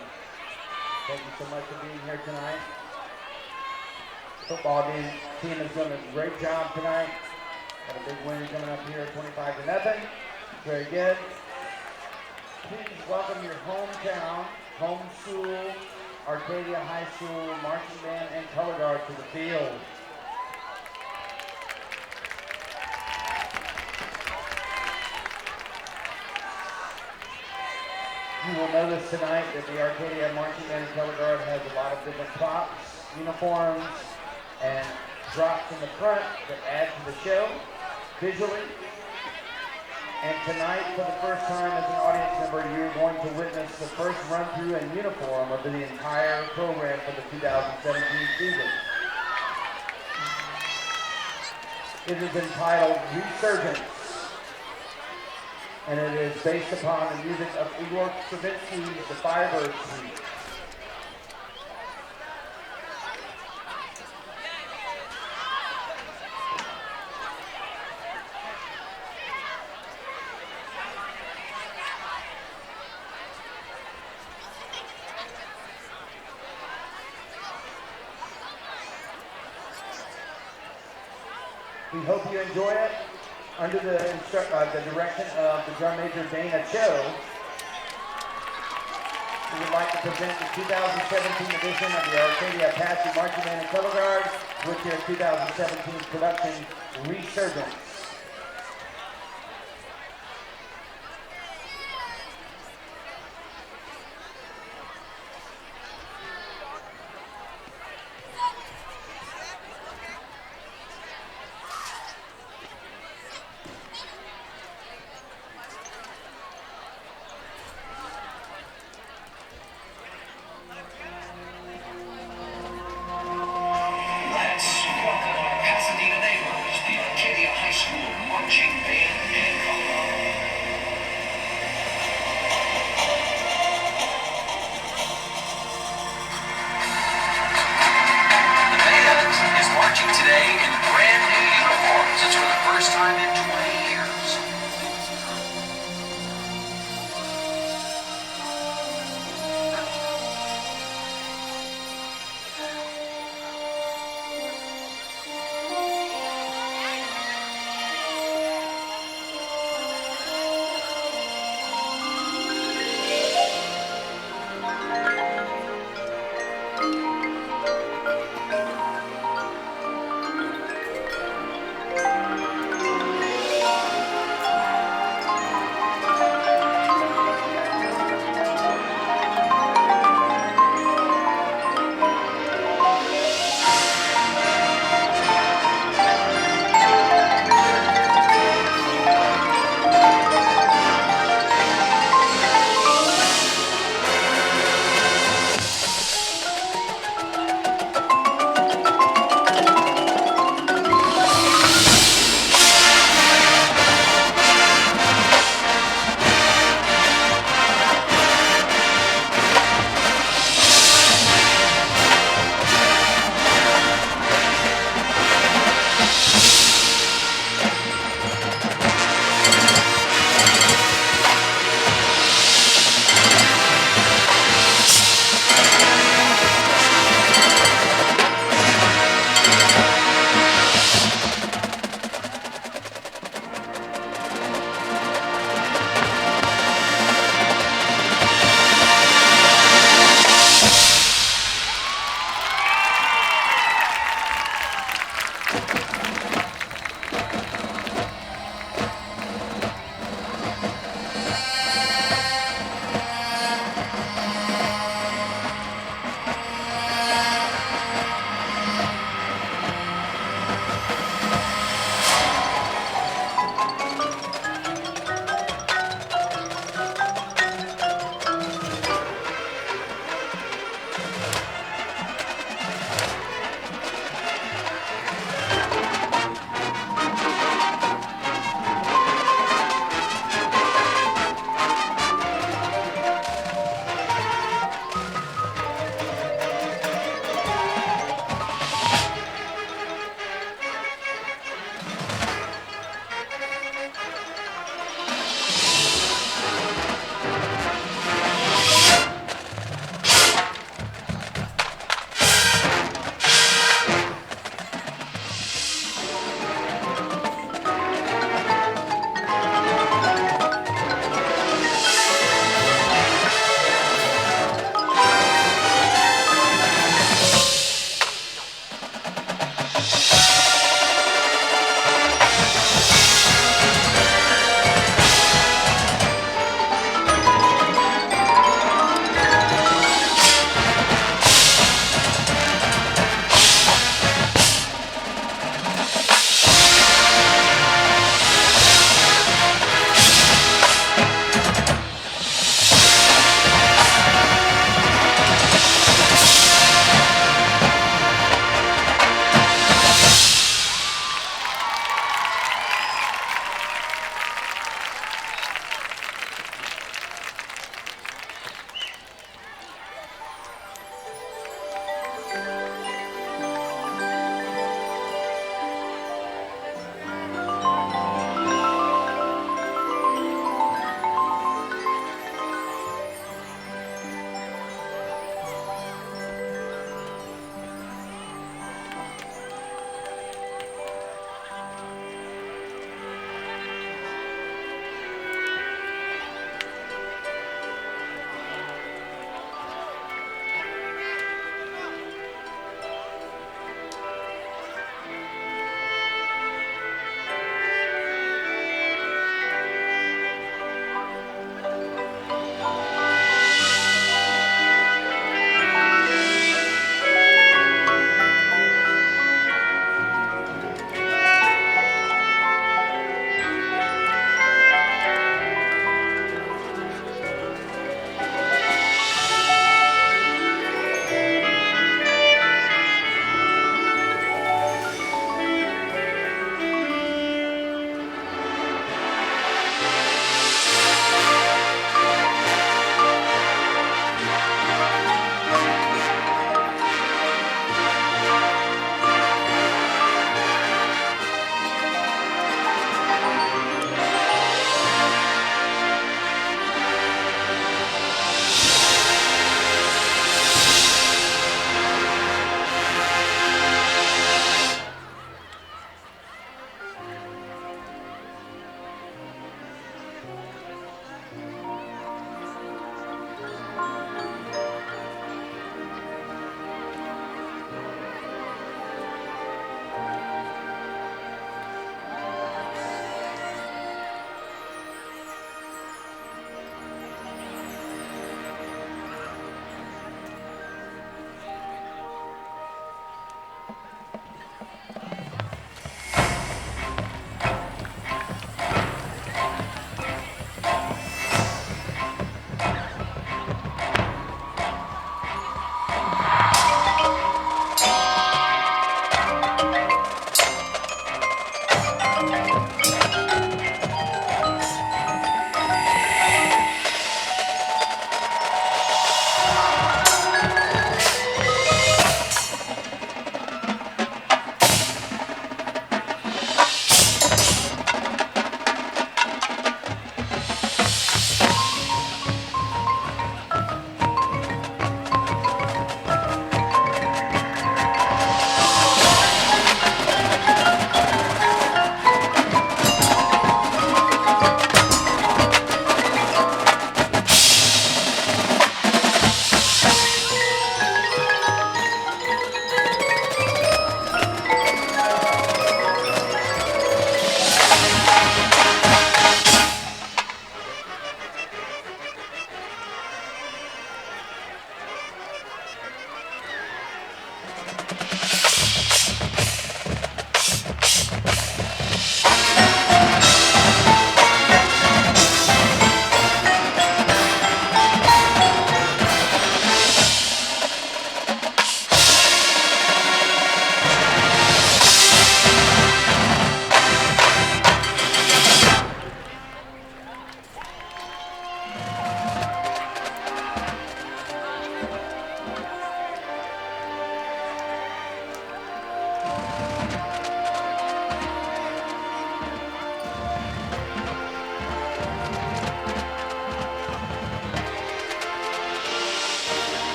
Speaker 5: Thank you so much for being here tonight. Football team has done a great job tonight. Got a big win coming up here, 25-0. Very good. Please welcome your hometown, home school, Arcadia High School marching band and color guard to the field. You will notice tonight that the Arcadia Marching Band and Color Guard has a lot of different props, uniforms, and drops in the front that add to the show visually. And tonight, for the first time as an audience member, you're going to witness the first run-through in uniform of the entire program for the 2017 season. It is entitled Resurgence, and it is based upon the music of Igor Stravinsky's The Firebird Suite. We hope you enjoy it. Under the direction of the drum major Dana Cho, we would like to present the 2017 edition of the Arcadia Apache Marching Band and Color Guard with their 2017 production, Resurgence.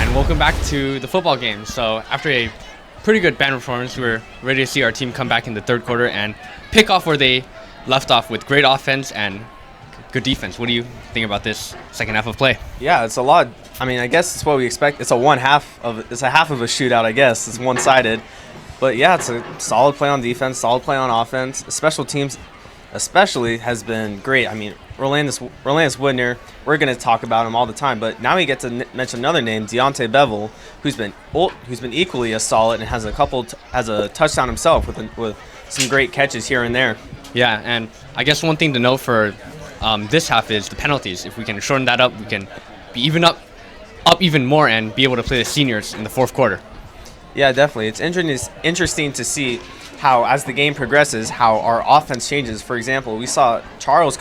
Speaker 2: and welcome back to the football game. So after a pretty good band performance, we're ready to see our team come back in the third quarter and pick off where they left off with great offense and good defense. What do you think about this second half of play?
Speaker 1: Yeah, it's a lot. I mean, I guess it's what we expect. It's a half of a shootout, I guess. It's one-sided. But yeah, it's a solid play on defense, solid play on offense. Special teams especially has been great. I mean, Rolandis Woodner, we're going to talk about him all the time, but now we get to mention another name, Deontay Bevel, who's been equally as solid and has a touchdown himself with some great catches here and there.
Speaker 2: Yeah, and I guess one thing to note for this half is the penalties. If we can shorten that up, we can be up even more and be able to play the seniors in the fourth quarter.
Speaker 1: Yeah, definitely. It's interesting to see how, as the game progresses, how our offense changes. For example, we saw Charles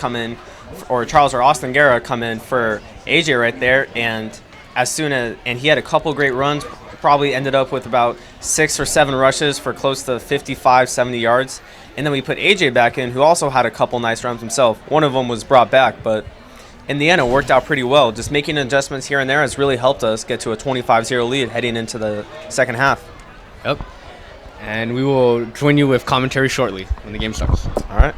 Speaker 1: or Austin Guerra come in for AJ right there, and he had a couple great runs, probably ended up with about 6 or 7 rushes for close to 55, 70 yards. And then we put AJ back in, who also had a couple nice runs himself. One of them was brought back, but in the end, it worked out pretty well. Just making adjustments here and there has really helped us get to a 25-0 lead heading into the second half.
Speaker 2: Yep. And we will join you with commentary shortly when the game starts.
Speaker 1: All right.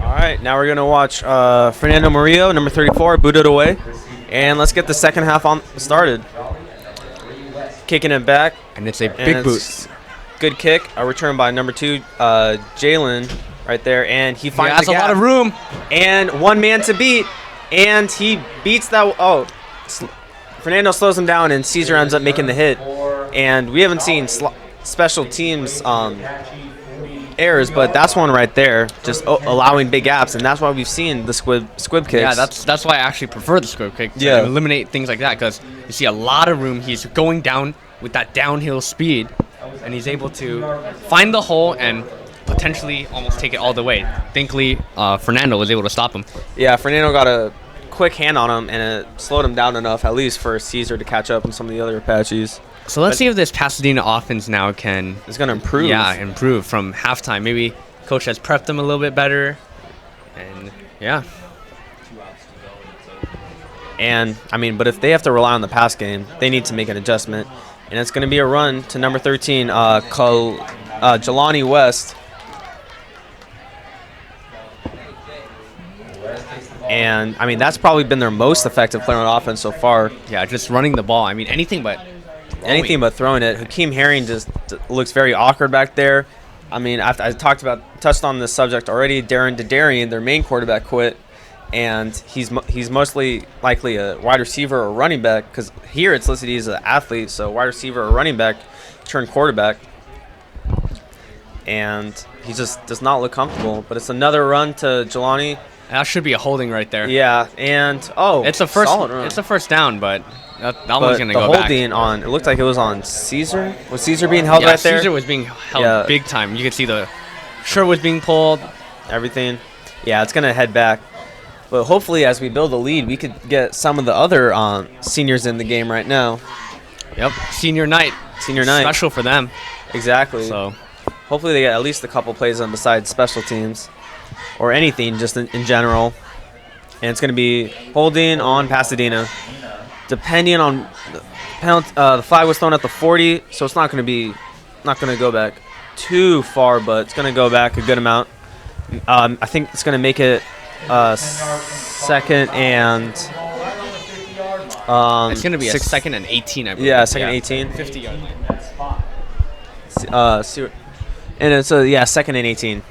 Speaker 1: All right, now we're going to watch Fernando Murillo, number 34, boot it away. And let's get the second half started. Kicking it back.
Speaker 2: And it's a big boot.
Speaker 1: Good kick. A return by number 2, Jalen, right there. And he finds
Speaker 2: the gap. A lot of room.
Speaker 1: And one man to beat. And he beats that. Oh, Fernando slows him down, and Caesar ends up making the hit. And we haven't seen special teams errors, but that's one right there, just allowing big gaps, and that's why we've seen the squib kicks.
Speaker 2: Yeah, that's why I actually prefer the squib kick to eliminate things like that, because you see a lot of room. He's going down with that downhill speed, and he's able to find the hole and potentially almost take it all the way. Thankfully, Fernando was able to stop him.
Speaker 1: Yeah, Fernando got a quick hand on him, and it slowed him down enough, at least for Caesar to catch up on some of the other Apaches.
Speaker 2: So let's see if this Pasadena offense now is going
Speaker 1: to improve.
Speaker 2: Yeah, improve from halftime. Maybe coach has prepped them a little bit better. And yeah.
Speaker 1: And, I mean, but if they have to rely on the pass game, they need to make an adjustment. And it's going to be a run to number 13, Jelani West. And, I mean, that's probably been their most effective player on offense so far.
Speaker 2: Yeah, just running the ball. I mean, anything but
Speaker 1: throwing it. Hakeem Herring just looks very awkward back there. I mean, I touched on this subject already. Darren Dadarian, their main quarterback, quit. And he's mostly likely a wide receiver or running back, because here it's listed he's an athlete, so wide receiver or running back turned quarterback. And he just does not look comfortable. But it's another run to Jelani.
Speaker 2: That should be a holding right there.
Speaker 1: Yeah, and
Speaker 2: it's a first down, but that one's gonna go back.
Speaker 1: The holding on, it looked like it was on Caesar. Was Caesar being held right there?
Speaker 2: Caesar was being held big time. You could see the shirt was being pulled.
Speaker 1: Everything. Yeah, it's gonna head back. But hopefully, as we build a lead, we could get some of the other seniors in the game right now.
Speaker 2: Yep, senior night. Special for them.
Speaker 1: Exactly.
Speaker 2: So
Speaker 1: hopefully they get at least a couple plays on besides special teams. Or anything just in general. And it's going to be holding on Pasadena. Depending on the penalty, the flag was thrown at the 40, so it's not going to go back too far, but it's going to go back a good amount. I think it's going to make it second and
Speaker 2: it's going to be a second and 18, I believe.
Speaker 1: Yeah, second and 18.
Speaker 2: 50-yard line.
Speaker 1: And it's second and 18.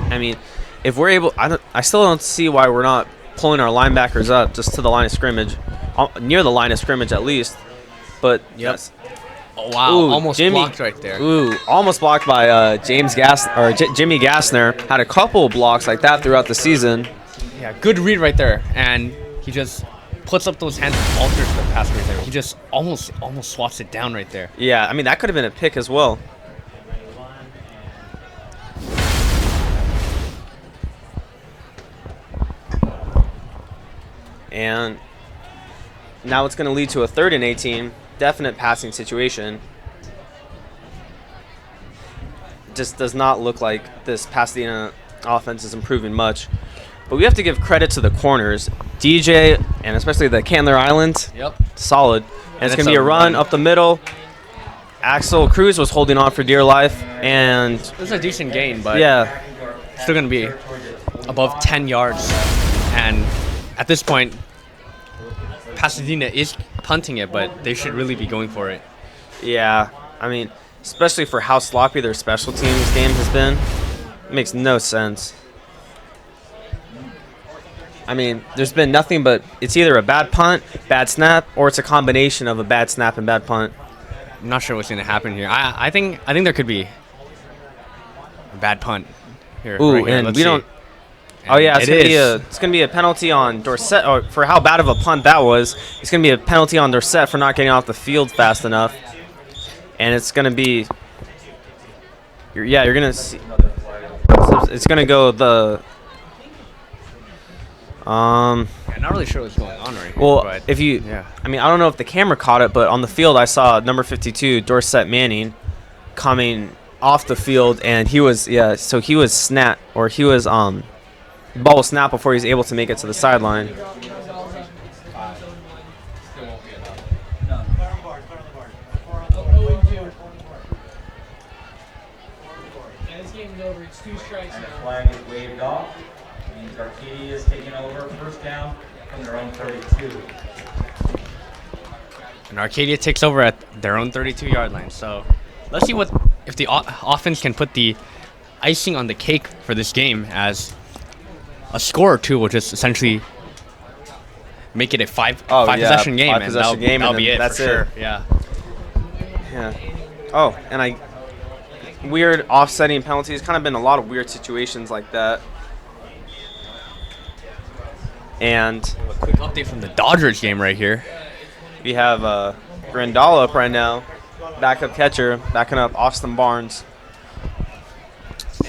Speaker 1: I mean, if we're able, I still don't see why we're not pulling our linebackers up just to the line of scrimmage, near the line of scrimmage at least. But yes.
Speaker 2: Oh wow! Almost blocked right there.
Speaker 1: Almost blocked by Jimmy Gassner. Had a couple blocks like that throughout the season.
Speaker 2: Yeah, good read right there, and he just puts up those hands and alters the pass right there. He just almost swats it down right there.
Speaker 1: Yeah, I mean that could have been a pick as well. And now it's going to lead to a 3rd and 18, definite passing situation. Just does not look like this Pasadena offense is improving much. But we have to give credit to the corners. DJ, and especially the Candler Island, solid. And it's going to be a run up the middle. Axel Cruz was holding on for dear life. And
Speaker 2: it was a decent gain, but
Speaker 1: yeah,
Speaker 2: still going to be above 10 yards. And at this point, Pasadena is punting it, but they should really be going for it.
Speaker 1: Yeah, I mean, especially for how sloppy their special teams game has been. It makes no sense. I mean, there's been nothing but it's either a bad punt, bad snap, or it's a combination of a bad snap and bad punt.
Speaker 2: I'm not sure what's going to happen here. I think there could be a bad punt here.
Speaker 1: Ooh,
Speaker 2: right here.
Speaker 1: and we don't. Oh yeah, it's gonna be a penalty on Dorsett, or for how bad of a punt that was. It's gonna be a penalty on Dorsett for not getting off the field fast enough, and it's gonna be. You're gonna see. It's gonna go the.
Speaker 2: I'm not really sure what's going on right here.
Speaker 1: Well,
Speaker 2: but
Speaker 1: I mean, I don't know if the camera caught it, but on the field I saw number 52 Dorsett Manning coming off the field, and he was so he was snapped, or he was the ball was snapped before he was able to make it to the sideline.
Speaker 4: It's 2 strikes now. Flag is waved off. Means Arcadia is taking over first down from their own 32.
Speaker 2: And Arcadia takes over at their own 32-yard line. So let's see if the offense can put the icing on the cake for this game, as a score or two will just essentially make it a five possession game. That'll be it.
Speaker 1: That's
Speaker 2: for sure. Yeah.
Speaker 1: Oh, and weird offsetting penalties. Kind of been a lot of weird situations like that. And
Speaker 2: a quick update from the Dodgers game right here.
Speaker 1: We have Grandal up right now, backup catcher, backing up Austin Barnes.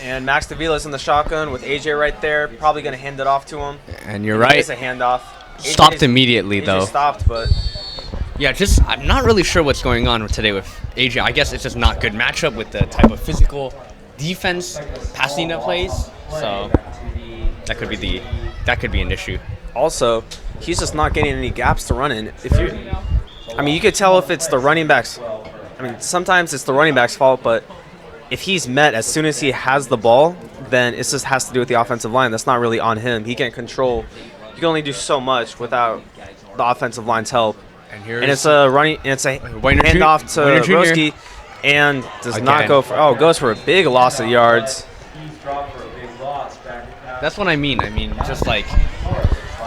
Speaker 1: And Max Davila's in the shotgun with AJ right there, probably going to hand it off to him.
Speaker 2: And you're right.
Speaker 1: It's a handoff.
Speaker 2: Stopped immediately, though.
Speaker 1: Stopped, but
Speaker 2: yeah, I'm not really sure what's going on today with AJ. I guess it's just not good matchup with the type of physical defense Pasadena plays. So that could be an issue.
Speaker 1: Also, he's just not getting any gaps to run in. You could tell if it's the running backs. I mean, sometimes it's the running back's fault, but if he's met as soon as he has the ball, then it just has to do with the offensive line. That's not really on him. He can't control. You can only do so much without the offensive line's help. And it's a handoff to Roski, and does not go for. Goes for a big loss of yards.
Speaker 2: That's what I mean. Just like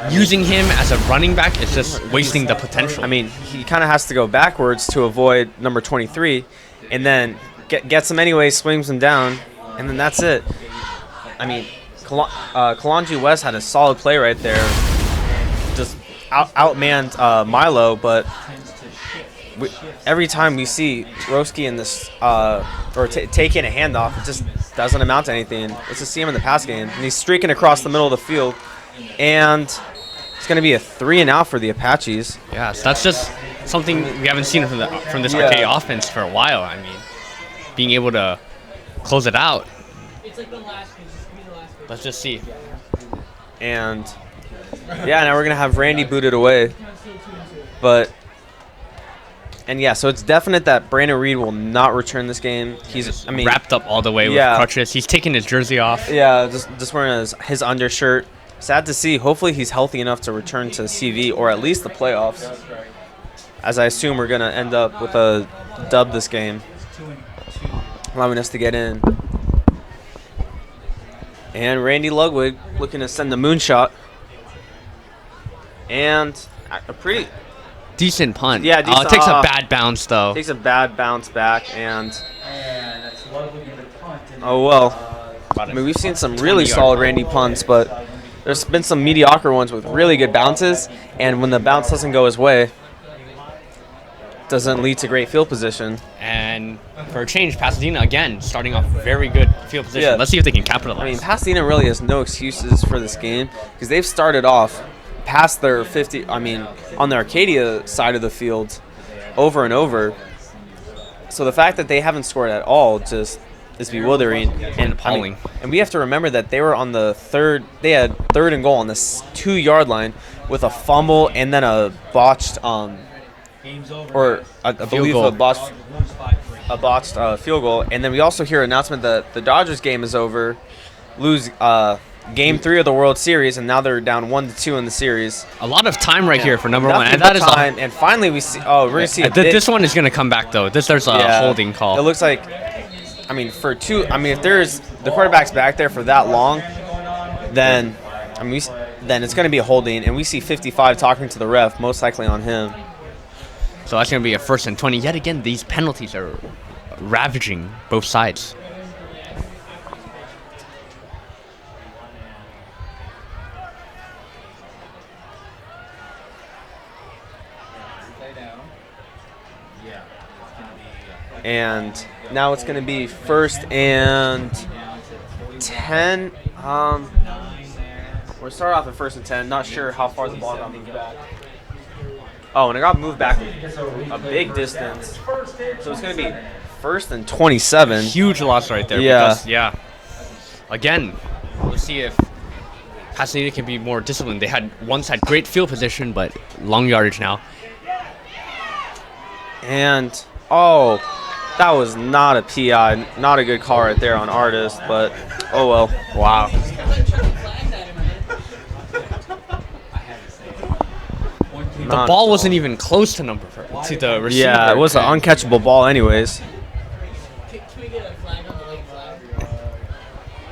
Speaker 2: using him as a running back is just wasting the potential.
Speaker 1: He kind of has to go backwards to avoid number 23, and then gets him anyway, swings him down, and then that's it. Kalonji West had a solid play right there. Just outmanned Milo, but every time we see Roski in this taking a handoff, it just doesn't amount to anything. Let's just see him in the pass game, and he's streaking across the middle of the field, and it's going to be a 3-and-out for the Apaches.
Speaker 2: Yeah, so that's just something we haven't seen from this Arcadia offense for a while. Being able to close it out. Let's just see.
Speaker 1: And now we're going to have Randy booted away. So it's definite that Brandon Reed will not return this game. He's
Speaker 2: wrapped up all the way with crutches. He's taking his jersey off.
Speaker 1: Yeah, just wearing his undershirt. Sad to see. Hopefully he's healthy enough to return to CV or at least the playoffs. As I assume we're going to end up with a dub this game, allowing us to get in. And Randy Ludwig looking to send the moonshot. And a pretty
Speaker 2: decent punt.
Speaker 1: Yeah,
Speaker 2: it takes a bad bounce though.
Speaker 1: Takes a bad bounce back, and
Speaker 3: that's Ludwig in the punt.
Speaker 1: We've seen some really solid Randy punts, but there's been some mediocre ones with really good bounces, and when the bounce doesn't go his way, it doesn't lead to great field position.
Speaker 2: And for a change, Pasadena again starting off very good field position. Yeah. Let's see if they can capitalize.
Speaker 1: Pasadena really has no excuses for this game because they've started off past their 50. On the Arcadia side of the field, over and over. So the fact that they haven't scored at all just is bewildering and
Speaker 2: appalling.
Speaker 1: And we have to remember that they were on the third. They had 3rd and goal on this 2-yard line with a fumble and then a botched I believe a botched field goal. And then we also hear an announcement that the Dodgers game is over, lose Game 3 of the World Series, and now they're down 1-2 in the series.
Speaker 2: A lot of time right here for number one,
Speaker 1: and that is time. And finally, we see. We're gonna see.
Speaker 2: This one is gonna come back though. There's a holding call.
Speaker 1: It looks like. For two. If there's the quarterback's back there for that long, then then it's gonna be a holding, and we see 55 talking to the ref, most likely on him.
Speaker 2: So that's gonna be a 1st and 20. Yet again, these penalties are ravaging both sides.
Speaker 1: And now it's going to be 1st and 10. We're starting off at 1st and 10. Not sure how far the ball got moved back. And it got moved back a big distance. So it's going to be 1st and 27.
Speaker 2: Huge loss right there.
Speaker 1: Yeah.
Speaker 2: Because, again, let's see if Pasadena can be more disciplined. They had great field position, but long yardage now.
Speaker 1: And, that was not a PI, not a good call right there on Artist, but oh well.
Speaker 2: Wow. The ball wasn't even close to the receiver.
Speaker 1: Yeah, it was an uncatchable ball anyways.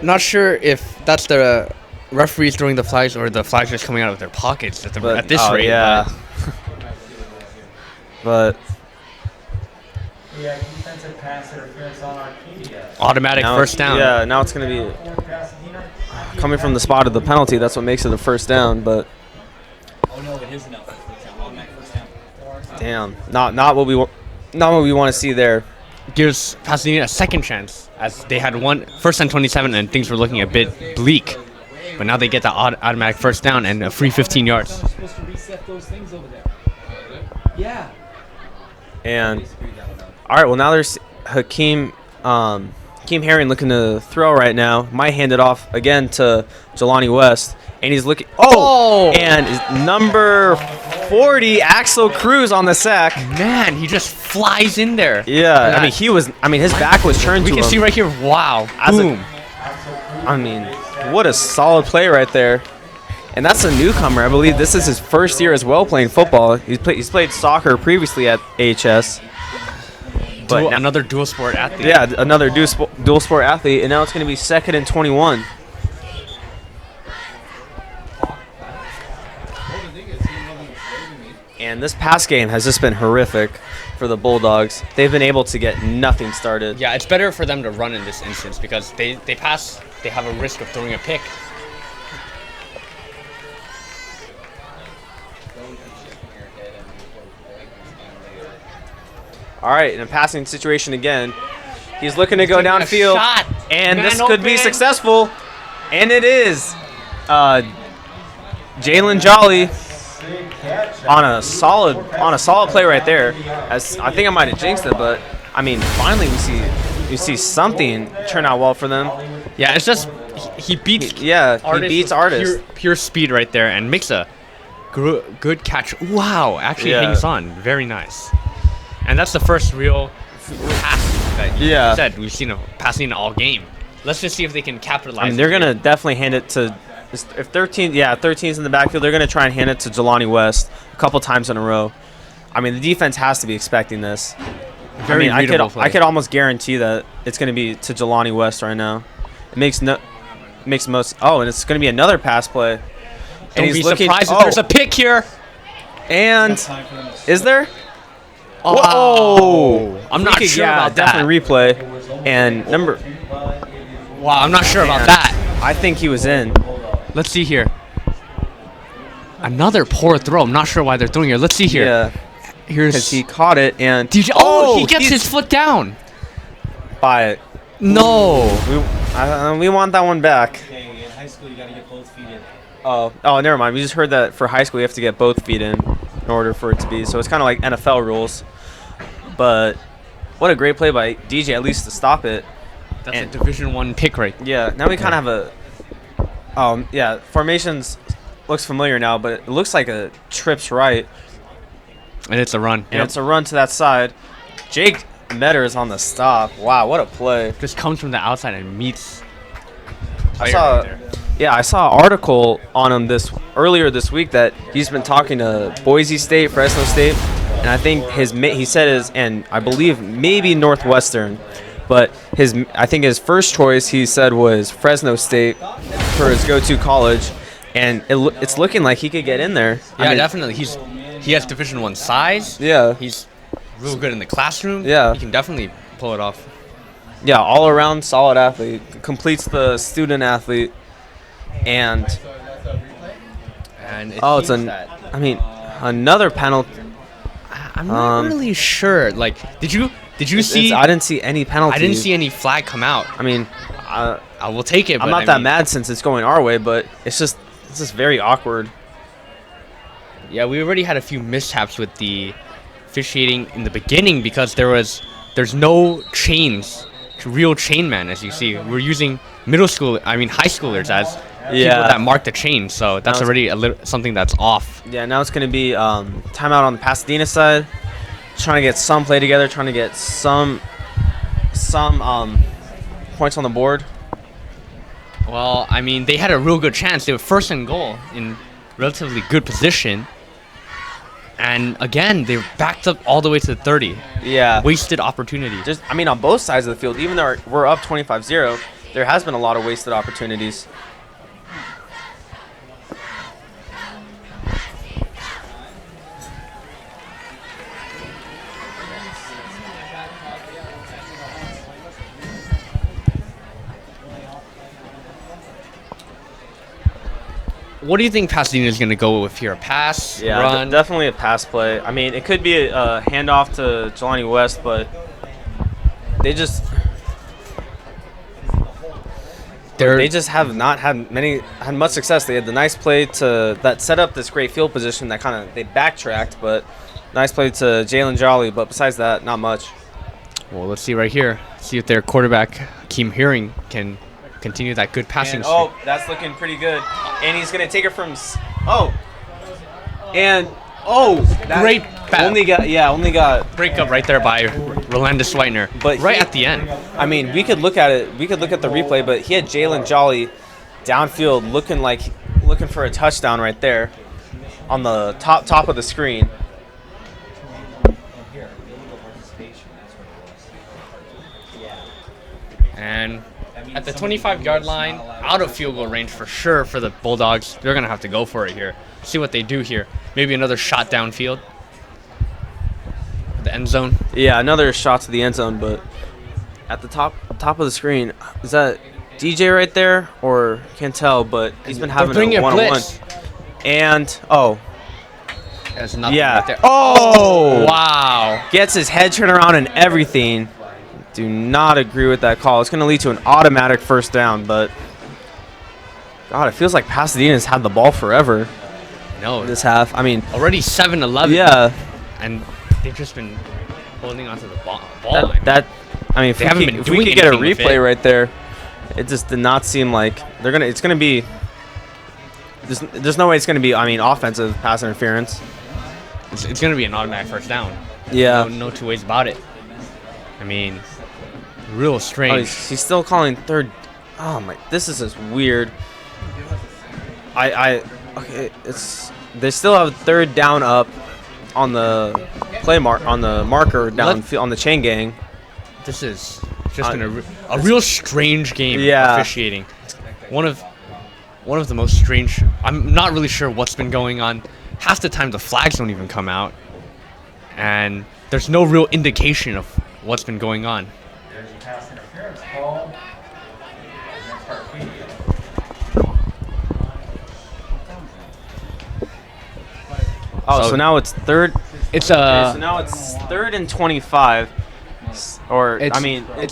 Speaker 2: Not sure if that's the referees throwing the flags or the flags just coming out of their pockets at this rate.
Speaker 1: Yeah. But
Speaker 3: defensive pass interference on Arcadia.
Speaker 2: Automatic first down.
Speaker 1: Yeah, now it's going to be coming from the spot of the penalty. That's what makes it a 1st down, but
Speaker 4: no, it is enough. Automatic first down.
Speaker 1: Damn, not what we want to see there.
Speaker 2: Gives Pasadena a second chance, as they had 1st and 27, and things were looking a bit bleak. But now they get the automatic first down and a free 15 yards.
Speaker 4: Supposed to reset those things over there. Yeah.
Speaker 1: And all right, well now there's Hakeem Herring looking to throw right now. Might hand it off again to Jelani West, and he's looking. And is number 40, Axel Cruz on the sack.
Speaker 2: Man, he just flies in there.
Speaker 1: Yeah, I mean, his back was turned to him.
Speaker 2: We can see right here. Wow. Boom.
Speaker 1: I mean, what a solid play right there. And that's a newcomer. I believe this is his first year as well playing football. He's played soccer previously at HS. But
Speaker 2: another dual sport athlete.
Speaker 1: Yeah, another dual sport athlete, and now it's going to be 2nd and 21. And this pass game has just been horrific for the Bulldogs. They've been able to get nothing started.
Speaker 2: Yeah, it's better for them to run in this instance because they pass, they have a risk of throwing a pick.
Speaker 1: All right, in a passing situation again. He's looking to go downfield, and this could be successful, and it is. Jalen Jolly on a solid play right there. As I think I might have jinxed it, but I mean, finally we see something turn out well for them.
Speaker 2: Yeah, it's just he beats.
Speaker 1: He beats Artist.
Speaker 2: Pure speed right there, and makes a good catch. Wow, actually hangs on. Very nice. And that's the first real pass that you said we've seen of passing all game. Let's just see if they can capitalize.
Speaker 1: I mean, they're gonna definitely hand it to. If 13's in the backfield, they're gonna try and hand it to Jelani West a couple times in a row. I mean, the defense has to be expecting this. I could almost guarantee that it's gonna be to Jelani West right now. It makes most. Oh, and it's gonna be another pass play.
Speaker 2: Don't be surprised if there's a pick here.
Speaker 1: And is there?
Speaker 2: Oh, I'm not sure about that.
Speaker 1: Definitely replay. And
Speaker 2: Wow, I'm not sure about that.
Speaker 1: I think he was in.
Speaker 2: Let's see here. Another poor throw. I'm not sure why they're throwing here. Let's see here.
Speaker 1: Yeah.
Speaker 2: Here's
Speaker 1: because he caught it and
Speaker 2: he gets his foot down.
Speaker 1: By it.
Speaker 2: No.
Speaker 1: We want that one back.
Speaker 4: Okay, in high school you gotta get both feet in.
Speaker 1: Oh, never mind. We just heard that for high school you have to get both feet in order for it to be. So it's kind of like NFL rules. But what a great play by DJ, at least to stop it.
Speaker 2: That's a Division I pick right.
Speaker 1: Yeah. Now we kind of have a. Formations looks familiar now, but it looks like a trips right.
Speaker 2: And it's a run.
Speaker 1: And it's a run to that side. Jake Metter is on the stop. Wow, what a play.
Speaker 2: Just comes from the outside and meets.
Speaker 1: I saw an article on him earlier this week that he's been talking to Boise State, Fresno State, and I think he said and I believe maybe Northwestern, but I think his first choice he said was Fresno State for his go-to college, and it's looking like he could get in there.
Speaker 2: Yeah, definitely. He has Division I size.
Speaker 1: Yeah.
Speaker 2: He's real good in the classroom.
Speaker 1: Yeah.
Speaker 2: He can definitely pull it off.
Speaker 1: Yeah, all around solid athlete. Completes the student athlete. And another penalty.
Speaker 2: I'm not really sure. Like, did you see?
Speaker 1: I didn't see any penalties.
Speaker 2: I didn't see any flag come out.
Speaker 1: I mean,
Speaker 2: I will take it.
Speaker 1: I'm not that mad since it's going our way, but it's just very awkward.
Speaker 2: Yeah, we already had a few mishaps with the officiating in the beginning because there's no chains, real chain man, as you see. We're using high schoolers as people that mark the chain, so that's already something that's off.
Speaker 1: Yeah, now it's going to be timeout on the Pasadena side. Trying to get some play together, trying to get some points on the board.
Speaker 2: Well, I mean, they had a real good chance. They were first and goal in relatively good position. And again, they were backed up all the way to the 30.
Speaker 1: Yeah.
Speaker 2: Wasted opportunity.
Speaker 1: On both sides of the field, even though we're up 25-0, there has been a lot of wasted opportunities.
Speaker 2: What do you think Pasadena is going to go with here? A pass?
Speaker 1: Yeah,
Speaker 2: run?
Speaker 1: Definitely a pass play. I mean, it could be a handoff to Jelani West, but they just have not had much success. They had the nice play that set up this great field position that they backtracked, but nice play to Jalen Jolly. But besides that, not much.
Speaker 2: Well, let's see right here. See if their quarterback Hakeem Hearing can continue that good passing
Speaker 1: And,
Speaker 2: streak.
Speaker 1: that's looking pretty good. And he's gonna take it from.
Speaker 2: Great
Speaker 1: Only got.
Speaker 2: breakup right there by Rolanda Sweitner.
Speaker 1: But
Speaker 2: right at the end.
Speaker 1: I mean, we could look at it. We could look at the replay, but he had Jalen Jolly downfield looking for a touchdown right there on the top of the screen.
Speaker 2: And at the 25-yard line, out of field goal range for sure for the Bulldogs. They're going to have to go for it here. See what they do here. Maybe another shot downfield. The end zone.
Speaker 1: Yeah, another shot to the end zone, but at the top of the screen, is that DJ right there? Or can't tell, but he's been having a one-on-one. And
Speaker 2: There's nothing
Speaker 1: yeah.
Speaker 2: right there.
Speaker 1: Oh!
Speaker 2: Wow.
Speaker 1: Gets his head turned around and everything. Do not agree with that call. It's going to lead to an automatic first down, but God, it feels like Pasadena's had the ball forever
Speaker 2: No,
Speaker 1: this half. I mean,
Speaker 2: already 7-11.
Speaker 1: yeah.
Speaker 2: And they've just been holding onto the ball. If
Speaker 1: If
Speaker 2: They haven't been
Speaker 1: we
Speaker 2: doing
Speaker 1: could get a
Speaker 2: anything with
Speaker 1: replay
Speaker 2: it.
Speaker 1: right there, it just did not seem like it's gonna be. There's no way it's gonna be. I mean, offensive pass interference.
Speaker 2: it's going to be an automatic first down.
Speaker 1: Yeah.
Speaker 2: No two ways about it. I mean, real
Speaker 1: Oh,
Speaker 2: strange.
Speaker 1: he's still calling third. Oh my! This is just weird. Okay. They still have third down up on the on the marker down on the chain gang.
Speaker 2: This is just been a real strange game.
Speaker 1: Yeah.
Speaker 2: Officiating. One of the most strange. I'm not really sure what's been going on. Half the time the flags don't even come out, and there's no real indication of what's been going on.
Speaker 3: There's a pass interference call against Arcadia.
Speaker 1: So now it's third.
Speaker 2: It's
Speaker 1: So now it's 3rd and 25. It's
Speaker 2: a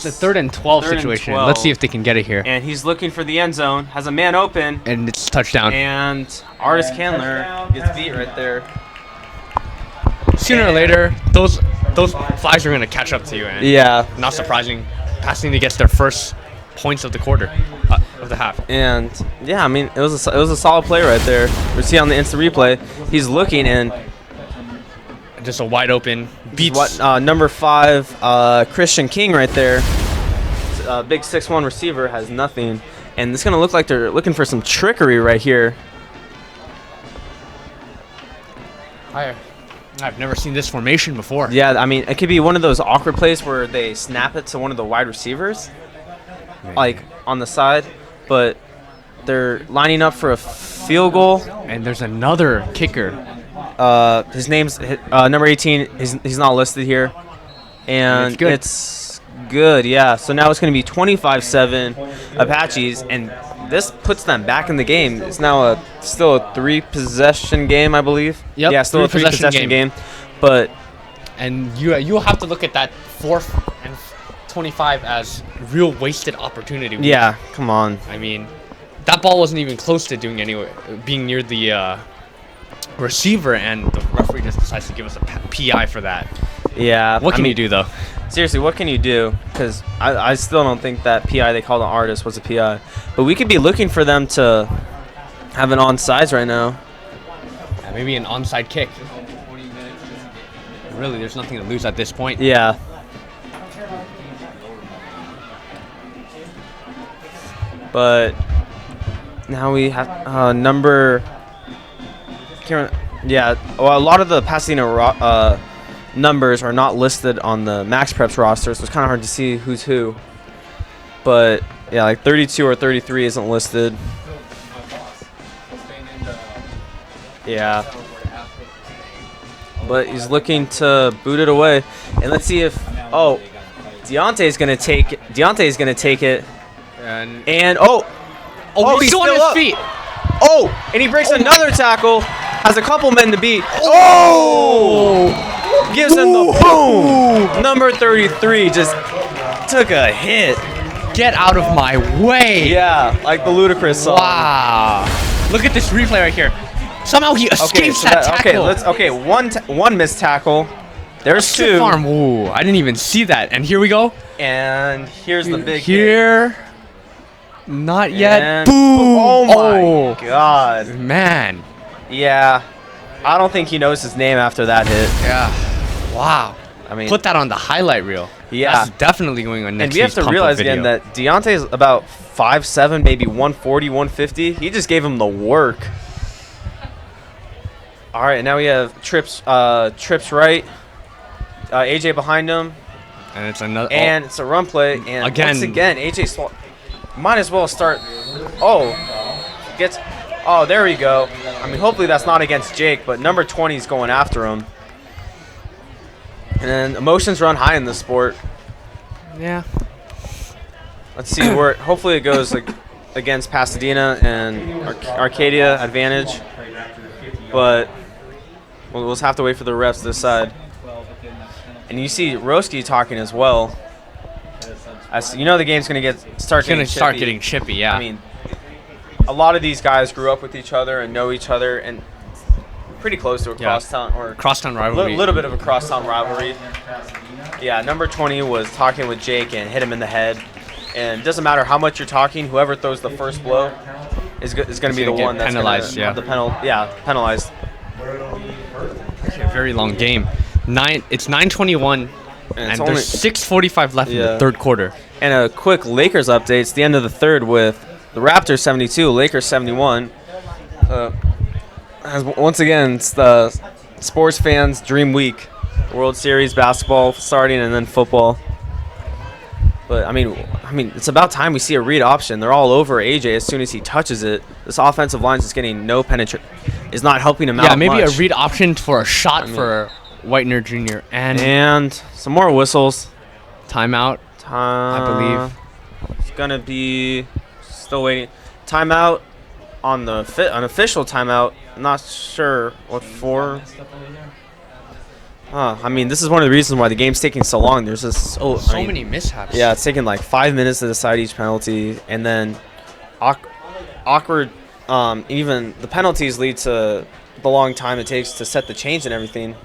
Speaker 2: 3rd and 12
Speaker 1: 3rd and
Speaker 2: situation.
Speaker 1: 12.
Speaker 2: Let's see if they can get it here.
Speaker 1: And he's looking for the end zone. Has a man open.
Speaker 2: And it's touchdown.
Speaker 1: And Artis Candler gets beat right there.
Speaker 2: Sooner or later, those flags are going to catch up to you. And
Speaker 1: Yeah.
Speaker 2: not surprising, Pasadena gets their first points of the quarter, of the half.
Speaker 1: And yeah, I mean, it was a solid play right there. We see on the instant replay, he's looking and
Speaker 2: Just a wide open beats.
Speaker 1: number 5 Christian King right there. Big 6'1" receiver has nothing, and it's gonna look like they're looking for some trickery right here.
Speaker 2: I've never seen this formation before.
Speaker 1: Yeah, I mean, it could be one of those awkward plays where they snap it to one of the wide receivers, like on the side, but they're lining up for a field goal.
Speaker 2: And there's another kicker.
Speaker 1: His name's number 18. He's not listed here, and
Speaker 2: it's good.
Speaker 1: it's good. Yeah. So now it's going to be 25-7 Apaches, and this puts them back in the game. It's now still a 3-possession game, I believe.
Speaker 2: Yep,
Speaker 1: Yeah, still a 3-possession game. But
Speaker 2: And you'll have to look at that 4th and 25 as real wasted opportunity.
Speaker 1: yeah, come on.
Speaker 2: I mean, that ball wasn't even close to being near the receiver, and the referee just decides to give us a PI for that.
Speaker 1: Yeah.
Speaker 2: What can you do, though?
Speaker 1: Seriously, what can you do? Because I still don't think that PI they called an artist was a PI. But we could be looking for them to have an onside right now.
Speaker 2: Yeah, maybe an onside kick. Really, there's nothing to lose at this point.
Speaker 1: Yeah. But now we have number. Yeah, well, a lot of the Pasadena numbers are not listed on the Max Preps roster, so it's kind of hard to see who's who. But yeah, like 32 or 33 isn't listed. Yeah. But he's looking to boot it away, and let's see if Deontay's gonna take it,
Speaker 2: And
Speaker 1: and
Speaker 2: he's still on his feet.
Speaker 1: And he breaks another tackle. Has a couple men to beat. Gives him the boom. Number 33 just took a hit.
Speaker 2: Get out of my way.
Speaker 1: Yeah, like the Ludacris song.
Speaker 2: Wow. Look at this replay right here. Somehow he escapes that tackle.
Speaker 1: One missed tackle. There's
Speaker 2: Stiff
Speaker 1: two.
Speaker 2: arm. Ooh, I didn't even see that. And here we go.
Speaker 1: And here's the big hit.
Speaker 2: Here. Not yet.
Speaker 1: And
Speaker 2: Boom!
Speaker 1: Oh my God.
Speaker 2: Man.
Speaker 1: Yeah. I don't think he knows his name after that hit.
Speaker 2: Yeah. Wow.
Speaker 1: I mean,
Speaker 2: Put that on the highlight reel.
Speaker 1: Yeah.
Speaker 2: That's definitely going on next
Speaker 1: and we have to
Speaker 2: week's
Speaker 1: realize
Speaker 2: pump-up
Speaker 1: again
Speaker 2: video.
Speaker 1: that Deontay is about 5'7", maybe 140, 150. He just gave him the work. All right, now we have Trips right. AJ behind him.
Speaker 2: And it's another.
Speaker 1: And it's a run play. And
Speaker 2: Again.
Speaker 1: once again, AJ might as well start. Oh, gets. Oh, there we go. I mean, hopefully that's not against Jake, but number 20 is going after him. And then emotions run high in this sport.
Speaker 2: Yeah.
Speaker 1: Let's see where. Hopefully it goes against Pasadena and Arcadia advantage, but we'll just have to wait for the refs to decide. And you see Roski talking as well. As you know, the game's gonna start getting chippy.
Speaker 2: Yeah.
Speaker 1: I mean, a lot of these guys grew up with each other and know each other and pretty close to a
Speaker 2: crosstown rivalry.
Speaker 1: Little bit of a crosstown rivalry. Yeah, number 20 was talking with Jake and hit him in the head. And it doesn't matter how much you're talking, whoever throws the first blow is going to be the one that's
Speaker 2: penalized.
Speaker 1: Penalized.
Speaker 2: Actually, a very long game. It's 9:21, and there's 6:45 left in the third quarter.
Speaker 1: And a quick Lakers update. It's the end of the third with the Raptors 72, Lakers 71. Once again, it's the sports fans' dream week. World Series basketball starting and then football. But I mean, it's about time we see a read option. They're all over AJ as soon as he touches it. This offensive line is getting no penetration. Is not helping him out.
Speaker 2: Yeah, maybe
Speaker 1: much.
Speaker 2: a read option for a shot for Whitener Jr.
Speaker 1: And some more whistles.
Speaker 2: Timeout. I believe
Speaker 1: it's gonna be still waiting. Timeout on the unofficial timeout. I'm not sure what for. I mean, this is one of the reasons why the game's taking so long. There's just so
Speaker 2: many mishaps.
Speaker 1: Yeah, it's taking like 5 minutes to decide each penalty, and then awkward. Even the penalties lead to the long time it takes to set the change and everything,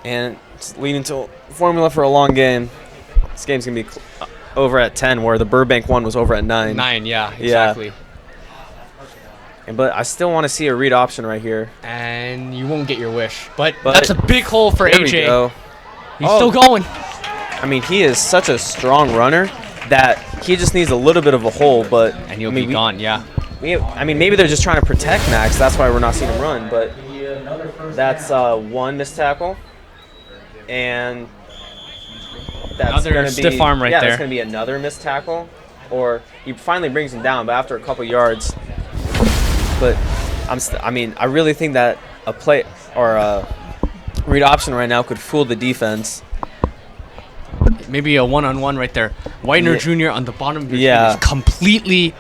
Speaker 1: and it's leading to a formula for a long game. This game's gonna be over at 10, where the Burbank one was over at 9.
Speaker 2: 9, yeah, exactly.
Speaker 1: Yeah. But I still want to see a read option right here.
Speaker 2: And you won't get your wish. But that's a big hole for AJ.
Speaker 1: We go.
Speaker 2: He's still going.
Speaker 1: I mean, he is such a strong runner that he just needs a little bit of a hole. And
Speaker 2: he'll be gone, yeah.
Speaker 1: I mean, maybe they're just trying to protect Max. That's why we're not seeing him run. But that's one missed tackle. And that's
Speaker 2: another stiff arm right there.
Speaker 1: Yeah, that's going to be another missed tackle. Or he finally brings him down, but after a couple yards. But I really think that a play or a read option right now could fool the defense.
Speaker 2: Maybe a one-on-one right there. Whitener Jr. on the bottom of his
Speaker 1: is
Speaker 2: completely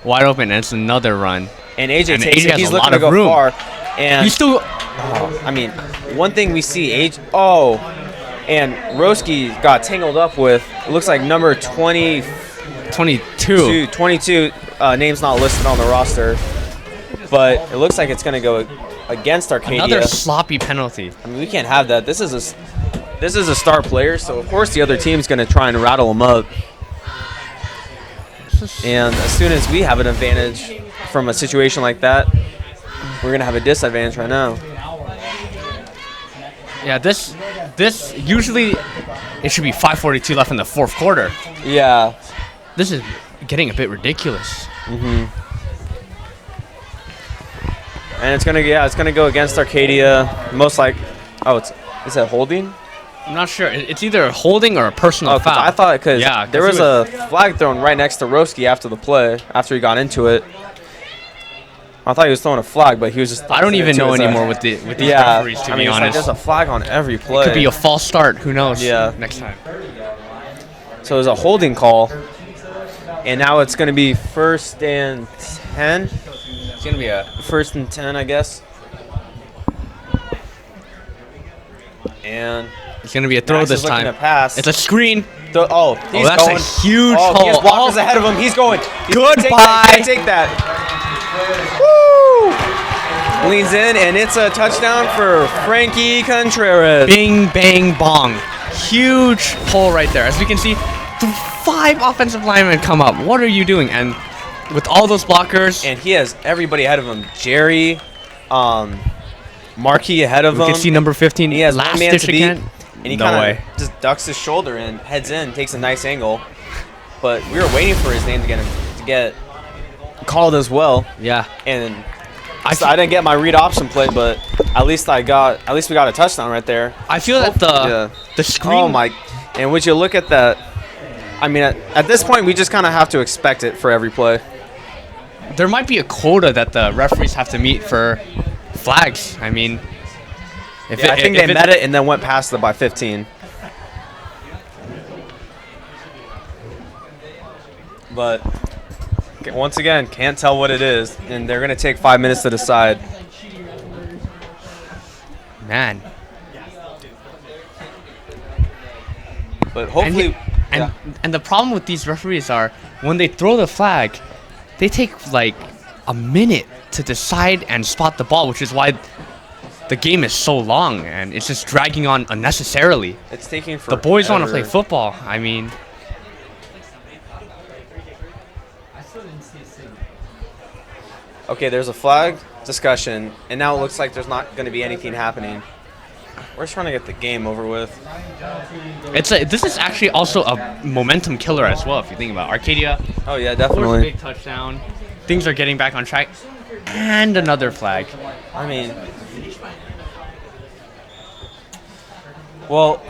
Speaker 2: wide open, and it's another run.
Speaker 1: And AJ takes it. He's looking to go far. And
Speaker 2: he's still...
Speaker 1: one thing we see, and Roski got tangled up with, it looks like number 22. 22, name's not listed on the roster. But it looks like it's going to go against Arcadia.
Speaker 2: Another sloppy penalty.
Speaker 1: I mean, we can't have that. This is a star player, so of course the other team's going to try and rattle him up. And as soon as we have an advantage from a situation like that, we're going to have a disadvantage right now.
Speaker 2: Yeah, this usually it should be 5:42 left in the fourth quarter.
Speaker 1: Yeah.
Speaker 2: This is getting a bit ridiculous.
Speaker 1: Mm-hmm. And it's gonna go against Arcadia. Most like, is it holding?
Speaker 2: I'm not sure. It's either a holding or a personal foul.
Speaker 1: I thought there was a flag thrown right next to Roski after the play, after he got into it. I thought he was throwing a flag, but he was just.
Speaker 2: I don't even know anymore with these referees. To be honest,
Speaker 1: like there's a flag on every play.
Speaker 2: It could be a false start. Who knows?
Speaker 1: Yeah.
Speaker 2: Next time.
Speaker 1: So it was a holding call, and now it's going to be 1st and 10.
Speaker 2: It's going to be a
Speaker 1: 1st and 10, I guess. And
Speaker 2: it's going to be a throw
Speaker 1: Max
Speaker 2: this time.
Speaker 1: Pass.
Speaker 2: It's a screen.
Speaker 1: He's
Speaker 2: that's
Speaker 1: going.
Speaker 2: a huge hole.
Speaker 1: He has blockers ahead of him. He's going.
Speaker 2: Goodbye.
Speaker 1: Take that. Woo! Leans in, and it's a touchdown for Frankie Contreras.
Speaker 2: Bing, bang, bong. Huge hole right there. As we can see, The 5 offensive linemen come up. What are you doing? And with all those blockers,
Speaker 1: And he has everybody ahead of him. Jerry, Markey ahead of
Speaker 2: we
Speaker 1: him.
Speaker 2: can see number 15.
Speaker 1: He has
Speaker 2: last
Speaker 1: one man
Speaker 2: ditch
Speaker 1: to beat,
Speaker 2: again.
Speaker 1: and he
Speaker 2: No
Speaker 1: kind
Speaker 2: way.
Speaker 1: of just ducks his shoulder and heads in, takes a nice angle. But we were waiting for his name to get called as well.
Speaker 2: Yeah.
Speaker 1: And I didn't get my read option play, but at least we got a touchdown right there.
Speaker 2: I feel that the screen.
Speaker 1: Oh my! And would you look at that? I mean, at this point, we just kind of have to expect it for every play.
Speaker 2: There might be a quota that the referees have to meet for flags. I mean,
Speaker 1: I think they met it and then went past it by 15. But once again, can't tell what it is, and they're gonna take 5 minutes to decide.
Speaker 2: Man.
Speaker 1: But hopefully,
Speaker 2: And the problem with these referees are when they throw the flag, they take like a minute to decide and spot the ball, which is why the game is so long and it's just dragging on unnecessarily.
Speaker 1: it's taking forever.
Speaker 2: The boys want to play football. I mean,
Speaker 1: Okay, there's a flag discussion, and now it looks like there's not going to be anything happening. We're just trying to get the game over with.
Speaker 2: this is actually also a momentum killer as well if you think about it. Arcadia.
Speaker 1: Oh yeah,
Speaker 2: First
Speaker 1: definitely.
Speaker 2: big touchdown. Things are getting back on track. And another flag.
Speaker 1: I mean, well,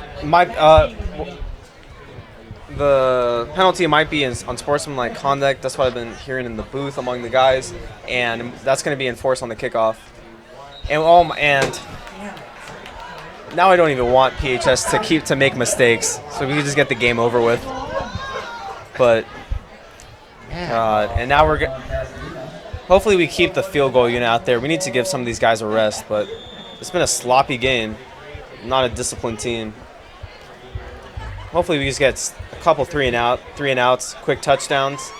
Speaker 1: the penalty might be on sportsmanlike conduct. That's what I've been hearing in the booth among the guys, and that's going to be enforced on the kickoff. And now I don't even want PHS to make mistakes, so we can just get the game over with. But and now hopefully we keep the field goal unit out there. We need to give some of these guys a rest, but it's been a sloppy game, not a disciplined team. Hopefully we just get a couple three and outs, quick touchdowns,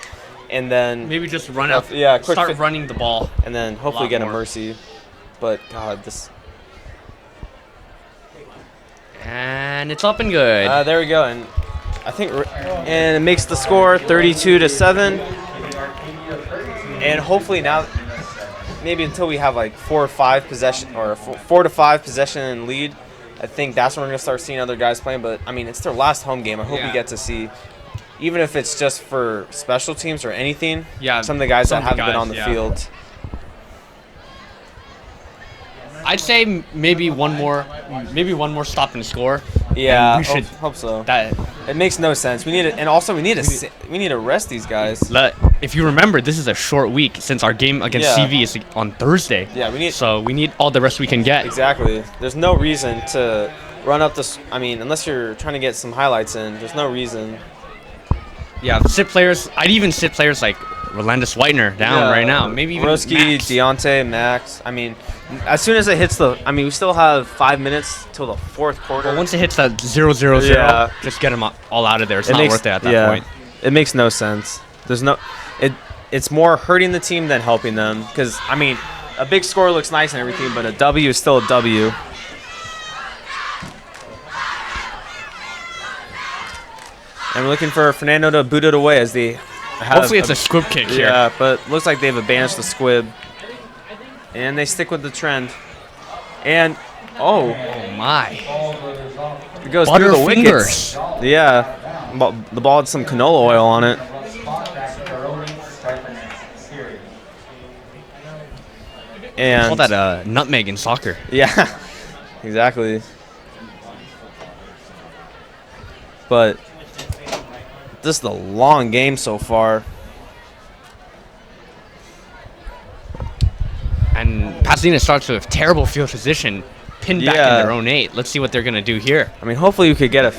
Speaker 1: and then
Speaker 2: Maybe just run out.
Speaker 1: quick
Speaker 2: Start running the ball.
Speaker 1: and then hopefully
Speaker 2: lot
Speaker 1: get a
Speaker 2: more.
Speaker 1: mercy. But God, this.
Speaker 2: And it's up and good.
Speaker 1: There we go, and I think, and it makes the score 32-7. And hopefully now, maybe until we have like 4 or 5 possession or 4 to 5 possession and lead, I think that's when we're gonna start seeing other guys playing. But I mean, it's their last home game. I hope we get to see, even if it's just for special teams or anything.
Speaker 2: Yeah,
Speaker 1: some of the guys
Speaker 2: some
Speaker 1: that
Speaker 2: of the
Speaker 1: haven't been on
Speaker 2: guys,
Speaker 1: the
Speaker 2: yeah.
Speaker 1: field.
Speaker 2: I'd say maybe one more stop and score.
Speaker 1: Yeah,
Speaker 2: And we should
Speaker 1: hope so.
Speaker 2: That
Speaker 1: It makes no sense. We need it, and also we need to rest these guys.
Speaker 2: if you remember, this is a short week since our game against
Speaker 1: Yeah.
Speaker 2: CV is on Thursday.
Speaker 1: Yeah,
Speaker 2: we need all the rest we can get.
Speaker 1: Exactly. There's no reason to run up this. I mean, unless you're trying to get some highlights in, there's no reason.
Speaker 2: Yeah, sit players. I'd even sit players like Rolandus Whitener down right now. Maybe even
Speaker 1: Roski,
Speaker 2: Max.
Speaker 1: Deontay, Max. I mean, as soon as it hits we still have 5 minutes till the fourth quarter.
Speaker 2: But once it hits that 0-0-0,
Speaker 1: Yeah.
Speaker 2: just get them all out of there. It's not worth it at that point.
Speaker 1: It makes no sense. It's more hurting the team than helping them. Because I mean, a big score looks nice and everything, but a W is still a W. And we're looking for Fernando to boot it away as they have
Speaker 2: Hopefully it's a squib kick here.
Speaker 1: Yeah, but looks like they've abandoned the squib. And they stick with the trend. And,
Speaker 2: Oh my.
Speaker 1: it goes through the wickets.
Speaker 2: Butterfingers.
Speaker 1: Yeah. The ball had some canola oil on it. And
Speaker 2: Call that a nutmeg in soccer.
Speaker 1: yeah, exactly. But this is a long game so far.
Speaker 2: And Pasadena starts with terrible field position, pinned back in their own 8. Let's see what they're gonna do here.
Speaker 1: I mean, hopefully we could get a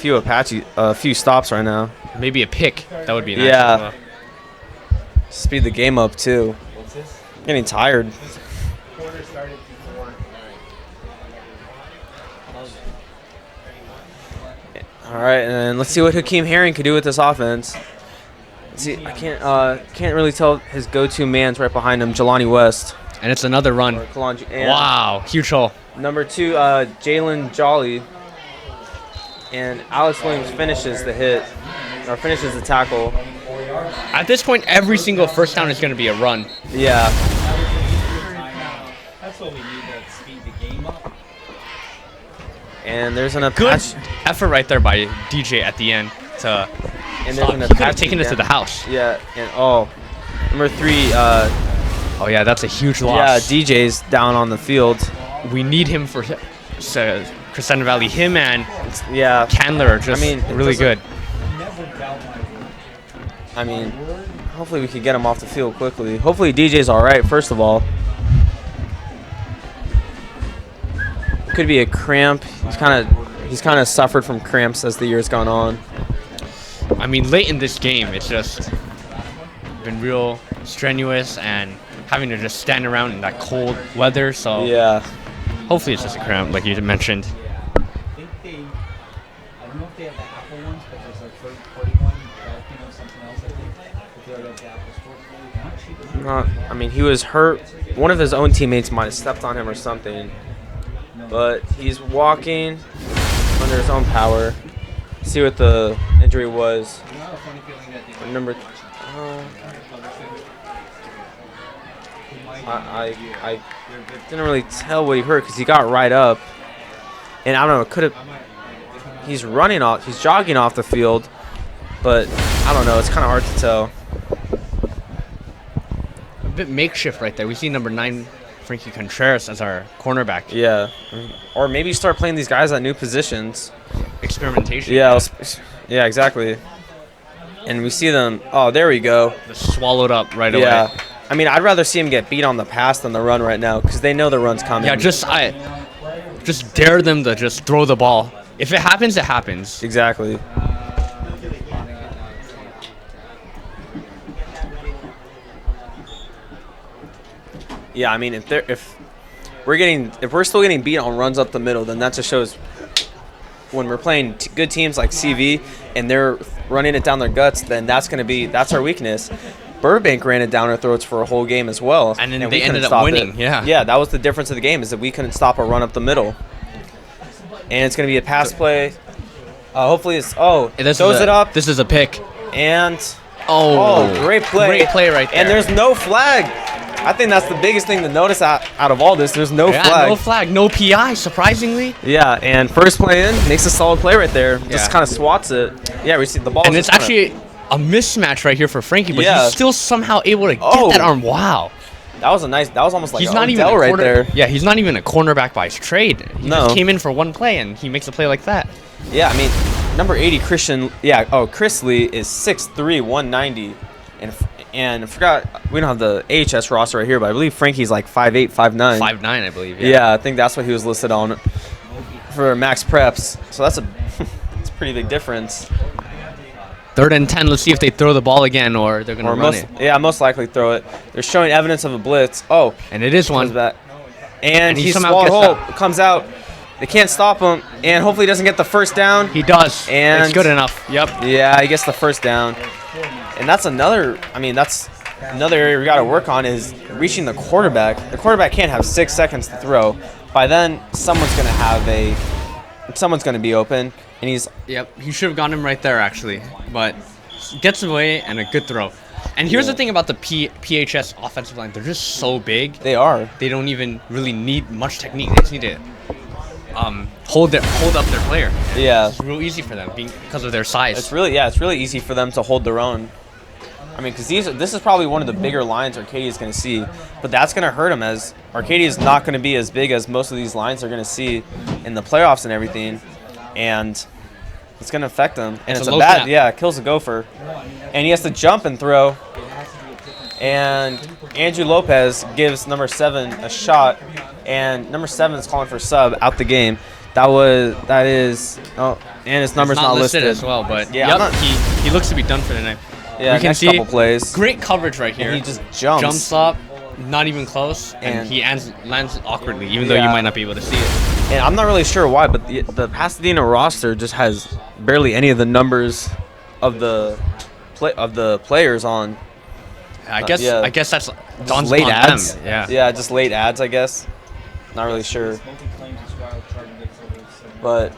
Speaker 1: few stops right now.
Speaker 2: Maybe a pick. That would be nice.
Speaker 1: Yeah. Speed the game up too. Getting tired. All right, and let's see what Hakeem Herring could do with this offense. Let's see, I can't really tell his go-to man's right behind him, Jelani West.
Speaker 2: And it's another run.
Speaker 1: And
Speaker 2: Wow, huge hole.
Speaker 1: Number 2, Jalen Jolly. And Alex Williams finishes the hit. or finishes the tackle.
Speaker 2: At this point, every single first down is going to be a run.
Speaker 1: Yeah.
Speaker 4: That's what we need to speed the game up.
Speaker 1: And there's an
Speaker 2: Good
Speaker 1: Apache.
Speaker 2: effort right there by DJ at the end to
Speaker 1: And
Speaker 2: stop.
Speaker 1: there's an
Speaker 2: He could have
Speaker 1: Apache
Speaker 2: taken this to
Speaker 1: down.
Speaker 2: the house.
Speaker 1: Yeah. And number 3.
Speaker 2: Oh yeah, that's a huge
Speaker 1: Yeah,
Speaker 2: loss.
Speaker 1: DJ's down on the field.
Speaker 2: We need him for Crescent Valley. Him and
Speaker 1: Yeah.
Speaker 2: Candler are just
Speaker 1: I mean, it
Speaker 2: really
Speaker 1: doesn't-
Speaker 2: good.
Speaker 4: Never doubt my word.
Speaker 1: I mean, hopefully we can get him off the field quickly. Hopefully DJ's all right, first of all. Could be a cramp. He's kind of suffered from cramps as the year's gone on.
Speaker 2: I mean, late in this game, it's just been real strenuous and having to just stand around in that cold weather. So
Speaker 1: Yeah.
Speaker 2: hopefully it's just a cramp, like you mentioned.
Speaker 4: I don't know if they have the Apple ones, but there's a third-party one, something else, I think. If they already have the Apple Store.
Speaker 1: I mean, he was hurt. One of his own teammates might have stepped on him or something. But he's walking under his own power. See what the injury was. Number. I didn't really tell what he hurt because he got right up, and I don't know. Could have. He's running off. He's jogging off the field, but I don't know. It's kind of hard to tell.
Speaker 2: A bit makeshift right there. We see number 9, Frankie Contreras, as our cornerback.
Speaker 1: Yeah, or maybe start playing these guys at new positions.
Speaker 2: Experimentation.
Speaker 1: Yeah, yeah, exactly. And we see them. Oh, there we go.
Speaker 2: Just swallowed up right
Speaker 1: Yeah.
Speaker 2: away.
Speaker 1: I mean, I'd rather see him get beat on the pass than the run right now because they know the run's coming.
Speaker 2: Yeah, just dare them to just throw the ball. If it happens, it happens.
Speaker 1: Exactly. Yeah, I mean, if we're still getting beat on runs up the middle, then that just shows when we're playing good teams like CV and they're running it down their guts, then that's our weakness. Burbank ran it down our throats for a whole game as well,
Speaker 2: And then
Speaker 1: we
Speaker 2: they
Speaker 1: couldn't
Speaker 2: ended up
Speaker 1: stop
Speaker 2: winning,
Speaker 1: it.
Speaker 2: yeah.
Speaker 1: Yeah, that was the difference of the game is that we couldn't stop a run up the middle. And it's going to be a pass play. Hopefully throws it up.
Speaker 2: This is a pick.
Speaker 1: And great play.
Speaker 2: Great play right there.
Speaker 1: And there's no flag. I think that's the biggest thing to notice out of all this. There's no flag.
Speaker 2: No flag, no PI, surprisingly.
Speaker 1: Yeah, and first play in makes a solid play right there. Just
Speaker 2: Yeah.
Speaker 1: kind of swats it. Yeah, we see the ball.
Speaker 2: And it's actually a mismatch right here for Frankie, but
Speaker 1: Yeah.
Speaker 2: he's still somehow able to get
Speaker 1: Oh.
Speaker 2: that arm. Wow.
Speaker 1: that was almost like
Speaker 2: He's
Speaker 1: an
Speaker 2: not even
Speaker 1: Odell
Speaker 2: a
Speaker 1: right there.
Speaker 2: Yeah, he's not even a cornerback by his trade. He
Speaker 1: No.
Speaker 2: just came in for one play and he makes a play like that.
Speaker 1: Yeah, I mean, number 80 Chris Lee is 6'3", 190, and I forgot we don't have the AHS roster right here, but I believe Frankie's like 5'8", 5'9".
Speaker 2: 5'9", I believe.
Speaker 1: Yeah, I think that's what he was listed on for max preps. So that's a pretty big difference.
Speaker 2: 3rd and 10. Let's see if they throw the ball again or they're going to
Speaker 1: Or
Speaker 2: run it.
Speaker 1: most likely throw it. They're showing evidence of a blitz. Oh,
Speaker 2: And it is
Speaker 1: comes
Speaker 2: one.
Speaker 1: back. And
Speaker 2: he
Speaker 1: he's
Speaker 2: somehow
Speaker 1: swallowed
Speaker 2: gets
Speaker 1: whole.
Speaker 2: out.
Speaker 1: Comes out. They can't stop him. And hopefully he doesn't get the first down.
Speaker 2: He does.
Speaker 1: And-
Speaker 2: it's good enough. Yep.
Speaker 1: Yeah, he gets the first down. And that's another area we got to work on is reaching the quarterback. The quarterback can't have 6 seconds to throw. By then, someone's going to be open. And he's
Speaker 2: Yep. He should have gotten him right there, actually. But gets away and a good throw. And here's the thing about the PHS offensive line. They're just so big.
Speaker 1: they are.
Speaker 2: They don't even really need much technique. They just need to hold up their player.
Speaker 1: Yeah.
Speaker 2: It's real easy for them because of their size.
Speaker 1: It's really easy for them to hold their own. I mean, because this is probably one of the bigger lines Arcadia is going to see, but that's going to hurt them as Arcadia is not going to be as big as most of these lines are going to see in the playoffs and everything, and it's going to affect them. And it's a
Speaker 2: low
Speaker 1: bad,
Speaker 2: snap.
Speaker 1: yeah, it kills the gopher, and he has to jump and throw. And Andrew Lopez gives number 7 a shot, and number 7 is calling for sub out the game. And his number's
Speaker 2: It's
Speaker 1: not
Speaker 2: listed as well, but
Speaker 1: Yeah,
Speaker 2: he looks to be done for the night.
Speaker 1: Yeah,
Speaker 2: we can
Speaker 1: next
Speaker 2: see
Speaker 1: couple plays.
Speaker 2: Great coverage right here.
Speaker 1: And he just jumps.
Speaker 2: Jumps up, not even close, and
Speaker 1: And-
Speaker 2: he lands awkwardly, even though you
Speaker 1: Yeah.
Speaker 2: might not be able to see it.
Speaker 1: And I'm not really sure why, but the Pasadena roster just has barely any of the numbers of the players on.
Speaker 2: I guess that's
Speaker 1: Just
Speaker 2: Don's
Speaker 1: late
Speaker 2: on
Speaker 1: ads.
Speaker 2: them. Yeah.
Speaker 1: Yeah, just late ads, I guess. Not really sure. But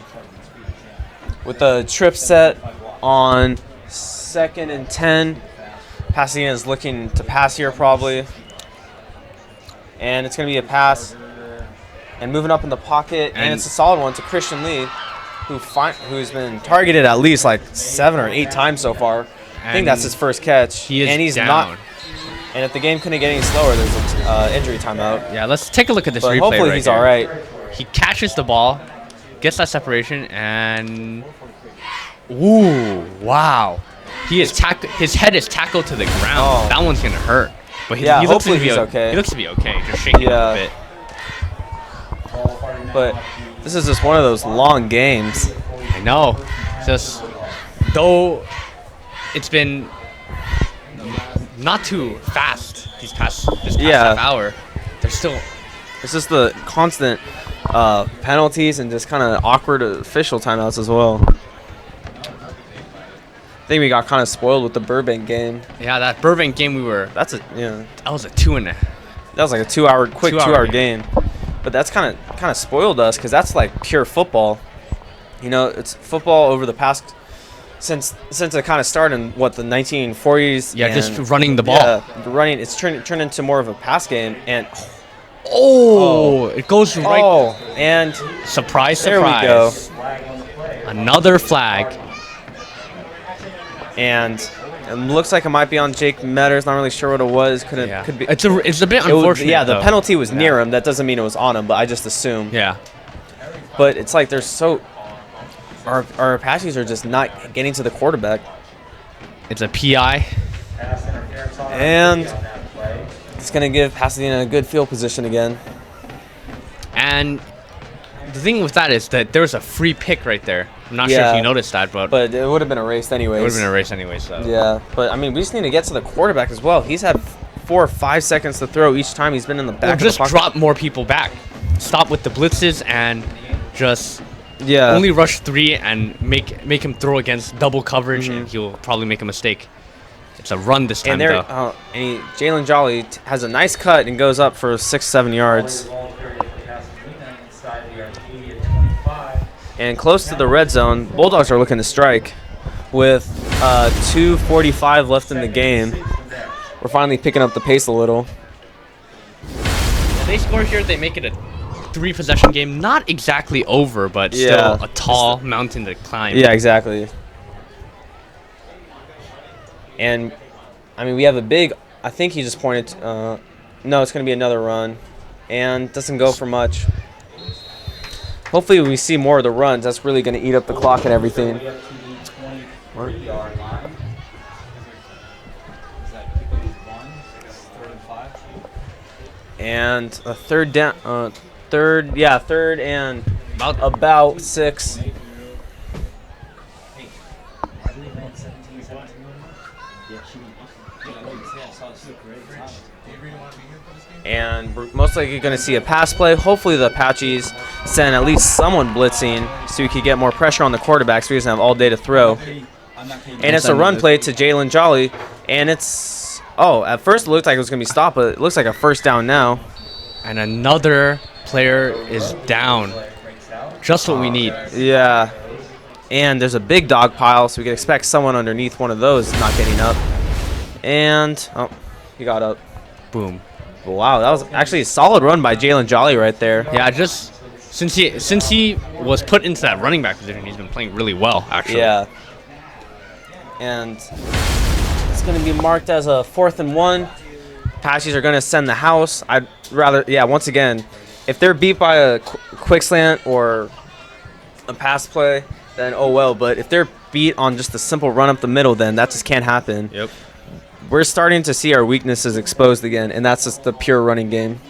Speaker 1: with the trip set on 2nd and 10. Pasadena is looking to pass here probably. And it's going to be a pass. And moving up in the pocket. And it's a solid one to Christian Lee, who's been targeted at least like 7 or 8 times so far. I think that's his first catch.
Speaker 2: He's
Speaker 1: down. Not. And if the game couldn't get any slower, there's an injury timeout.
Speaker 2: Yeah, let's take a look at this replay.
Speaker 1: Hopefully he's all right.
Speaker 2: He catches the ball, gets that separation, and ooh, wow! His head is tackled to the ground.
Speaker 1: Oh.
Speaker 2: That one's gonna hurt. But he looks to be okay. He looks to be okay. Just shaking a bit.
Speaker 1: But this is just one of those long games.
Speaker 2: I know. Just though it's been not too fast this past half hour. There's still.
Speaker 1: It's just the constant penalties and just kind of awkward official timeouts as well. I think we got kind of spoiled with the Burbank game.
Speaker 2: Yeah, that Burbank game
Speaker 1: That
Speaker 2: was a 2 and a.
Speaker 1: That was like a 2-hour game. But that's kind of spoiled us because that's like pure football. You know, it's football over the past since it kind of started in the 1940s.
Speaker 2: Yeah, just running the ball.
Speaker 1: Yeah, running. It's turned into more of a pass game and.
Speaker 2: It goes right.
Speaker 1: Oh, and
Speaker 2: surprise!
Speaker 1: There we go.
Speaker 2: Another flag.
Speaker 1: And it looks like it might be on Jake Metters. Not really sure what it was. Could be.
Speaker 2: It's a bit unfortunate.
Speaker 1: The penalty was near him. That doesn't mean it was on him, but I just assume.
Speaker 2: Yeah.
Speaker 1: But it's like our Apaches are just not getting to the quarterback.
Speaker 2: It's a PI.
Speaker 1: And it's going to give Pasadena a good field position again.
Speaker 2: And the thing with that is that there's a free pick right there. I'm not sure if you noticed that, but
Speaker 1: it would have been erased anyways.
Speaker 2: It would have been erased anyways, so.
Speaker 1: Yeah, but I mean, we just need to get to the quarterback as well. He's had 4 or 5 seconds to throw each time he's been in the back.
Speaker 2: Or just drop more people back. Stop with the blitzes and just only rush 3 and make him throw against double coverage, and he'll probably make a mistake. It's a run this time, though.
Speaker 1: And Jalen Jolly has a nice cut and goes up for 6-7 yards. And close to the red zone, Bulldogs are looking to strike with 2:45 left in the game. We're finally picking up the pace a little.
Speaker 2: If they score here, they make it a 3-possession game. Not exactly over, but still a tall mountain to climb.
Speaker 1: Yeah, exactly. And, I mean, we have a big, I think he just pointed to, no, it's going to be another run. And doesn't go for much. Hopefully we see more of the runs. That's really going to eat up the clock and everything. And a third down, third and about 6. And we're most likely going to see a pass play. Hopefully the Apaches send at least someone blitzing so we can get more pressure on the quarterback so he doesn't have all day to throw. And it's a run play to Jalen Jolly. And it's, at first it looked like it was going to be stopped, but it looks like a first down now.
Speaker 2: And another player is down. Just what we need.
Speaker 1: Yeah. And there's a big dog pile, so we can expect someone underneath one of those not getting up. And, he got up.
Speaker 2: Boom.
Speaker 1: Wow, that was actually a solid run by Jalen Jolly right there.
Speaker 2: Yeah, just since he was put into that running back position, he's been playing really well, actually.
Speaker 1: Yeah. And it's going to be marked as a 4th and 1. Apaches are going to send the house. I'd rather, once again, if they're beat by a quick slant or a pass play, then oh well. But if they're beat on just a simple run up the middle, then that just can't happen.
Speaker 2: Yep.
Speaker 1: We're starting to see our weaknesses exposed again, and that's just the pure running game.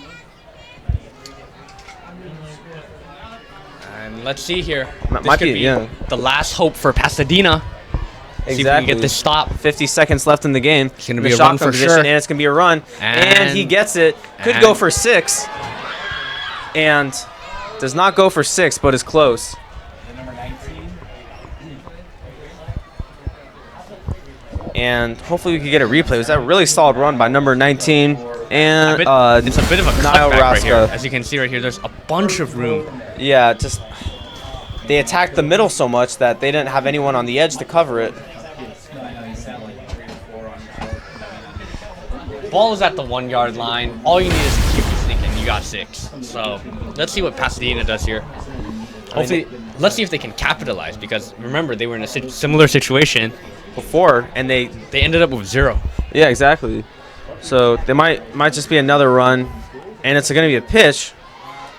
Speaker 2: And let's see here.
Speaker 1: This might be
Speaker 2: the last hope for Pasadena.
Speaker 1: Exactly.
Speaker 2: See if we can get this stop.
Speaker 1: 50 seconds left in the game.
Speaker 2: It's going to be a run for sure.
Speaker 1: And it's going to be a run. And he gets it. Could go for 6. And does not go for 6, but is close. And hopefully we can get a replay. It was that really solid run by number 19. And
Speaker 2: it's a bit of a cutback right here. As you can see right here, there's a bunch of room.
Speaker 1: Yeah, just they attacked the middle so much that they didn't have anyone on the edge to cover it.
Speaker 2: Ball is at the 1 yard line. All you need is a QB sneak, and you got 6. So let's see what Pasadena does here. Hopefully, let's see if they can capitalize, because remember, they were in a similar situation
Speaker 1: before, and they
Speaker 2: ended up with 0.
Speaker 1: Yeah, exactly. So they might just be another run, and it's going to be a pitch,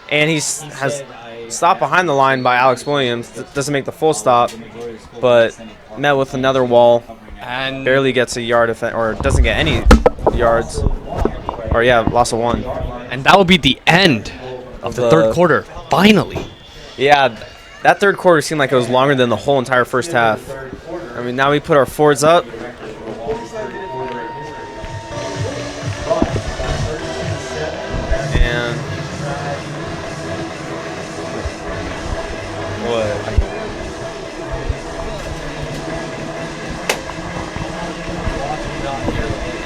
Speaker 1: and has stopped behind the line by Alex Williams. Doesn't make the full stop, but met with another wall,
Speaker 2: and
Speaker 1: barely gets a yard or doesn't get any yards, or yeah, loss of 1.
Speaker 2: And that will be the end of the third quarter. Finally.
Speaker 1: Yeah, that third quarter seemed like it was longer than the whole entire first half. I mean, now we put our forwards up. And what?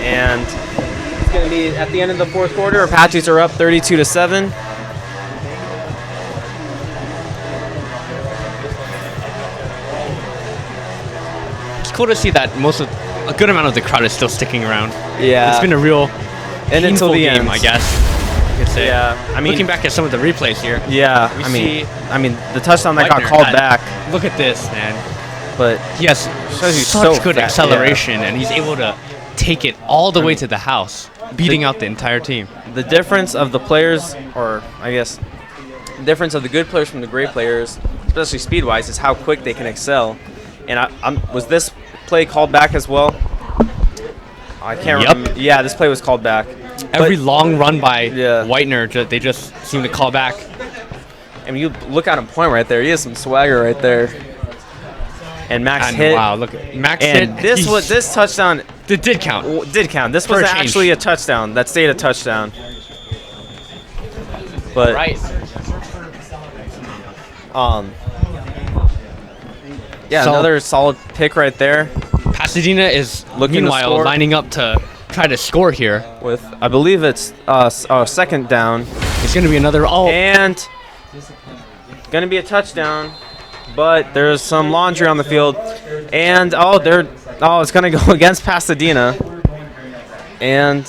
Speaker 1: And it's going to be at the end of the fourth quarter. Apaches are up 32-7.
Speaker 2: It's cool to see that a good amount of the crowd is still sticking around.
Speaker 1: Yeah,
Speaker 2: it's been a real
Speaker 1: and until the
Speaker 2: game,
Speaker 1: end,
Speaker 2: I guess. You could say.
Speaker 1: Yeah, I mean,
Speaker 2: looking back at some of the replays here.
Speaker 1: Yeah, I mean, the touchdown that got called back.
Speaker 2: Look at this, man.
Speaker 1: But
Speaker 2: he has such good acceleration, and he's able to take it all the way to the house, beating out the entire team.
Speaker 1: The difference of the players, or I guess, the difference of the good players from the great players, especially speed-wise, is how quick they can excel. And was this play called back as well? I can't remember. Yeah, this play was called back.
Speaker 2: Every long run by Whitener, they just seem to call back.
Speaker 1: I mean, you look at him point right there. He has some swagger right there. And Max hit.
Speaker 2: Wow, look at Max
Speaker 1: and
Speaker 2: hit.
Speaker 1: This touchdown.
Speaker 2: It did count.
Speaker 1: Did count. This was actually a touchdown. That stayed a touchdown. But yeah, so another solid pick right there.
Speaker 2: Pasadena is meanwhile lining up to try to score here.
Speaker 1: With, I believe it's second down.
Speaker 2: It's going to be another
Speaker 1: and going to be a touchdown. But there's some laundry on the field, and it's going to go against Pasadena. And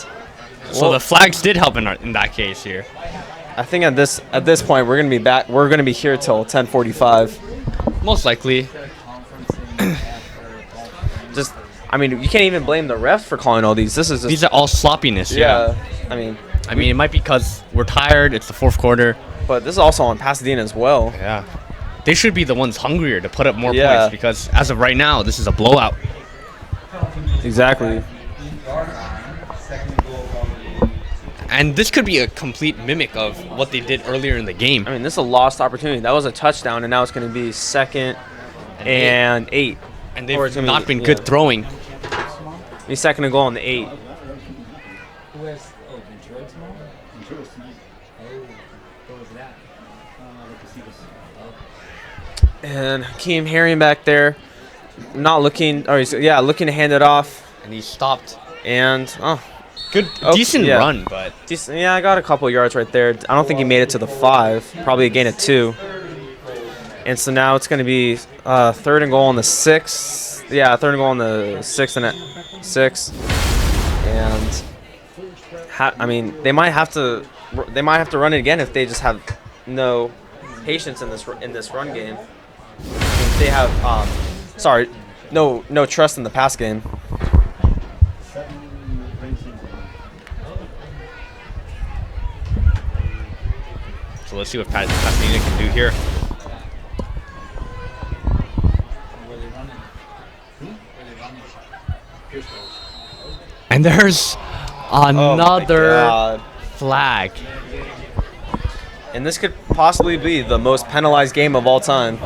Speaker 2: so the flags did help in that case here.
Speaker 1: I think at this point we're going to be back. We're going to be here till 10:45.
Speaker 2: Most likely.
Speaker 1: I mean, you can't even blame the refs for calling all these.
Speaker 2: These are all sloppiness. Yeah.
Speaker 1: I mean,
Speaker 2: it might be because we're tired. It's the fourth quarter.
Speaker 1: But this is also on Pasadena as well.
Speaker 2: Yeah. They should be the ones hungrier to put up more points, because as of right now, this is a blowout.
Speaker 1: Exactly.
Speaker 2: And this could be a complete mimic of what they did earlier in the game.
Speaker 1: I mean, this is a lost opportunity. That was a touchdown, and now it's going to be 2nd and 8.
Speaker 2: And they've not been good throwing.
Speaker 1: He's 2nd and goal on the 8.
Speaker 4: Who has Ventura tomorrow? Ventura's tonight. What was that?
Speaker 1: And Hakeem Herring back there, not looking, looking to hand it off.
Speaker 2: And he stopped.
Speaker 1: And
Speaker 2: decent run, but
Speaker 1: decent. Yeah, I got a couple yards right there. I don't think he made it to the 5. Probably a gain of 2. And so now it's going to be 3rd and goal on the 6. Yeah, 3rd and goal on the 6 and 6. And I mean, they might have to run it again if they just have no patience in this run game. If they have no trust in the pass game.
Speaker 2: So let's see what Pasadena can do here. And there's another flag.
Speaker 1: And this could possibly be the most penalized game of all time.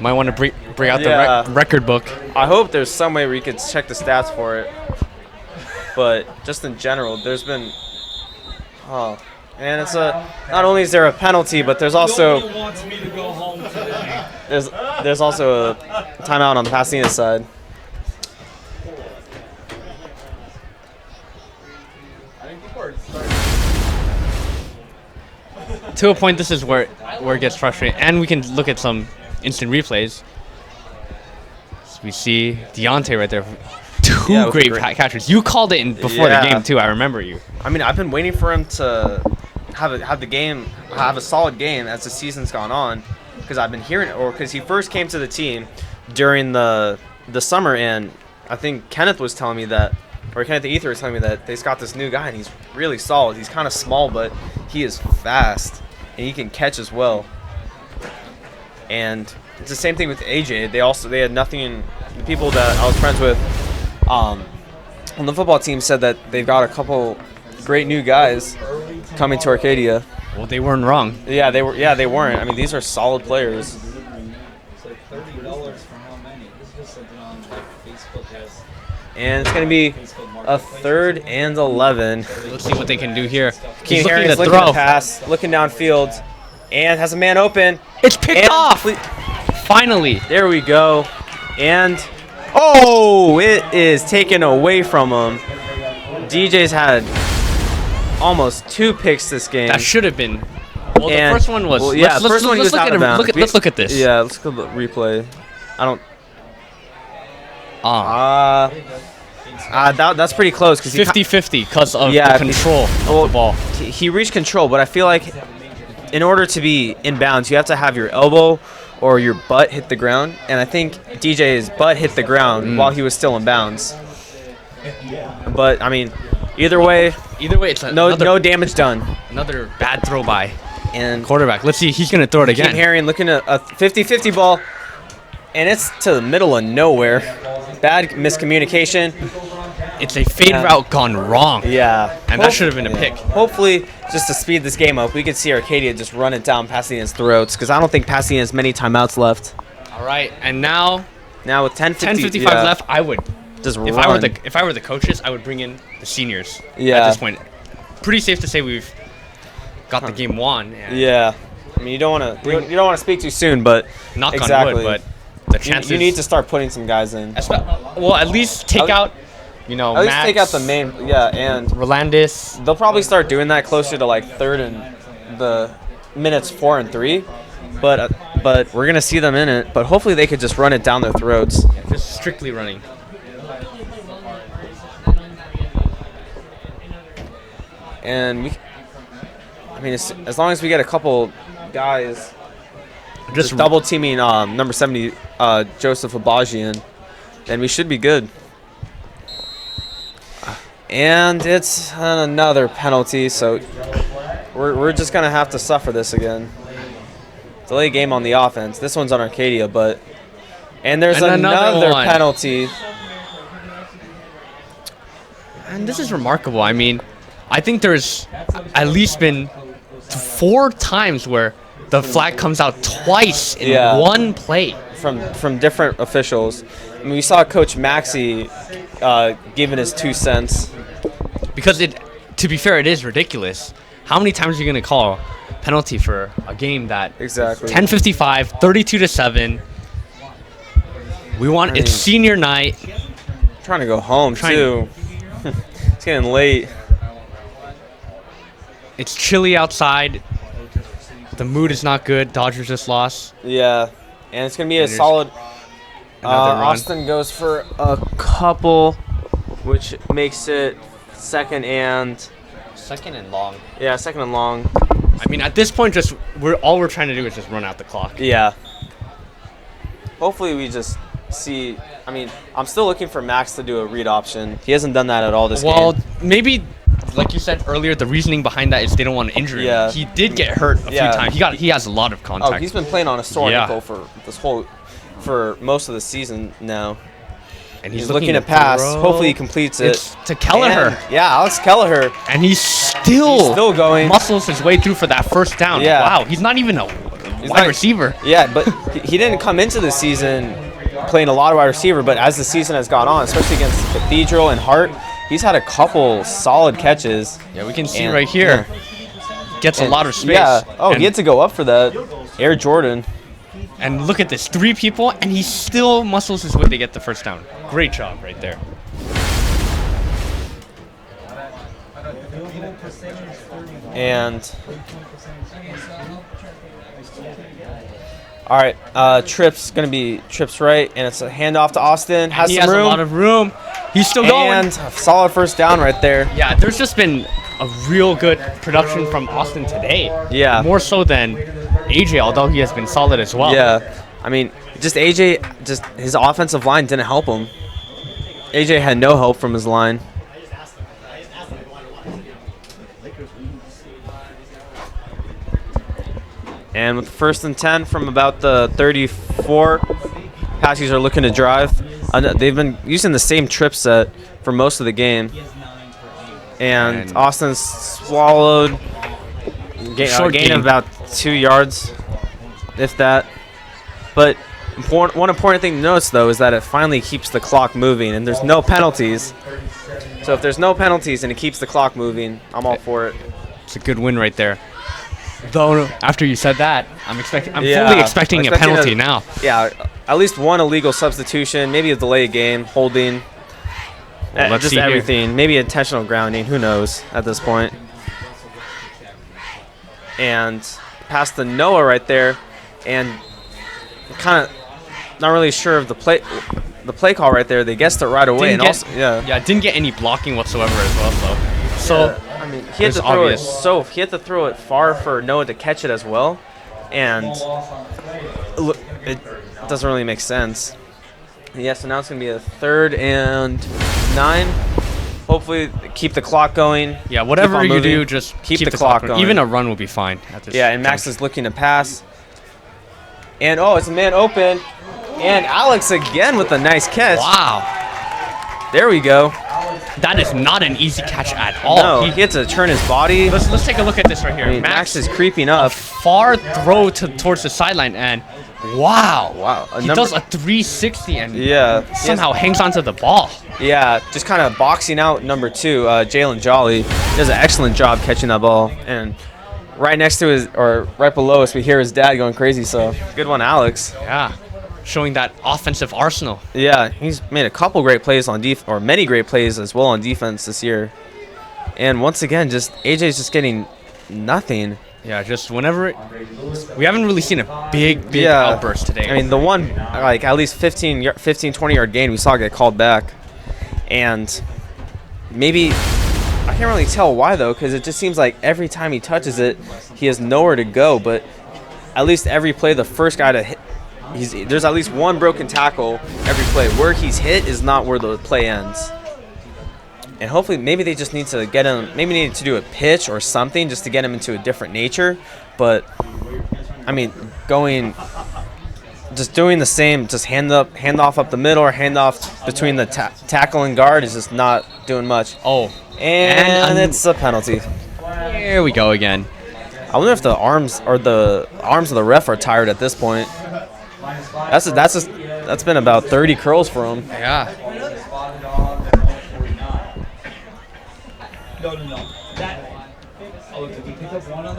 Speaker 2: Might want to bring out the record book.
Speaker 1: I hope there's some way where you could check the stats for it. But just in general, there's been... and it's not only is there a penalty, but there's also...
Speaker 4: Nobody wants me to go home today.
Speaker 1: There's also a timeout on the Pasadena side.
Speaker 2: To a point, this is where it gets frustrating, and we can look at some instant replays. So we see Deontay right there, two great catchers. You called it before the game too. I remember you.
Speaker 1: I mean, I've been waiting for him to have a solid game as the season's gone on, because I've been hearing it, or because he first came to the team during the summer, and I think Kenneth was telling me that, or Kenneth the Ether was telling me that they've got this new guy and he's really solid. He's kind of small, but he is fast and he can catch as well. And it's the same thing with AJ. They had nothing. The people that I was friends with on the football team said that they've got a couple great new guys coming to Arcadia.
Speaker 2: Well, they weren't wrong.
Speaker 1: Yeah, they were. Yeah, they weren't. I mean, these are solid players.
Speaker 4: So $30 for how many? This is just something on like Facebook has.
Speaker 1: And it's going to be a 3rd and 11.
Speaker 2: Let's see what they can do here.
Speaker 1: Keenan Herring's looking to pass, looking downfield, and has a man open.
Speaker 2: It's picked off. Finally.
Speaker 1: There we go. And, oh, it is taken away from him. DJ's had almost 2 picks this game.
Speaker 2: That should have been. Well, the first one was.
Speaker 1: Well, yeah, the first one was out of bounds.
Speaker 2: Let's look at this.
Speaker 1: Yeah, let's look at the replay. I don't. That's pretty close, because
Speaker 2: 50-50 because of the control of the ball.
Speaker 1: He reached control, but I feel like in order to be in bounds, you have to have your elbow or your butt hit the ground, and I think DJ's butt hit the ground while he was still in bounds. But I mean, either way,
Speaker 2: it's
Speaker 1: no damage done.
Speaker 2: Another bad throw by
Speaker 1: and
Speaker 2: quarterback. Let's see, he's gonna throw it again.
Speaker 1: Keenan Herring looking at a 50-50 ball, and it's to the middle of nowhere. Bad miscommunication.
Speaker 2: It's a fade route gone wrong.
Speaker 1: Yeah.
Speaker 2: And that should have been a pick.
Speaker 1: Hopefully, just to speed this game up, we could see Arcadia just run it down Pasadena's throats, because I don't think Pasadena has many timeouts left.
Speaker 2: All right, and now
Speaker 1: with 10:55
Speaker 2: left, I would
Speaker 1: just
Speaker 2: if
Speaker 1: run.
Speaker 2: If I were the coaches, I would bring in the seniors.
Speaker 1: Yeah.
Speaker 2: At this point, pretty safe to say we've got the game won.
Speaker 1: Yeah. I mean, you don't want to speak too soon, but
Speaker 2: knock
Speaker 1: exactly.
Speaker 2: on wood, but the chances
Speaker 1: you need to start putting some guys in.
Speaker 2: Well, at least take out.
Speaker 1: At least take out the main, and
Speaker 2: Rolandis.
Speaker 1: They'll probably start doing that closer to like 3rd and the minutes 4 and 3, but we're gonna see them in it. But hopefully they could just run it down their throats.
Speaker 2: Yeah, just strictly running.
Speaker 1: And as long as we get a couple guys just double teaming number 70 Joseph Abajian, then we should be good. And it's another penalty, so we're just going to have to suffer this again. Delay game on the offense. This one's on Arcadia, and there's another penalty.
Speaker 2: And this is remarkable. I mean, I think there's at least been 4 times where the flag comes out twice in one play.
Speaker 1: From different officials. I mean, we saw Coach Maxey giving his 2 cents.
Speaker 2: Because to be fair, it is ridiculous. How many times are you going to call penalty for a game that 10:55, 32-7? It's senior night.
Speaker 1: Trying to go home too. It's getting late.
Speaker 2: It's chilly outside. The mood is not good. Dodgers just lost.
Speaker 1: Yeah, and it's gonna be a solid. Austin goes for a couple, which makes it second and
Speaker 2: long.
Speaker 1: Yeah, second and long.
Speaker 2: I mean, at this point, all we're trying to do is just run out the clock.
Speaker 1: Yeah. Hopefully, we just see. I mean, I'm still looking for Max to do a read option. He hasn't done that at all this game.
Speaker 2: Well, maybe, like you said earlier, the reasoning behind that is they don't want to injure him. He did get hurt a few times. He has a lot of contact.
Speaker 1: Oh, he's been playing on a sore ankle for most of the season now.
Speaker 2: And he's
Speaker 1: looking to pass. Hopefully he completes it.
Speaker 2: It's to Kelleher.
Speaker 1: Alex Kelleher.
Speaker 2: And he's still
Speaker 1: going.
Speaker 2: Muscles his way through for that first down.
Speaker 1: Yeah.
Speaker 2: Wow, he's not even a wide receiver.
Speaker 1: Yeah, but he didn't come into the season playing a lot of wide receiver, but as the season has gone on, especially against Cathedral and Hart, he's had a couple solid catches.
Speaker 2: Yeah, we can see right here. Gets a lot of space.
Speaker 1: Yeah. He had to go up for that. Air Jordan.
Speaker 2: And look at this, 3 people, and he still muscles his way to get the first down. Great job right there.
Speaker 1: And All right, trips gonna be trips right, and it's a handoff to Austin. Has
Speaker 2: He
Speaker 1: some
Speaker 2: has
Speaker 1: room.
Speaker 2: a lot of room. He's still going.
Speaker 1: And a solid first down right there.
Speaker 2: Yeah, there's just been a real good production from Austin today.
Speaker 1: Yeah.
Speaker 2: More so than AJ, although he has been solid as well.
Speaker 1: Yeah, I mean, just AJ, just his offensive line didn't help him. AJ had no help from his line. And with first and 10 from about the 34, Apaches are looking to drive. They've been using the same trip set for most of the game. And Austin swallowed. Gain of about 2 yards, if that. But one important thing to notice, though, is that it finally keeps the clock moving, and there's no penalties. So if there's no penalties and it keeps the clock moving, I'm all for it.
Speaker 2: It's a good win right there. Though after you said that, I'm
Speaker 1: Yeah,
Speaker 2: fully expecting a penalty now.
Speaker 1: Yeah, at least one illegal substitution, maybe a delayed game, holding.
Speaker 2: Well, let's
Speaker 1: just
Speaker 2: see here.
Speaker 1: everything. Maybe intentional grounding. Who knows at this point? And pass to Noah right there, and kind of not really sure of the play call right there. They guessed it right away,
Speaker 2: Didn't get any blocking whatsoever as well. So
Speaker 1: I mean, he had to throw it. So he had to throw it far for Noah to catch it as well, and it doesn't really make sense. Yeah, so now it's gonna be a 3rd and 9. Hopefully, keep the clock going.
Speaker 2: Yeah, whatever you do, just
Speaker 1: keep the clock going.
Speaker 2: Even a run will be fine at this.
Speaker 1: Yeah, and Max is looking to pass. And it's a man open. And Alex again with a nice catch.
Speaker 2: Wow.
Speaker 1: There we go.
Speaker 2: That is not an easy catch at all.
Speaker 1: No, he gets to turn his body.
Speaker 2: Let's take a look at this right here.
Speaker 1: I mean, Max is creeping up.
Speaker 2: Far throw towards the sideline, and wow. He does a 360 and somehow hangs onto the ball.
Speaker 1: Yeah, just kind of boxing out number 2, Jalen Jolly. Does an excellent job catching that ball. And right next to right below us, we hear his dad going crazy. So good one, Alex.
Speaker 2: Yeah, showing that offensive arsenal.
Speaker 1: Yeah, he's made a couple great plays on many great plays as well on defense this year. And once again, AJ's just getting nothing.
Speaker 2: Yeah, just whenever we haven't really seen a big outburst today.
Speaker 1: I mean, the one at least 15, 20-yard gain we saw get called back. And maybe I can't really tell why, though, because it just seems like every time he touches it, he has nowhere to go. But at least every play, the first guy to hit, there's at least one broken tackle every play. Where he's hit is not where the play ends. And hopefully, maybe they just need to get him. Maybe need to do a pitch or something just to get him into a different nature. But I mean, just doing the same, just hand off up the middle or hand off between the tackle and guard is just not doing much. And it's a penalty.
Speaker 2: Here we go again.
Speaker 1: I wonder if the arms of the ref are tired at this point. That's been about 30 curls for him.
Speaker 2: Yeah.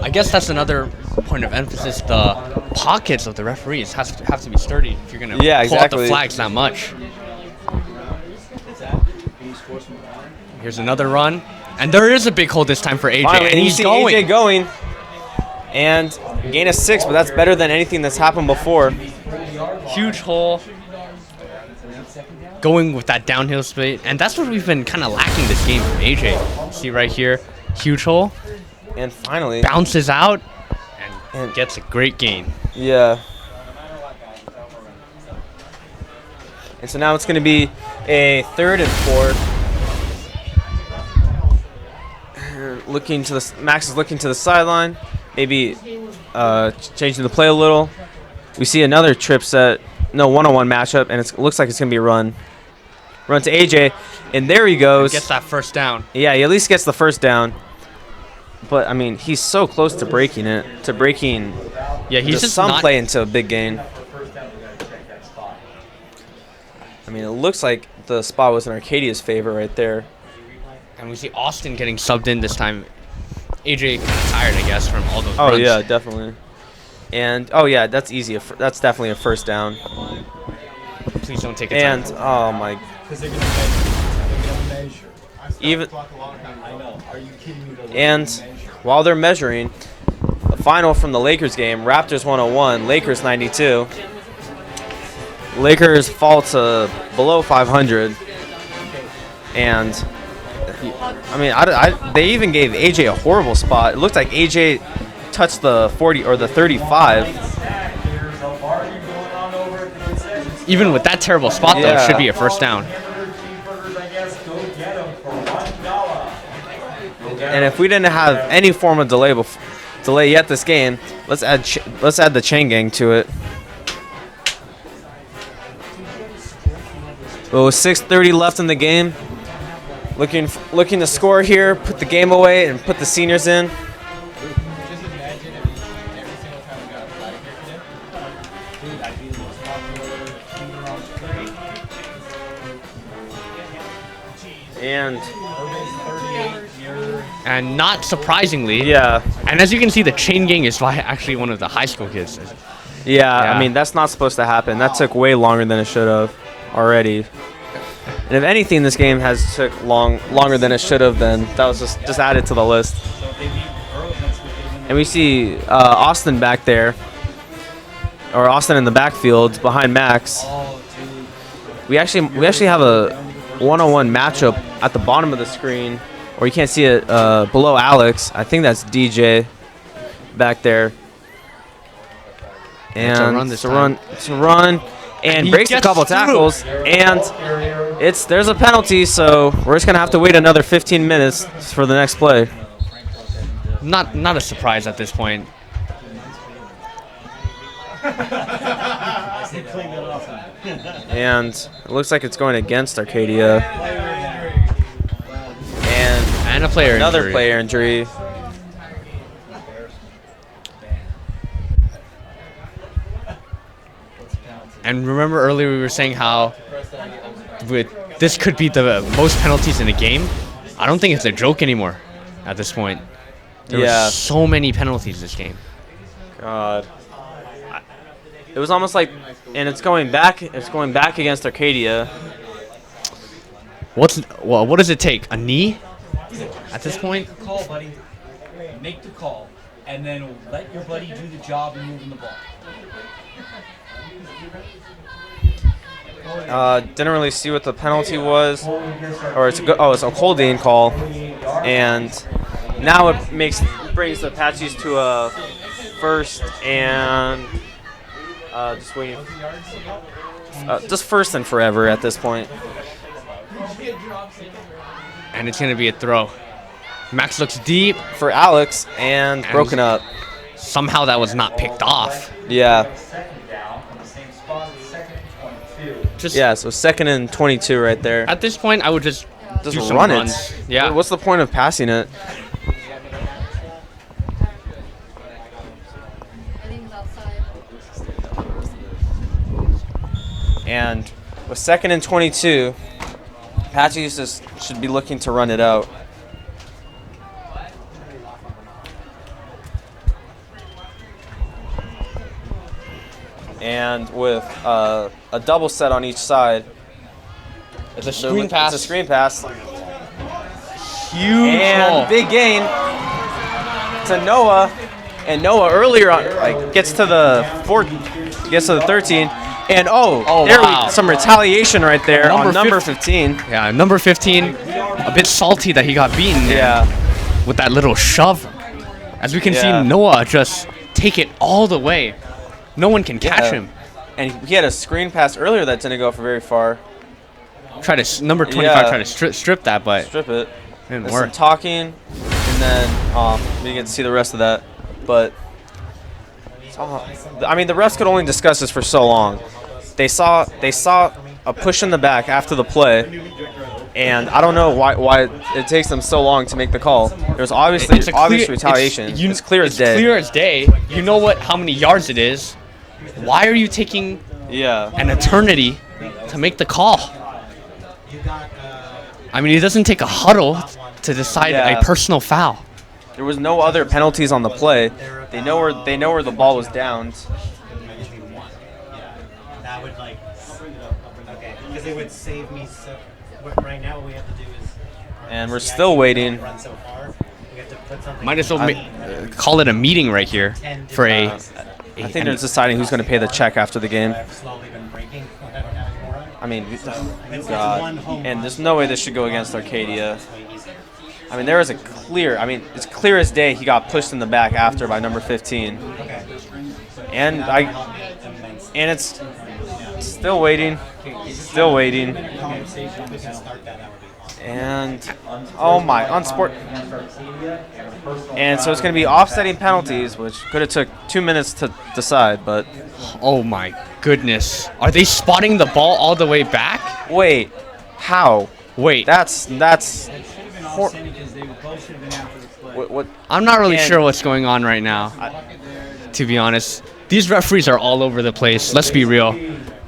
Speaker 2: I guess that's another point of emphasis. The pockets of the referees have to be sturdy if you're gonna pull out the flags that much. Here's another run, and there is a big hole this time for AJ,
Speaker 1: Finally,
Speaker 2: and he's going.
Speaker 1: AJ going, and gain of 6, but that's better than anything that's happened before.
Speaker 2: Huge hole. Going with that downhill speed, and that's what we've been kind of lacking this game from AJ. See right here, huge hole.
Speaker 1: And finally
Speaker 2: bounces out and gets a great gain.
Speaker 1: Yeah. And so now it's going to be a 3rd and 4. Max is looking to the sideline, maybe changing the play a little. We see another one-on-one matchup, and it looks like it's going to be a run. Run to AJ, and there he goes.
Speaker 2: Gets that first down.
Speaker 1: Yeah, he at least gets the first down. But I mean, he's so close to breaking it,
Speaker 2: Yeah, he's just
Speaker 1: some play into a big gain. I mean, it looks like the spot was in Arcadia's favor right there.
Speaker 2: And we see Austin getting subbed in this time. AJ kind of tired, I guess, from all those
Speaker 1: runs.
Speaker 2: Oh
Speaker 1: yeah, definitely. And that's easy. That's definitely a first down.
Speaker 2: Please don't take it.
Speaker 1: And oh my.
Speaker 4: Because they're gonna measure.
Speaker 1: Even.
Speaker 4: I know. Are you kidding me?
Speaker 1: And while they're measuring, final from the Lakers game, Raptors 101, Lakers 92. Lakers fall to below 500. And, I mean, they even gave AJ a horrible spot. It looked like AJ touched the 40 or the 35.
Speaker 2: Even with that terrible spot, though, it should be a first down.
Speaker 1: And if we didn't have any form of delay yet this game, let's add the chain gang to it. Oh, 6:30 left in the game. Looking to score here, put the game away, and put the seniors in.
Speaker 2: And not surprisingly,
Speaker 1: yeah.
Speaker 2: And as you can see, the chain gang is actually one of the high school kids.
Speaker 1: Yeah, I mean, that's not supposed to happen. That took way longer than it should have already. And if anything, this game has took longer than it should have, then that was just added to the list. And we see Austin back there, or Austin in the backfield behind Max. We actually have a one-on-one matchup at the bottom of the screen, or you can't see it below Alex. I think that's DJ back there. And it's a run. And breaks a couple tackles, and there's a penalty, so we're just gonna have to wait another 15 minutes for the next play.
Speaker 2: Not a surprise at this point.
Speaker 1: And it looks like it's going against Arcadia.
Speaker 2: And another
Speaker 1: player injury.
Speaker 2: And remember earlier we were saying how this could be the most penalties in a game. I don't think it's a joke anymore at this point. There were so many penalties this game.
Speaker 1: God. It was almost like, and it's going back against Arcadia.
Speaker 2: What does it take? A knee at this point?
Speaker 4: Make the call, buddy. Make the call. And then let your buddy do the job and moving the ball.
Speaker 1: Didn't really see what the penalty was, or it's a holding call, and now it brings the Apaches to a first and just first and forever at this point.
Speaker 2: And it's gonna be a throw. Max looks deep
Speaker 1: for Alex and broken up.
Speaker 2: Somehow that was not picked off.
Speaker 1: Yeah. So 2nd and 22 right there.
Speaker 2: At this point, I would just do some
Speaker 1: run
Speaker 2: runs.
Speaker 1: it.
Speaker 2: Yeah.
Speaker 1: What's the point of passing it? And with 2nd and 22, Apaches just should be looking to run it out. And with a double set on each side.
Speaker 2: It's a screen pass.
Speaker 1: It's a screen pass.
Speaker 2: Huge
Speaker 1: and big gain to Noah. And Noah earlier on gets to the 13. And some retaliation right there on number 15.
Speaker 2: Yeah, number 15, a bit salty that he got beaten there with that little shove. As we can see, Noah just take it all the way. No one can catch him.
Speaker 1: And he had a screen pass earlier that didn't go for very far.
Speaker 2: Number 25 tried to strip that, but
Speaker 1: strip it.
Speaker 2: Didn't
Speaker 1: work. Some talking, and then we didn't get to see the rest of that. But I mean, the refs could only discuss this for so long. They saw a push in the back after the play, and I don't know why it takes them so long to make the call. There's obvious retaliation. It's clear as day.
Speaker 2: It's clear as day. You know how many yards it is. Why are you taking an eternity to make the call? I mean, it doesn't take a huddle to decide a personal foul.
Speaker 1: There was no other penalties on the play. They know where the ball was downed.
Speaker 8: That would because it would save me. So right now, what we have to do is.
Speaker 1: And we're still waiting.
Speaker 8: Run so far. We have to put something.
Speaker 2: Might as well call it a meeting right here for a.
Speaker 1: I think they're deciding who's going to pay the check after the game.
Speaker 8: I've slowly been breaking. I don't have more.
Speaker 1: I mean,
Speaker 8: It's
Speaker 1: God.
Speaker 8: one home
Speaker 1: And
Speaker 8: run.
Speaker 1: there's no way this should go against Arcadia.
Speaker 8: It's way easier.
Speaker 1: I mean, there is a clear, I mean, it's clear as day he got pushed in the back after by number 15.
Speaker 8: Okay.
Speaker 1: And and it's still waiting. Still waiting. And oh my, unsport. And so it's going to be offsetting penalties, which could have took 2 minutes to decide, but
Speaker 2: Oh my goodness! Are they spotting the ball all the way back?
Speaker 1: wait, how?
Speaker 2: Wait,
Speaker 1: That's
Speaker 4: Because they both should have been after the play.
Speaker 1: what
Speaker 2: I'm not really
Speaker 1: And-
Speaker 2: sure what's going on right now. To be honest, these referees are all over the place. Let's be real.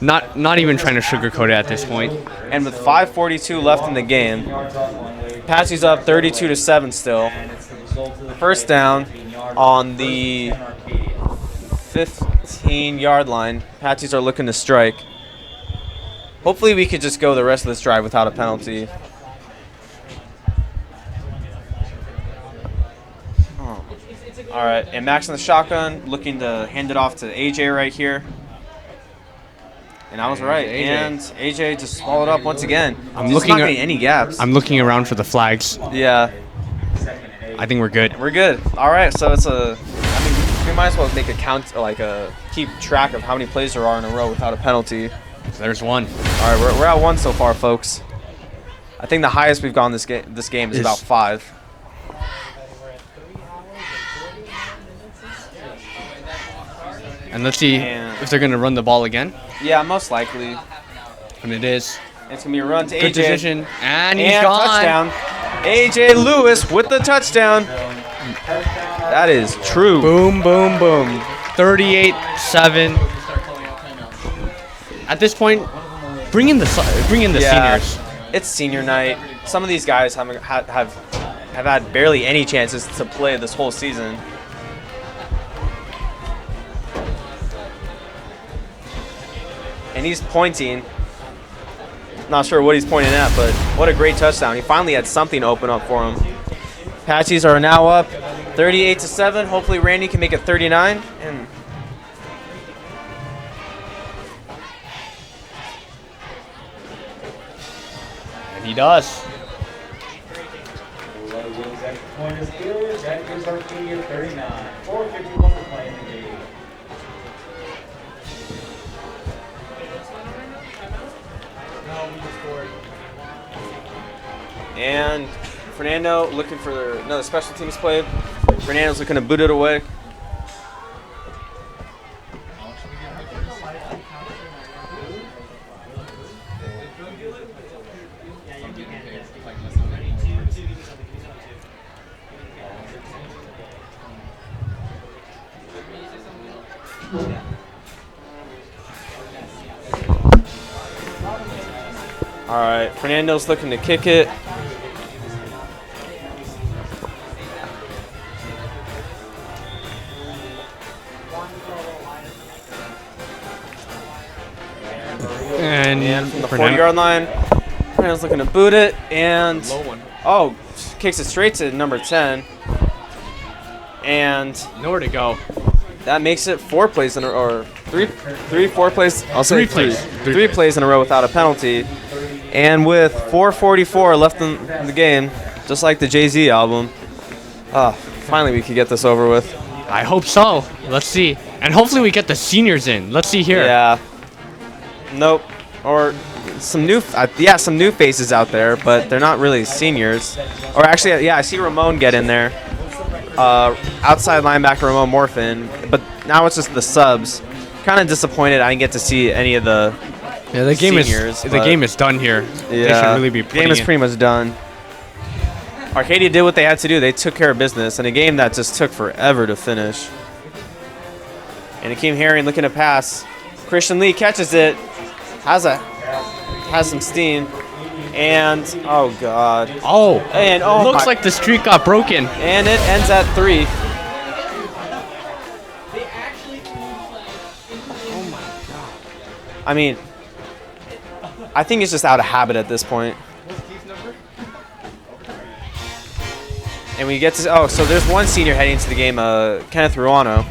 Speaker 2: Not even trying to sugarcoat it at this point.
Speaker 1: And with 5:42 left in the game, Apache's up 32-7 still. First down on the 15-yard line. Apaches are looking to strike. Hopefully we could just go the rest of this drive without a penalty. Oh. All right, and Max on the shotgun, looking to hand it off to AJ right here. And I was right.
Speaker 2: AJ.
Speaker 1: And AJ just swallowed up once again.
Speaker 2: I'm
Speaker 1: Just
Speaker 2: looking
Speaker 1: not
Speaker 2: at-
Speaker 1: getting any gaps.
Speaker 2: I'm looking around for the flags.
Speaker 1: Yeah,
Speaker 2: I think we're good.
Speaker 1: we're good. All right, so it's a. I mean, we might as well make a count, keep track of how many plays there are in a row without a penalty.
Speaker 2: There's one.
Speaker 1: All right, we're at 1 so far, folks. I think the highest we've gone this game is about 5.
Speaker 2: And let's see
Speaker 1: And-
Speaker 2: if they're gonna run the ball again.
Speaker 1: Yeah, most likely.
Speaker 2: And it is.
Speaker 1: It's gonna be a run to
Speaker 2: Good
Speaker 1: AJ.
Speaker 2: decision. And he's
Speaker 1: And
Speaker 2: gone.
Speaker 1: touchdown. AJ Lewis with the touchdown. That is true.
Speaker 2: Boom, boom, boom. 38-7. At this point, bring in the
Speaker 1: Yeah.
Speaker 2: seniors.
Speaker 1: It's senior night. Some of these guys have had barely any chances to play this whole season. And he's pointing. Not sure what he's pointing at, but what a great touchdown. He finally had something open up for him. Apaches are now up 38-7. Hopefully Randy can make it 39.
Speaker 2: And he does.
Speaker 3: Point is good. That gives Arcadia 39. 4:51 to play in the game.
Speaker 1: And Fernando looking for another special teams play. Fernando's looking to boot it away. All right, Fernando's looking to kick it.
Speaker 2: And
Speaker 1: From the 40-yard line, Fernando's looking to boot it, and oh, kicks it straight to number 10. And
Speaker 2: nowhere to go.
Speaker 1: that makes it 4 plays in a or 4 plays. I'll say
Speaker 2: Three plays.
Speaker 1: Three plays in a row without a penalty. And with 4:44 left in the game, just like the Jay-Z album, finally we could get this over with.
Speaker 2: I hope so. Let's see. And hopefully we get the seniors in. Let's see here.
Speaker 1: Yeah. Nope. Or some new faces out there, but they're not really seniors. Or actually, yeah, I see Ramon get in there. Outside linebacker Ramon Morphin, but now it's just the subs. Kind of disappointed I didn't get to see any of the
Speaker 2: the game
Speaker 1: seniors,
Speaker 2: is the game is done here. They should really be
Speaker 1: the game is
Speaker 2: putting
Speaker 1: pretty much done. Arcadia did what they had to do. They took care of business in a game that just took forever to finish. And Akeem Herring looking to pass. Christian Lee catches it. Has some steam. And oh god.
Speaker 2: Looks like the streak got broken.
Speaker 1: And it ends at 3. Oh my god. I mean, I think it's just out of habit at this point. And we get to so there's one senior heading into the game, Kenneth Ruano.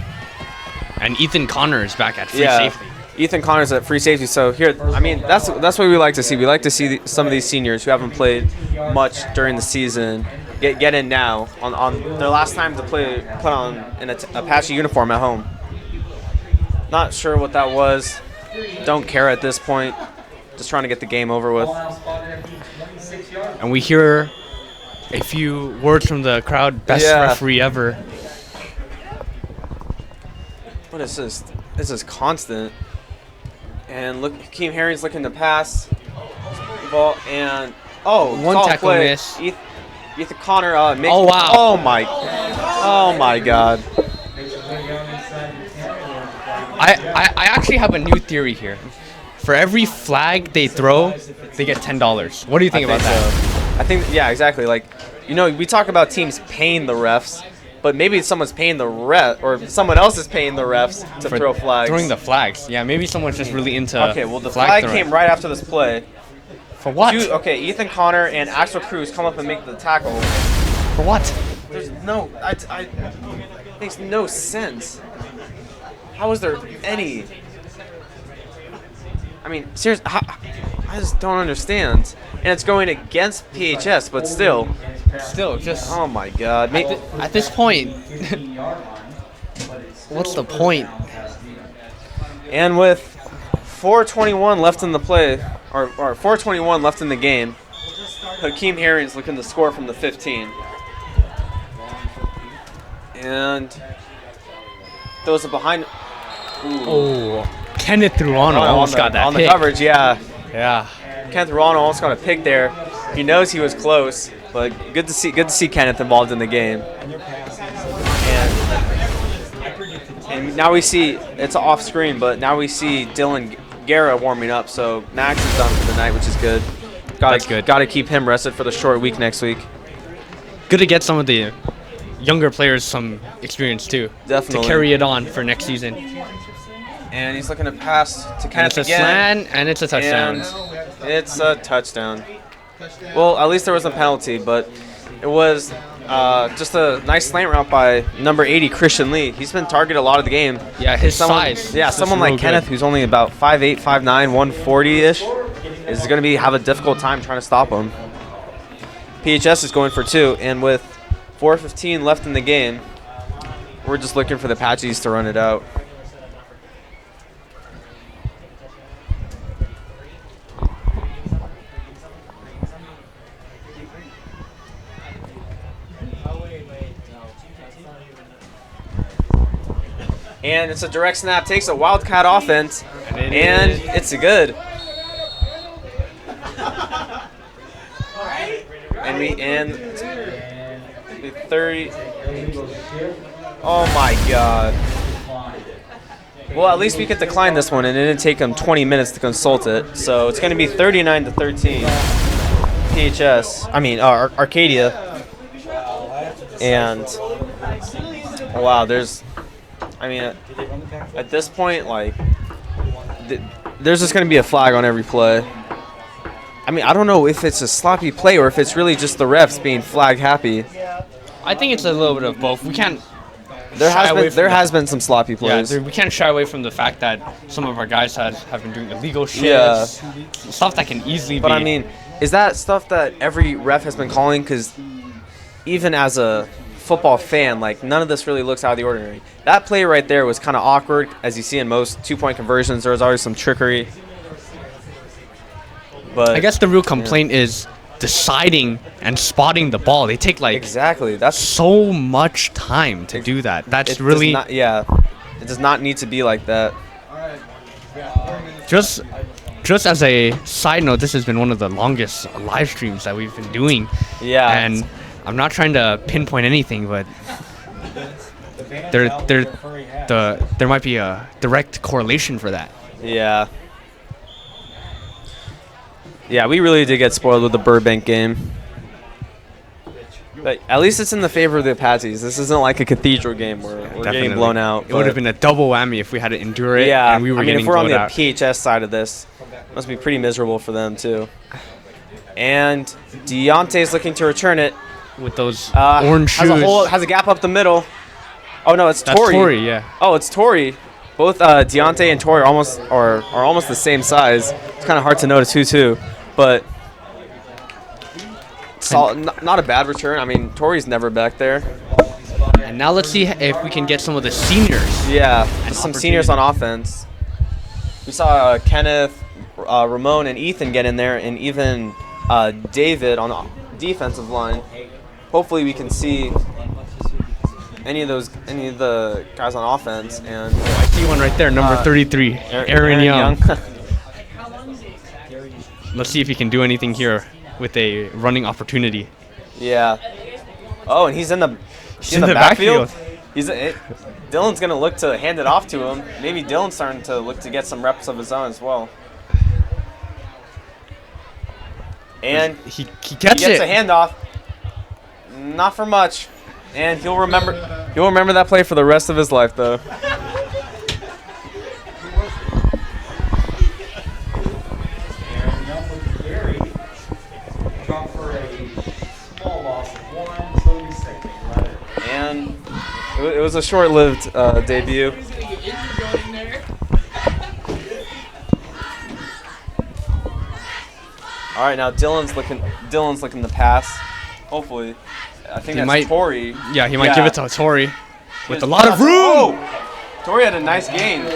Speaker 2: And Ethan Connor is back at free safety.
Speaker 1: Ethan Connor's at free safety. So here, I mean, that's what we like to see. We like to see some of these seniors who haven't played much during the season get in now on their last time to put on an Apache uniform at home. Not sure what that was. Don't care at this point. Just trying to get the game over with.
Speaker 2: And we hear a few words from the crowd. Best referee ever.
Speaker 1: What is this? This is constant. And look, Hakeem Herring's looking to pass. Ball and
Speaker 2: one tackle miss.
Speaker 1: Ethan Connor makes.
Speaker 2: Oh wow!
Speaker 1: Oh my God!
Speaker 2: I actually have a new theory here. For every flag they throw, they get $10. What do you think about that?
Speaker 1: I think exactly. Like, we talk about teams paying the refs, but maybe someone's paying the ref, or someone else is paying the refs to throw flags.
Speaker 2: Throwing the flags. Yeah, maybe someone's just really into.
Speaker 1: Okay, well the flag came right after this play.
Speaker 2: For what?
Speaker 1: Ethan Connor and Axel Cruz come up and make the tackle.
Speaker 2: For what?
Speaker 1: There's no. Makes no sense. How is there any? I mean, seriously, I just don't understand. And it's going against PHS, but still.
Speaker 2: Still, just.
Speaker 1: Oh my God.
Speaker 2: At this point, what's the point?
Speaker 1: And with 4:21 left in the play, or 4:21 left in the game, Hakeem Herring's looking to score from the 15. And those are behind. Ooh.
Speaker 2: Oh, Kenneth Ruano almost got that
Speaker 1: on
Speaker 2: pick.
Speaker 1: The coverage, yeah.
Speaker 2: Yeah.
Speaker 1: Kenneth Ruano almost got a pick there. He knows he was close, but good to see Kenneth involved in the game. And now we see it's off screen, but now we see Dylan Guerra warming up. So Max is done for the night, which is good.
Speaker 2: That's good.
Speaker 1: Got to keep him rested for the short week next week.
Speaker 2: Good to get some of the younger players some experience too.
Speaker 1: Definitely.
Speaker 2: To carry it on for next season.
Speaker 1: And he's looking to pass to Kenneth
Speaker 2: again. It's a slant, and it's a touchdown.
Speaker 1: And it's a touchdown. Well, at least there was a penalty, but it was just a nice slant route by number 80, Christian Lee. He's been targeted a lot of the game.
Speaker 2: Yeah, his size.
Speaker 1: Yeah, someone like Kenneth, who's only about 5'8", 5'9", 140-ish, is going to have a difficult time trying to stop him. PHS is going for 2, and with 4:15 left in the game, we're just looking for the Apaches to run it out. And it's a direct snap, takes a Wildcat offense, and it's a good. And we end 30. Oh my God. Well, at least we could decline this one, and it didn't take them 20 minutes to consult it. So it's going to be 39-13. Arcadia. And wow, at this point, like, there's just going to be a flag on every play. I mean, I don't know if it's a sloppy play or if it's really just the refs being flag happy.
Speaker 2: I think it's a little bit of both. We can't.
Speaker 1: There has been some sloppy plays.
Speaker 2: Yeah, we can't shy away from the fact that some of our guys have been doing illegal shit. Stuff that can easily be.
Speaker 1: But I mean, is that stuff that every ref has been calling? Because even as a football fan, like, none of this really looks out of the ordinary. That play right there was kind of awkward, as you see in most two-point conversions. There was always some trickery. But
Speaker 2: I guess the real complaint is deciding and spotting the ball. They take
Speaker 1: exactly. That's
Speaker 2: so much time to do that. That's really
Speaker 1: it does not need to be like that.
Speaker 2: Just as a side note, this has been one of the longest live streams that we've been doing.
Speaker 1: Yeah.
Speaker 2: And I'm not trying to pinpoint anything, but there might be a direct correlation for that.
Speaker 1: Yeah. Yeah, we really did get spoiled with the Burbank game. But at least it's in the favor of the Apaches. This isn't like a Cathedral game where we're getting blown out.
Speaker 2: It would have been a double whammy if we had to endure it.
Speaker 1: Yeah,
Speaker 2: and we were
Speaker 1: if we're on the
Speaker 2: out.
Speaker 1: PHS side of this, it must be pretty miserable for them too. And Deontay's looking to return it.
Speaker 2: with those orange shoes.
Speaker 1: Has a gap up the middle. Oh no, it's
Speaker 2: That's
Speaker 1: Tori.
Speaker 2: Tori, yeah.
Speaker 1: Oh, it's Tori. Both Deontay and Tori are almost the same size. It's kind of hard to notice who's who, but not a bad return. I mean, Tori's never back there.
Speaker 2: And now let's see if we can get some of the seniors.
Speaker 1: Yeah, some seniors on offense. We saw Kenneth, Ramon, and Ethan get in there, and even David on the defensive line. Hopefully, we can see any of the guys on offense. And
Speaker 2: I see one right there, number 33, Aaron Young. Let's see if he can do anything here with a running opportunity.
Speaker 1: Yeah. Oh, and he's in the backfield. Dylan's gonna look to hand it off to him. Maybe Dylan's starting to look to get some reps of his own as well. And
Speaker 2: he gets
Speaker 1: a handoff. Not for much. And he'll remember that play for the rest of his life, though. And it was a short-lived debut. All right, now Dylan's looking to pass. Hopefully, I think that's Tori.
Speaker 2: Yeah, he might give it to Tori with a lot of room.
Speaker 1: Oh, Tori had a nice gain.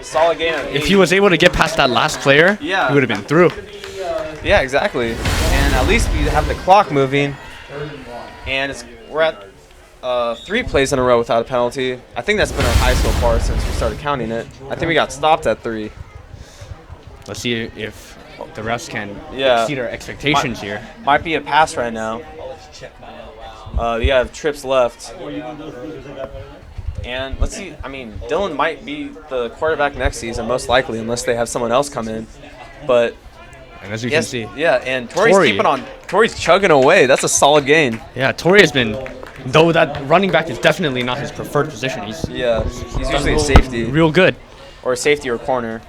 Speaker 1: Solid gain.
Speaker 2: If he was able to get past that last player, he would have been through.
Speaker 1: Yeah, exactly. And at least we have the clock moving. And we're at 3 plays in a row without a penalty. I think that's been our high so far since we started counting it. I think we got stopped at 3.
Speaker 2: Let's see if the refs can exceed our expectations here.
Speaker 1: Might be a pass right now. We have trips left. And let's see. I mean, Dylan might be the quarterback next season, most likely, unless they have someone else come in. But
Speaker 2: and as you can see,
Speaker 1: yeah, and Tori's chugging away. That's a solid gain.
Speaker 2: Yeah, Tori has been, though that running back is definitely not his preferred position. He's
Speaker 1: usually a safety,
Speaker 2: real good,
Speaker 1: or a safety or corner.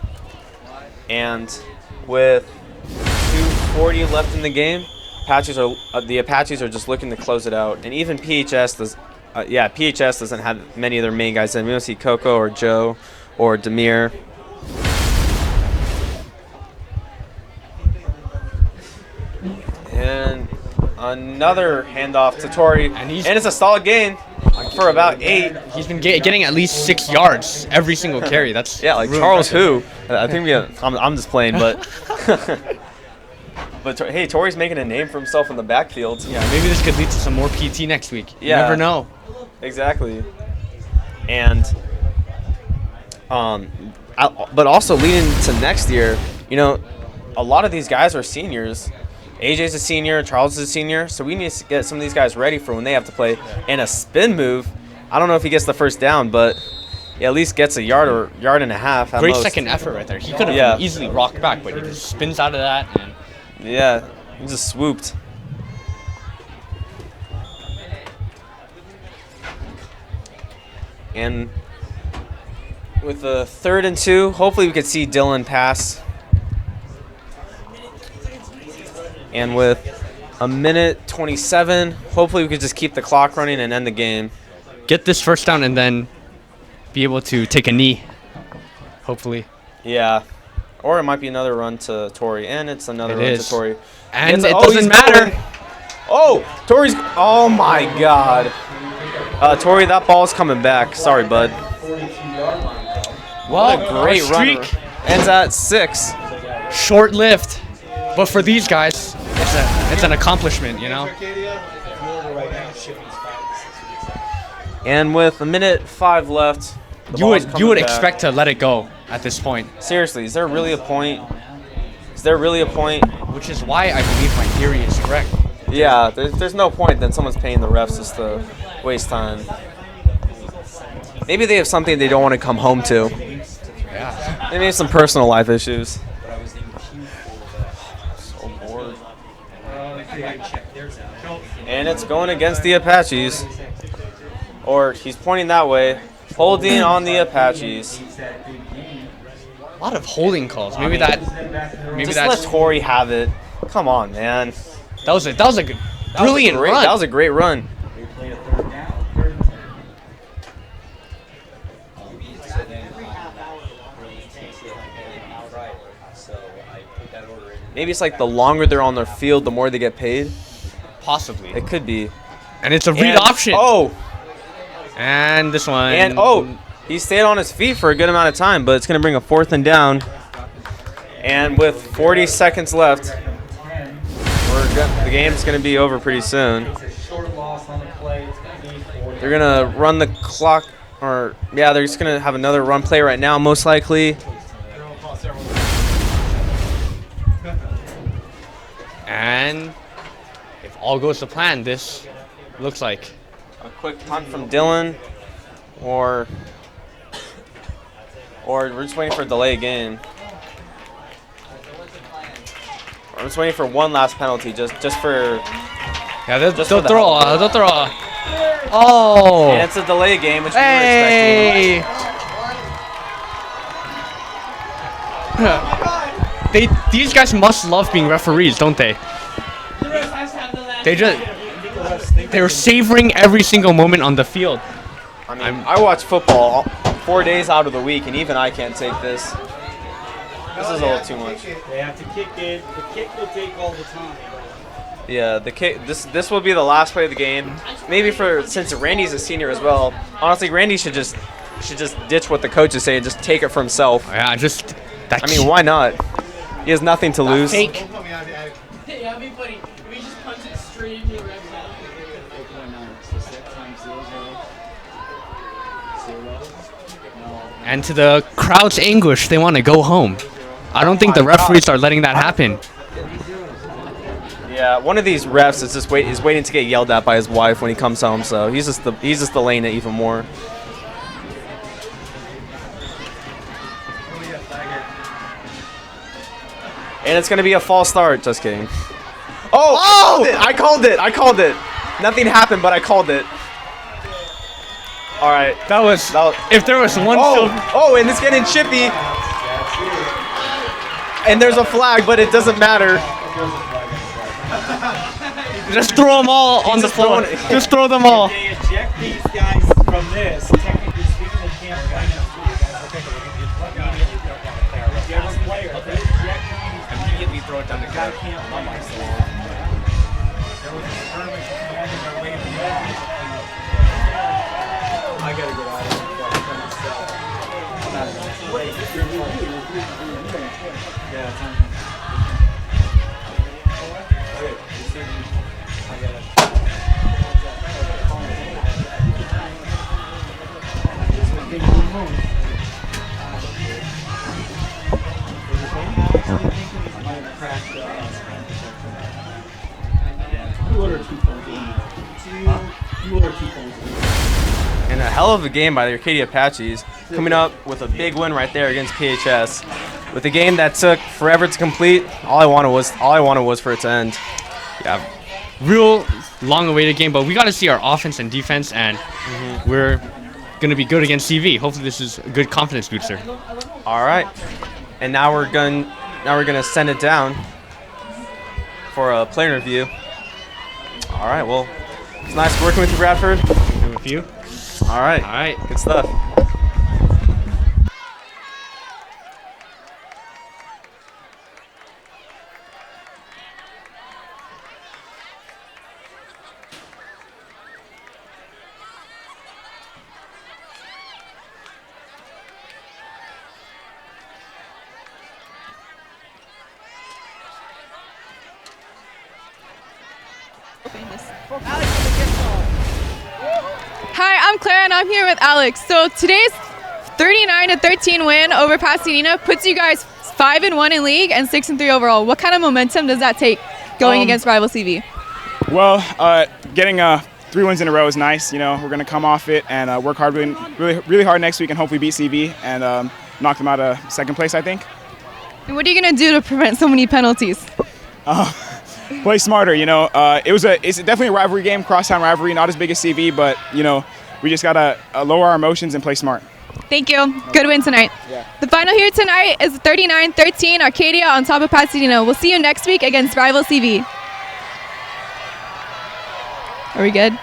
Speaker 1: And with 2:40 left in the game, the Apaches are just looking to close it out. And even PHS doesn't have many of their main guys in. We don't see Coco or Joe or Demir. And another handoff to Tori, and it's a solid gain for about 8.
Speaker 2: He's been getting at least 6 yards every single carry. That's
Speaker 1: like Charles Who. I think I'm just playing, but but hey, Tori's making a name for himself in the backfield.
Speaker 2: Yeah, maybe this could lead to some more PT next week. You never know.
Speaker 1: Exactly. And but also leading to next year, a lot of these guys are seniors. AJ's a senior, Charles is a senior, so we need to get some of these guys ready for when they have to play. And a spin move, I don't know if he gets the first down, but he at least gets a yard or yard and a half at
Speaker 2: Great
Speaker 1: most.
Speaker 2: Second effort right there. He could have easily rocked back, but he just spins out of that. And
Speaker 1: he just swooped. And with the 3rd and 2, hopefully we could see Dylan pass. And with 1:27, hopefully we could just keep the clock running and end the game.
Speaker 2: Get this first down and then be able to take a knee, hopefully.
Speaker 1: Yeah. Or it might be another run to Tori, and it's another run to Tori.
Speaker 2: And it doesn't matter.
Speaker 1: Tori's... Oh, my God. Tori, that ball's coming back. Sorry, bud.
Speaker 2: What
Speaker 1: a great run. Ends at 6.
Speaker 2: Short-lived. But for these guys, it's an accomplishment,
Speaker 1: And with 1:05 left,
Speaker 2: you would expect to let it go at this point.
Speaker 1: Seriously, is there really a point?
Speaker 2: Which is why I believe my theory is correct.
Speaker 1: Yeah, there's no point then someone's paying the refs just to waste time. Maybe they have something they don't want to come home to.
Speaker 2: Yeah.
Speaker 1: Maybe some personal life issues. And it's going against the Apaches. Or he's pointing that way. Holding on the Apaches.
Speaker 2: A lot of holding calls. Maybe
Speaker 1: just let Tori have it. Come on, man.
Speaker 2: That was a brilliant run.
Speaker 1: That was a great run.
Speaker 4: They played a third down, third and 10. So then right. So I put that order in.
Speaker 1: Maybe it's like the longer they're on their field, the more they get paid.
Speaker 2: Possibly.
Speaker 1: It could be.
Speaker 2: And it's a read option.
Speaker 1: Oh,
Speaker 2: And this one.
Speaker 1: and he stayed on his feet for a good amount of time, but it's going to bring a 4th and down. And with 40 seconds left, the game's going to be over pretty soon.
Speaker 4: It's a short loss on the play. It's going to be 40.
Speaker 1: They're going to run the clock, or yeah, they're just going to have another run play right now, most likely.
Speaker 2: And if all goes to plan, this looks like
Speaker 1: A quick punt from Dylan, or we're just waiting for a delay game. I'm just waiting for one last penalty, just for.
Speaker 2: yeah. They'll
Speaker 1: Just for the
Speaker 2: throw.
Speaker 1: hell of it.
Speaker 2: They'll throw. Oh.
Speaker 1: And it's a delay game, which we were
Speaker 2: Hey. These guys must love being referees, don't they? They're savoring every single moment on the field.
Speaker 1: expecting. I mean, I watch football 4 days out of the week, and even I can't take this. This is a little too much.
Speaker 4: They have to kick it. The kick will take all the time.
Speaker 1: Yeah, the kick. This will be the last play of the game. Maybe since Randy's a senior as well. Honestly, Randy should just ditch what the coaches say and just take it for himself.
Speaker 2: Yeah, just that.
Speaker 1: I mean, why not? He has nothing to lose.
Speaker 2: Fake.
Speaker 9: Hey, that'd be funny. We just punch it straight into your red zone.
Speaker 4: 4.9. So set times 0, 0. 0. No.
Speaker 2: And to the crowd's anguish, they want to go home. I don't think the referees are letting that happen.
Speaker 1: Yeah, one of these refs is waiting to get yelled at by his wife when he comes home. So he's just delaying it even more. And it's gonna be a false start. Just kidding. Oh! I called it. Nothing happened, but I called it. All right.
Speaker 2: That was. If there was one.
Speaker 1: And it's getting chippy. And there's a flag, but it doesn't matter.
Speaker 2: Just throw them all on the floor. Just throw them all.
Speaker 4: They eject these guys from this. Technically speaking, they can't play next week. Whichever player, if they eject them, immediately throw it down the guy can't play next week. There was a skirmish commanding their way from that. I gotta get out of here before I turn myself. I'm not gonna wait. Yeah, it's on.
Speaker 1: And a hell of a game by the Arcadia Apaches, coming up with a big win right there against PHS. With a game that took forever to complete, all I wanted was for it to end.
Speaker 2: Yeah, real long-awaited game, but we got to see our offense and defense, and we're gonna be good against CV. Hopefully, this is a good confidence booster.
Speaker 1: All right, and now we're gonna send it down for a player review. All right, well, it's nice working with you, Bradford.
Speaker 2: Good with you.
Speaker 1: All right,
Speaker 2: All right.
Speaker 1: good stuff.
Speaker 6: Hi, I'm Claire and I'm here with Alex. So today's 39-13 win over Pasadena puts you guys 5-1 in league and 6-3 overall. What kind of momentum does that take going against rival CV?
Speaker 10: Well, getting 3 wins in a row is nice. You know, we're going to come off it and work hard, really hard next week, and hopefully beat CV and knock them out of second place, I think.
Speaker 6: And what are you going to do to prevent so many penalties?
Speaker 10: Play smarter. You know, it's definitely a rivalry game, crosstown rivalry, not as big as CV, but you know, we just gotta lower our emotions and play smart.
Speaker 6: Thank you. Good win tonight.
Speaker 10: Yeah.
Speaker 6: The final here tonight is 39-13 Arcadia on top of Pasadena. We'll see you next week against rival CV. Are we good?